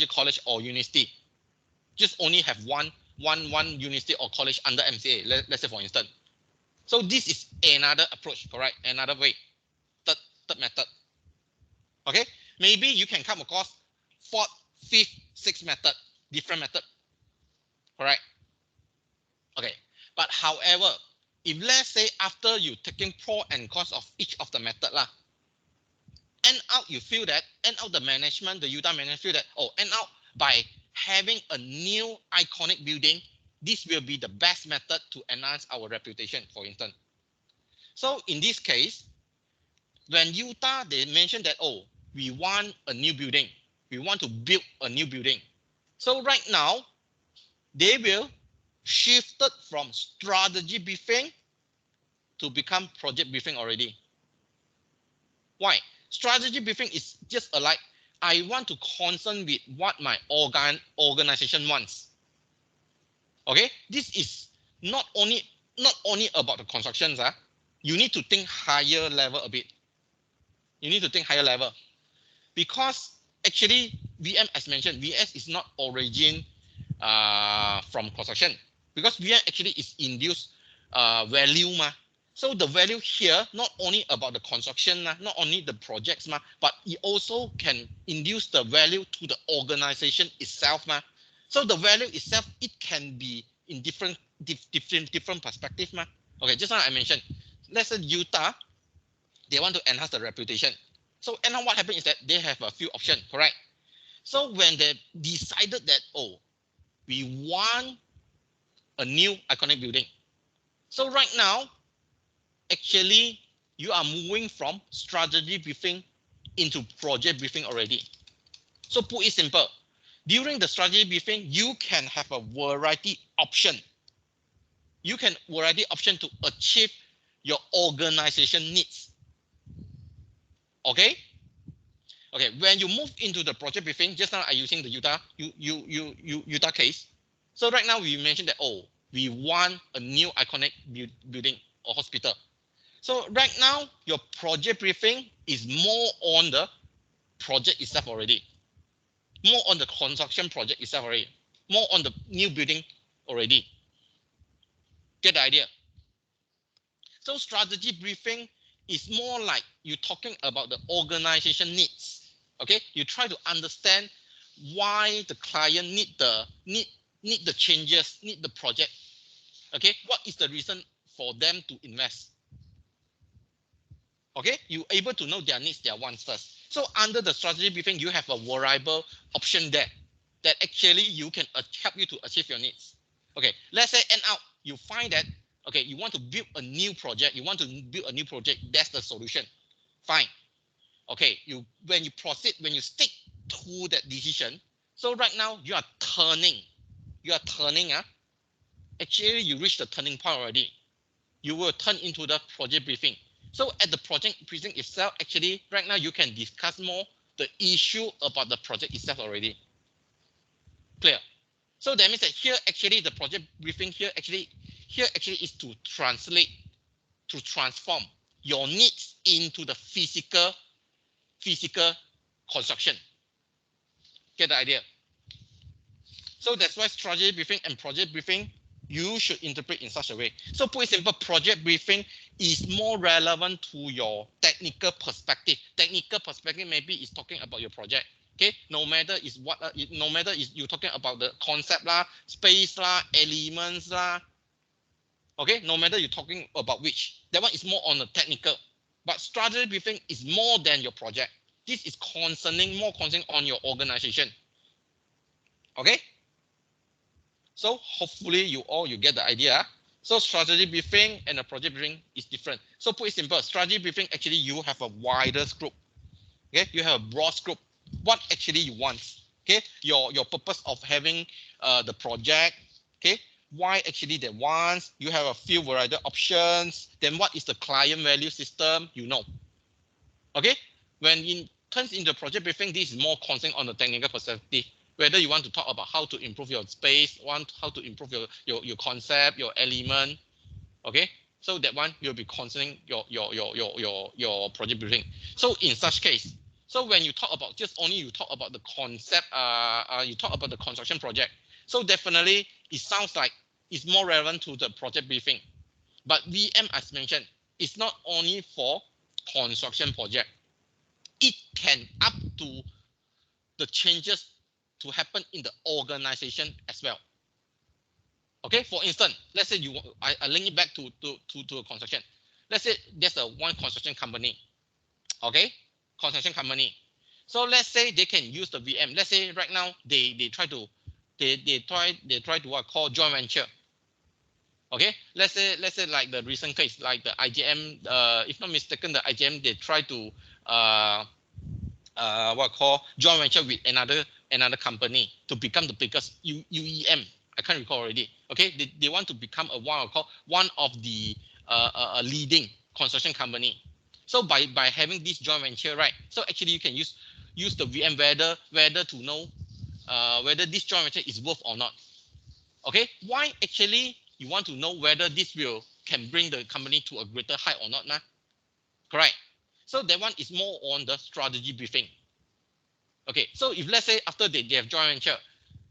college or university. Just only have one university or college under MCA. Let's say for instance. So this is another approach, correct? Another way. Third method. Okay, maybe you can come across fourth, fifth, sixth method, different method. Correct. Okay, but however, if let's say after you taking pro and cons of each of the method end out you feel that, the management, the Utah management feel that, end out by having a new iconic building, this will be the best method to enhance our reputation, for instance. So in this case, when Utah, they mentioned that, we want a new building. We want to build a new building. So right now, they will shift from strategy briefing to become project briefing already. Why? Strategy briefing is just like, I want to concern with what my organization wants. Okay, this is not only about the constructions. You need to think higher level a bit. You need to think higher level, because actually VM, as mentioned, VS is not origin from construction, because VM actually is induced value. So the value here, not only about the construction, not only the projects, but it also can induce the value to the organization itself. So the value itself, it can be in different perspective. Okay, just like I mentioned, let's say Utah, They want to enhance the reputation. So and now what happened is that they have a few options, correct? So when they decided that, oh, we want a new iconic building. So right now, actually, you are moving from strategy briefing into project briefing already. So put it simple, during the strategy briefing, you can have a variety option. You can variety option to achieve your organization needs. Okay? Okay, when you move into the project briefing, just now I'm using the Utah case. So right now we mentioned that, oh, we want a new iconic building or hospital. So right now, your project briefing is more on the project itself already. More on the construction project itself already. More on the new building already. Get the idea? So strategy briefing is more like you talking about the organization needs. Okay, you try to understand why the client need the changes, need the project. Okay, what is the reason for them to invest? Okay, you able to know their needs, their wants first. So under the strategy briefing, you have a variable option there that actually you can help you to achieve your needs. Okay, let's say end out, you find that, okay, you want to build a new project, that's the solution. Fine. Okay, when you proceed, when you stick to that decision, so right now you are turning, actually you reach the turning point already. You will turn into the project briefing. So at the project briefing itself, actually, right now you can discuss more the issue about the project itself already. Clear? So that means that here actually the project briefing here actually is to translate, to transform your needs into the physical construction. Get the idea? So that's why strategy briefing and project briefing, you should interpret in such a way. So put it simple, project briefing is more relevant to your technical perspective. Technical perspective maybe is talking about your project. Okay, no matter is what, no matter is you talking about the concept lah, space lah, elements lah. Okay, no matter you're talking about which, that one is more on the technical. But strategy briefing is more than your project. This is more concerning on your organization. Okay. So hopefully you get the idea. So strategy briefing and a project briefing is different. So put it simple, strategy briefing actually you have a wider scope. Okay, you have a broad scope. What actually you want? Okay, your purpose of having the project. Okay, why actually they want? You have a few variety options. Then what is the client value system? You know. Okay, when it turns into project briefing, this is more concerned on the technical perspective. Whether you want to talk about how to improve your space, how to improve your concept, your element, okay? So that one you'll be concerning your project briefing. So in such case, so when you talk about you talk about the concept, you talk about the construction project. So definitely it sounds like it's more relevant to the project briefing. But VM, as mentioned, is not only for construction project. It can up to the changes to happen in the organization as well. Okay, for instance, let's say I link it back to a construction. Let's say there's one construction company. Okay, construction company. So let's say they can use the VM. Let's say right now they try to what call joint venture. Okay, let's say like the recent case, like the IGM. If not mistaken, the IGM they try to what call joint venture with another company to become the biggest UEM. I can't recall already. Okay, they want to become one of the leading construction company. So by having this joint venture, right? So actually you can use the VM whether to know whether this joint venture is worth or not. Okay, why actually you want to know whether this can bring the company to a greater height or not? Nah? Correct. So that one is more on the strategy briefing. Okay, so if let's say after they have joint venture,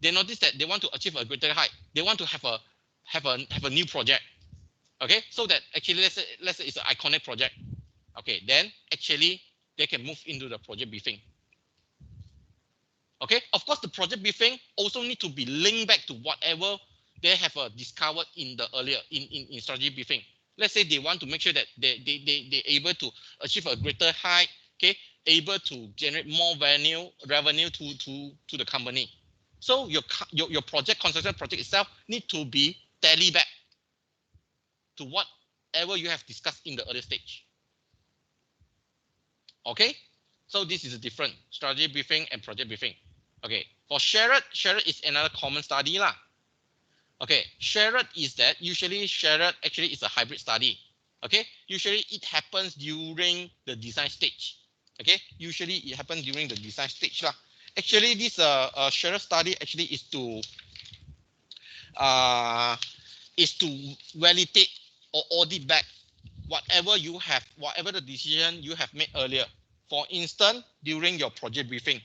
they notice that they want to achieve a greater height. They want to have a new project. Okay, so that actually let's say it's an iconic project. Okay, then actually they can move into the project briefing. Okay, of course the project briefing also need to be linked back to whatever they have discovered in the earlier in strategy briefing. Let's say they want to make sure that they able to achieve a greater height, okay, able to generate more revenue to the company. So your project construction project itself need to be tally back to whatever you have discussed in the early stage. Okay, so this is a different strategy briefing and project briefing. Okay, for shared is another common study lah. Okay, shared is that usually shared actually is a hybrid study. Okay, usually it happens during the design stage. Okay, usually it happens during the design stage lah. Actually, this shared study actually is to validate or audit back whatever the decision you have made earlier. For instance, during your project briefing,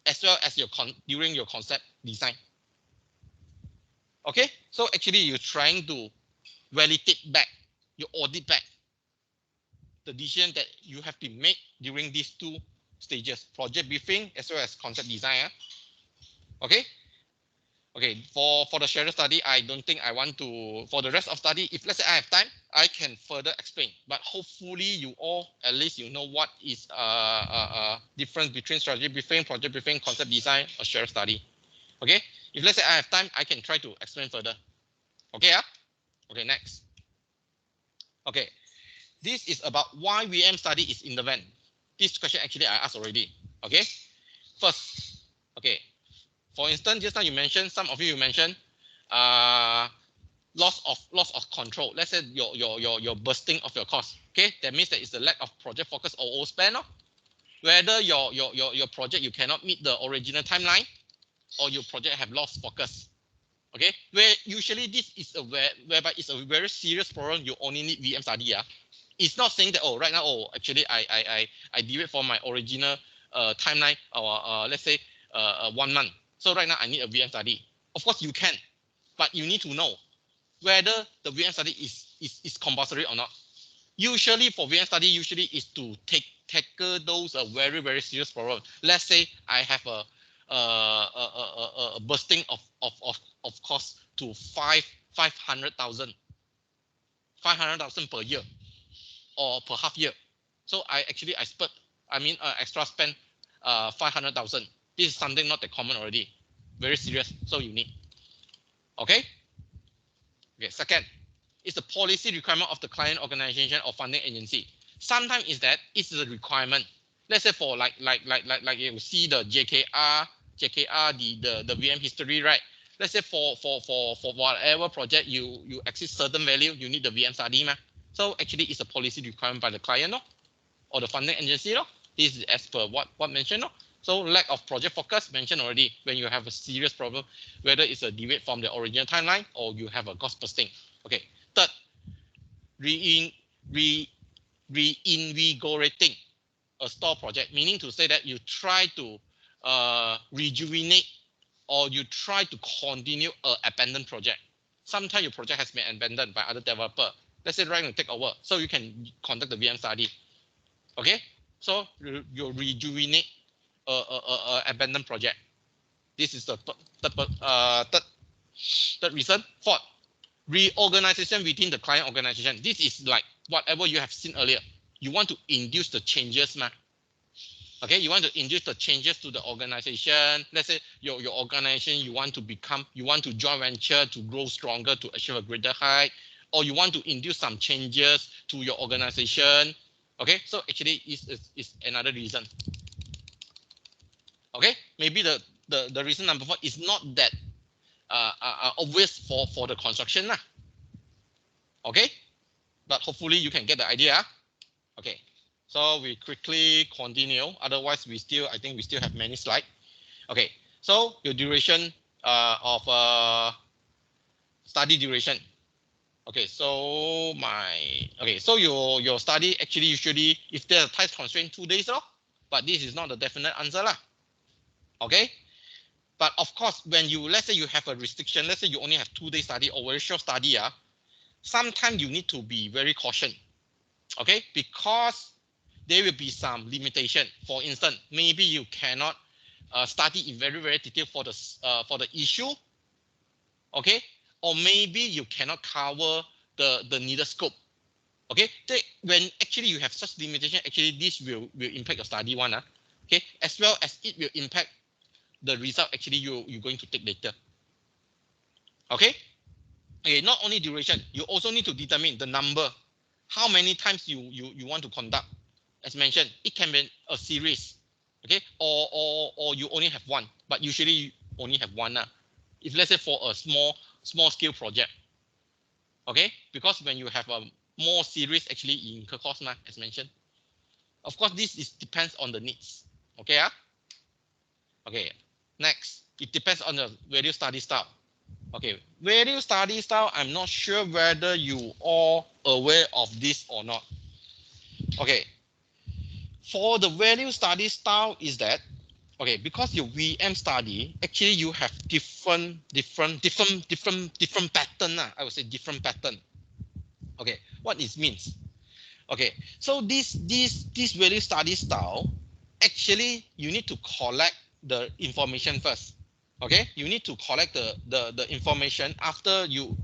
as well as during your concept design. Okay, so actually you're trying to validate back, you audit back the decision that you have been made during these two stages, project briefing as well as concept design. Okay. Okay, for the shared study, I don't think I want to, for the rest of study, if let's say I have time, I can further explain. But hopefully you all, at least you know what is difference between strategy briefing, project briefing, concept design, or shared study. Okay, if let's say I have time, I can try to explain further. Okay, okay, next. Okay, this is about why VM study is relevant. This question actually I asked already. Okay, first, okay, for instance, just now you mentioned, some of you mentioned loss of control. Let's say your bursting of your cost. Okay, that means that it's a lack of project focus or overspend. Whether your project you cannot meet the original timeline, or your project have lost focus. Okay, where usually this is whereby it's a very serious problem. You only need VM study. It's not saying that right now actually I deviate from my original timeline or let's say 1 month. So right now I need a VM study. Of course you can, but you need to know whether the VM study is compulsory or not. Usually for VM study, usually is to tackle those very serious problems. Let's say I have a bursting of cost to 500,000 per year or per half year. So I extra spend 500,000. This is something not that common already, very serious. So you need. Okay. Okay. Second, it's the policy requirement of the client organization or funding agency. Sometimes is that it's a requirement. Let's say for like you see the JKR, the VM history, right? Let's say for whatever project you exceed certain value, you need the VM study, ma. So actually, it's a policy requirement by the client, no? Or the funding agency, no? This is as per what mentioned, no? So lack of project focus mentioned already when you have a serious problem, whether it's a deviate from the original timeline or you have a cost busting. Okay. Third, reinvigorating a stall project, meaning to say that you try to rejuvenate or you try to continue an abandoned project. Sometimes your project has been abandoned by other developer. Let's say they're going to take over, so you can conduct the VM study. Okay, so you rejuvenate abandoned project. This is the third reason. Fourth, reorganization within the client organization. This is like whatever you have seen earlier. You want to induce the changes, ma. Okay, you want to induce the changes to the organization. Let's say your organization, you want to join venture to grow stronger, to achieve a greater height, or you want to induce some changes to your organization. Okay, so actually is another reason. Okay, maybe the reason number 4 is not that obvious for the construction lah. Okay, but hopefully you can get the idea. Okay, so we quickly continue. Otherwise, I think we still have many slides. Okay, so your duration of study duration. Okay, so your study actually usually, if there's a time constraint, 2 days, but this is not the definite answer lah. Okay, but of course, when let's say you have a restriction, let's say you only have 2 days study or very short study, sometimes you need to be very cautious. Okay, because there will be some limitation. For instance, maybe you cannot study in very detail for the issue. Okay, or maybe you cannot cover the needed scope. Okay, when actually you have such limitation, actually this will impact your study one. Okay, as well as it will impact the result actually you're going to take later. Okay. Okay, not only duration, you also need to determine the number, how many times you want to conduct. As mentioned, it can be a series, okay, or you only have one, but usually you only have one. If let's say for a small scale project, okay, because when you have a more series, actually you incur cost, as mentioned. Of course, this depends on the needs. Okay, okay. Next, it depends on the value study style. Okay, value study style, I'm not sure whether you all aware of this or not. Okay, for the value study style is that, okay, because your VM study, actually you have different pattern. I would say different pattern. Okay, what it means? Okay, so this value study style, actually you need to collect the information first. Okay, you need to collect the information. After you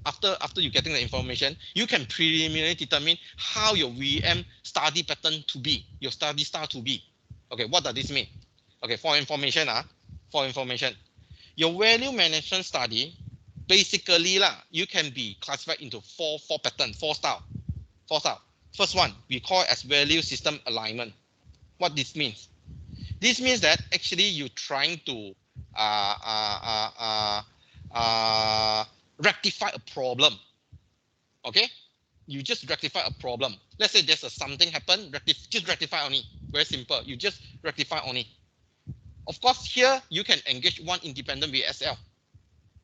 getting the information, you can preliminarily determine how your VM study pattern to be, your study style to be. Okay, what does this mean? Okay, for information, your value management study, basically you can be classified into four pattern, four style. First one, we call it as value system alignment. What this means? This means that actually you're trying to uh, uh, uh, uh, rectify a problem. Okay, you just rectify a problem. Let's say there's something happen, just rectify only. Very simple. You just rectify only. Of course, here you can engage one independent VSL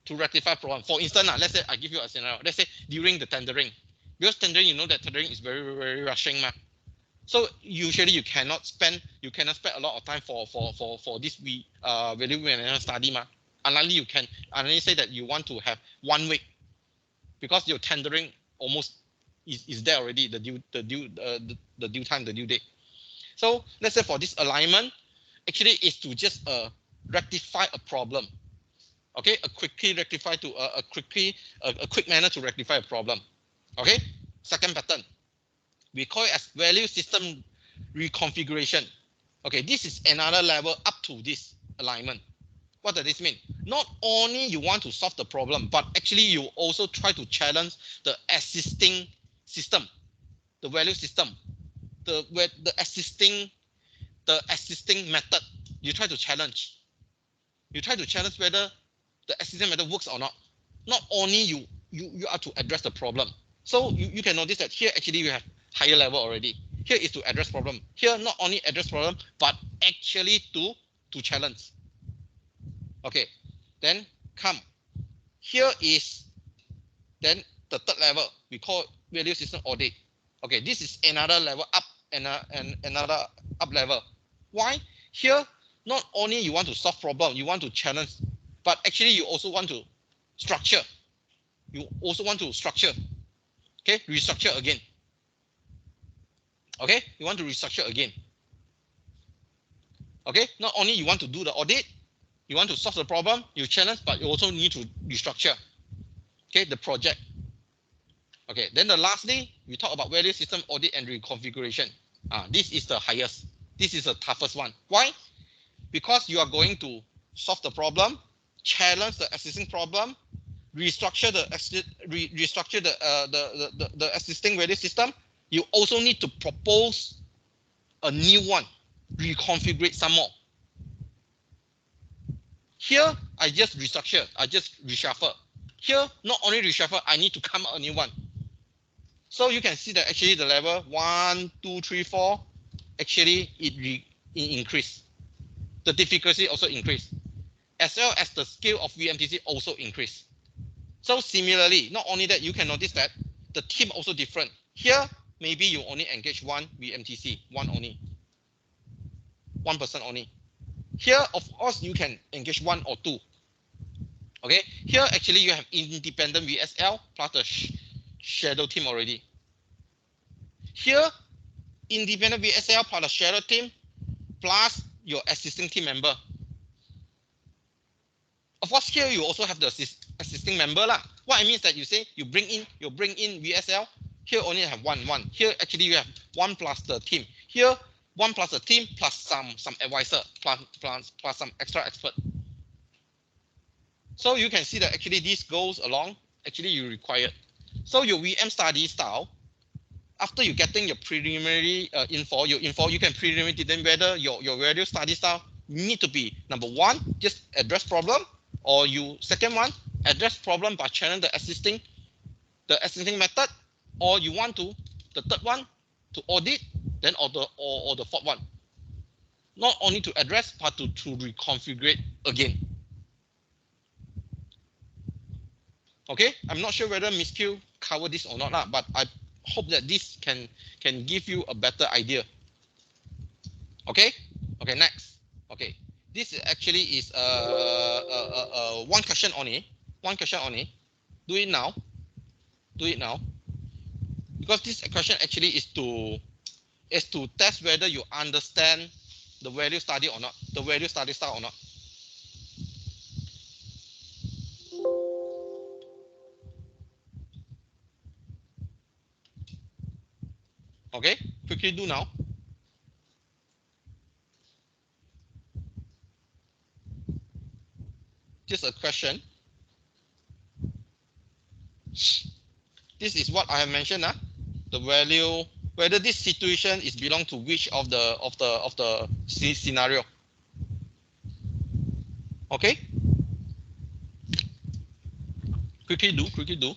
to rectify problem. For instance, let's say I give you a scenario. Let's say during the tendering, because tendering, you know that tendering is very rushing, so usually you cannot spend a lot of time for this value management study, unlikely you can unless say that you want to have 1 week, because your tendering almost is there already, the due time, the due date. So let's say for this alignment, actually is to just rectify a problem. Okay, a quick manner to rectify a problem. Okay, second pattern, we call it as value system reconfiguration. Okay, this is another level up to this alignment. What does this mean? Not only you want to solve the problem, but actually you also try to challenge the existing system, the value system, the existing method. You try to challenge. You try to challenge whether the existing method works or not. Not only you are to address the problem. So you can notice that here actually you have higher level already. Here is to address problem. Here not only address problem, but actually to challenge. Okay, then come. Here is then the third level. We call value system audit. Okay, this is another level up and another up level. Why? Here, not only you want to solve problem, you want to challenge, but actually you also want to structure. You also want to structure. Okay, restructure again. Okay, you want to restructure again. Okay, not only you want to do the audit, you want to solve the problem, you challenge, but you also need to restructure. Okay, the project. Okay, then lastly, we talk about value system audit and reconfiguration. This is the highest. This is the toughest one. Why? Because you are going to solve the problem, challenge the existing problem, restructure the existing value system. You also need to propose a new one, reconfigure some more. Here, I just restructure, I just reshuffle. Here, not only reshuffle, I need to come up a new one. So you can see that actually the level 1, 2, 3, 4, actually it increase. The difficulty also increase, as well as the scale of VMTC also increase. So similarly, not only that, you can notice that the team also different. Here, maybe you only engage one VMTC, one person only. Here, of course, you can engage one or two. Okay, here actually you have independent VSL plus the shadow team already. Here, independent VSL plus the shadow team plus your existing team member. Of course, here you also have the existing member lah. What I mean is that you say you bring in VSL. Here only have one. Here actually you have 1 plus the team. Here 1 plus the team plus some advisor plus some extra expert. So you can see that actually this goes along. Actually you require. So your VM study style, after you getting your preliminary info, you can preliminary determine whether your value study style need to be number 1, just address problem, or you second one, address problem by challenge the existing method, or you want to the third one to audit, then or the fourth one. Not only to address, but to reconfigure again. Okay, I'm not sure whether Miss Q covered this or not, but I hope that this can give you a better idea. Okay, next. Okay, this actually is one question only. Do it now. Because this question actually is to test whether you understand the value study or not, the value study style or not. Okay, quickly do now. Just a question. This is what I have mentioned. The value, whether this situation is belong to which of the scenario. Okay. Quickly do.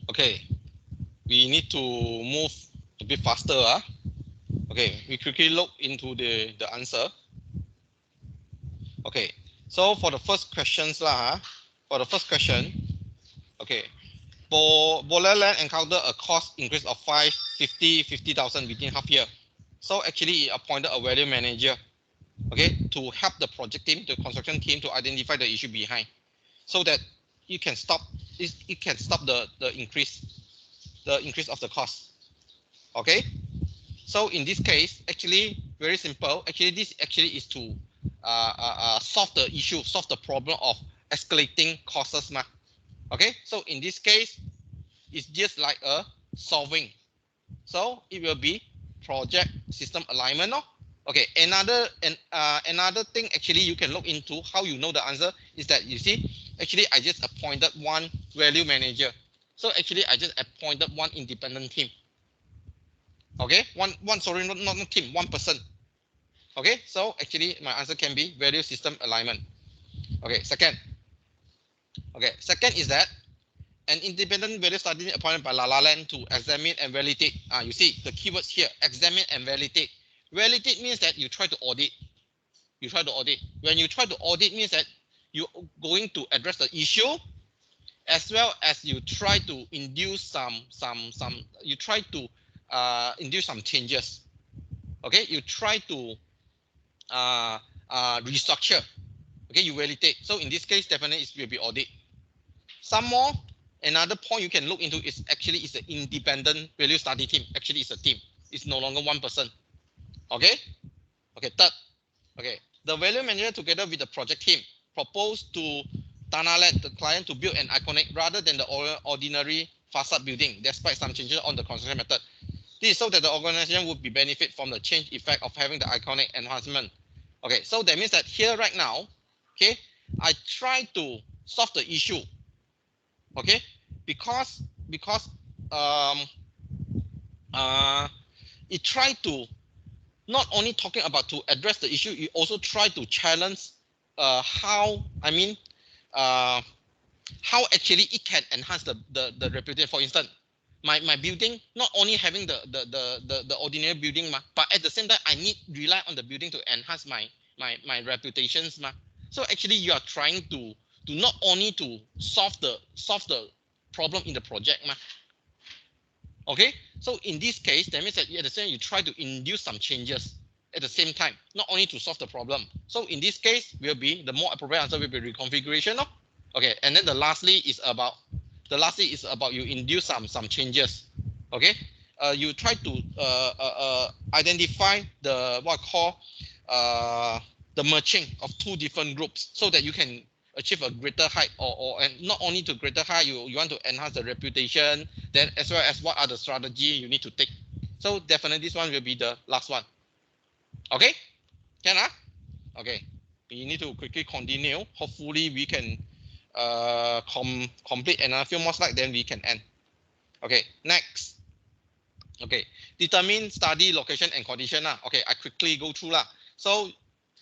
Okay, we need to move a bit faster. Okay, we quickly look into the answer. Okay, so for the first questions for the first question, okay, Bolaland encountered a cost increase of 50,000 within half year. So actually it appointed a value manager, okay, to help the project team, the construction team, to identify the issue behind, so that it can stop the increase of the cost. Okay, so in this case, actually very simple. Actually, this actually is to solve the issue, solve the problem of escalating costs. Okay, so in this case, it's just like a solving. So it will be project system alignment. Okay, another thing actually you can look into how you know the answer is that you see, actually I just appointed one value manager. So actually I just appointed one independent team. Okay, one sorry, not team, one person. Okay, so actually my answer can be value system alignment. Okay, second. Okay, second is that an independent value study appointed by La La Land to examine and validate. You see the keywords here: examine and validate. Validate means that you try to audit. You try to audit. When you try to audit means that you're going to address the issue, as well as you try to induce some you try to induce some changes. Okay, you try to restructure. Okay, you validate. So in this case, definitely it will be audit. Some more, another point you can look into is actually it's an independent value study team. Actually, it's a team. It's no longer one person. Okay. Okay. Third. Okay. The value manager together with the project team proposed to Tanalet, the client, to build an iconic rather than the ordinary facade building, despite some changes on the construction method. This is so that the organization would be benefit from the change effect of having the iconic enhancement. Okay, so that means that here right now, okay, I try to solve the issue. Okay, because um it tried to not only talking about to address the issue, it also try to challenge how how actually it can enhance the reputation. For instance, my building not only having the ordinary building but at the same time I need rely on the building to enhance my reputations So actually you are trying to not only to solve the problem in the project Okay, so in this case, that means that at the same time you try to induce some changes at the same time, not only to solve the problem. So in this case, will be the more appropriate answer will be reconfiguration. Okay, and then the lastly is about you induce some changes. Okay, you try to identify the what I call the merging of two different groups so that you can achieve a greater height and not only to greater height, you want to enhance the reputation, then as well as what are the strategy you need to take. So definitely this one will be the last one. Okay, can okay, we need to quickly continue. Hopefully we can complete another few more slides, then we can end. Okay, next. Okay, determine study location and condition Okay, I quickly go through So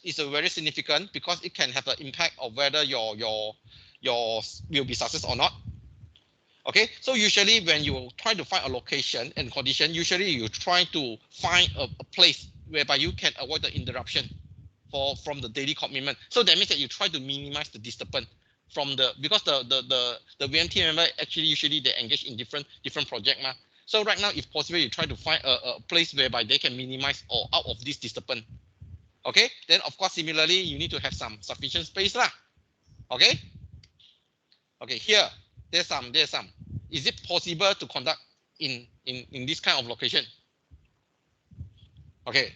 it's a very significant because it can have an impact of whether your will be success or not. Okay, so usually when you try to find a location and condition, usually you try to find a place whereby you can avoid the interruption from the daily commitment. So that means that you try to minimize the disturbance from because the VMT member actually usually they engage in different project So right now, if possible, you try to find a place whereby they can minimize or out of this disturbance. Okay, then of course similarly you need to have some sufficient space Okay. Okay, here there's some. Is it possible to conduct in this kind of location? Okay,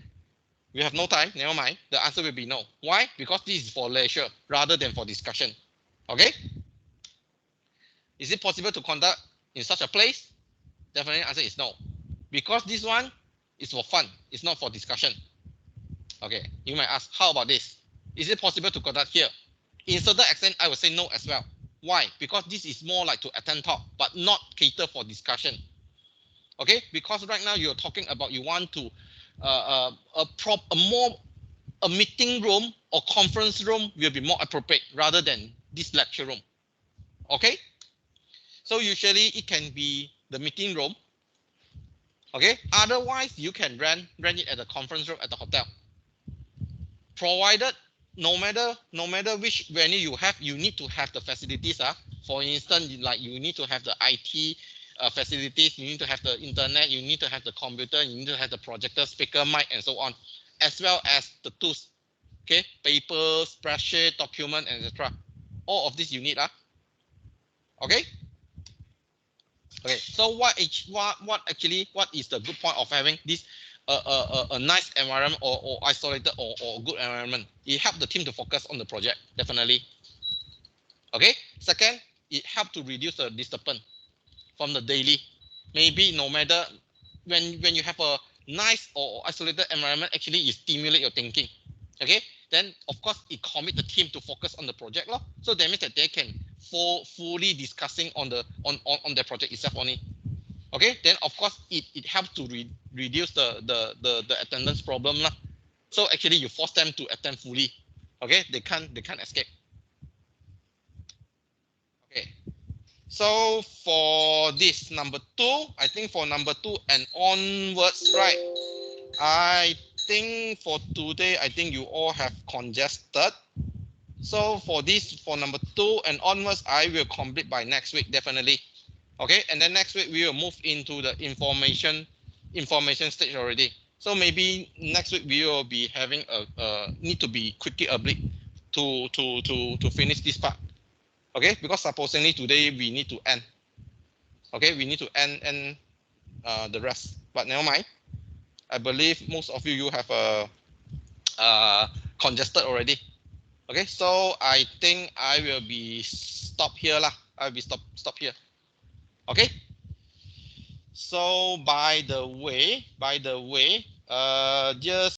we have no time, never mind. The answer will be no. Why? Because this is for leisure rather than for discussion. Okay, is it possible to conduct in such a place? Definitely answer is no, because this one is for fun, it's not for discussion. Okay, you might ask, how about this? Is it possible to conduct here? In certain extent, I would say no as well. Why? Because this is more like to attend talk, but not cater for discussion. Okay, because right now you're talking about you want to a meeting room or conference room will be more appropriate rather than this lecture room. Okay, so usually it can be the meeting room. Okay, otherwise you can rent it at the conference room at the hotel. Provided no matter which venue you have, you need to have the facilities. For instance, like you need to have the IT facilities, you need to have the internet, you need to have the computer, you need to have the projector, speaker, mic, and so on, as well as the tools. Okay, paper, spreadsheet, document, etc. All of this you need. Okay. Okay. So what is the good point of having this a nice environment or isolated or good environment? It helps the team to focus on the project, definitely. Okay. Second, it helps to reduce the disturbance from the daily. Maybe no matter when you have a nice or isolated environment, actually it stimulates your thinking. Okay. Then of course it commit the team to focus on the project. So that means that they can fully discussing on the project itself only. Okay, then of course it helps to reduce the attendance problem So actually you force them to attend fully. Okay, they can't escape. Okay. So for this number 2, I think for number 2 and onwards, right? I think for today, I think you all have congested. So for this, for number 2 and onwards, I will complete by next week, definitely. Okay, and then next week we will move into the information stage already. So maybe next week we will be having a need to be quickly oblique to finish this part. Okay, because supposedly today we need to end. Okay, we need to end the rest, but never mind. I believe most of you have congested already. Okay, so I think I will be stop here lah. I'll be stop here. Okay. So by the way, just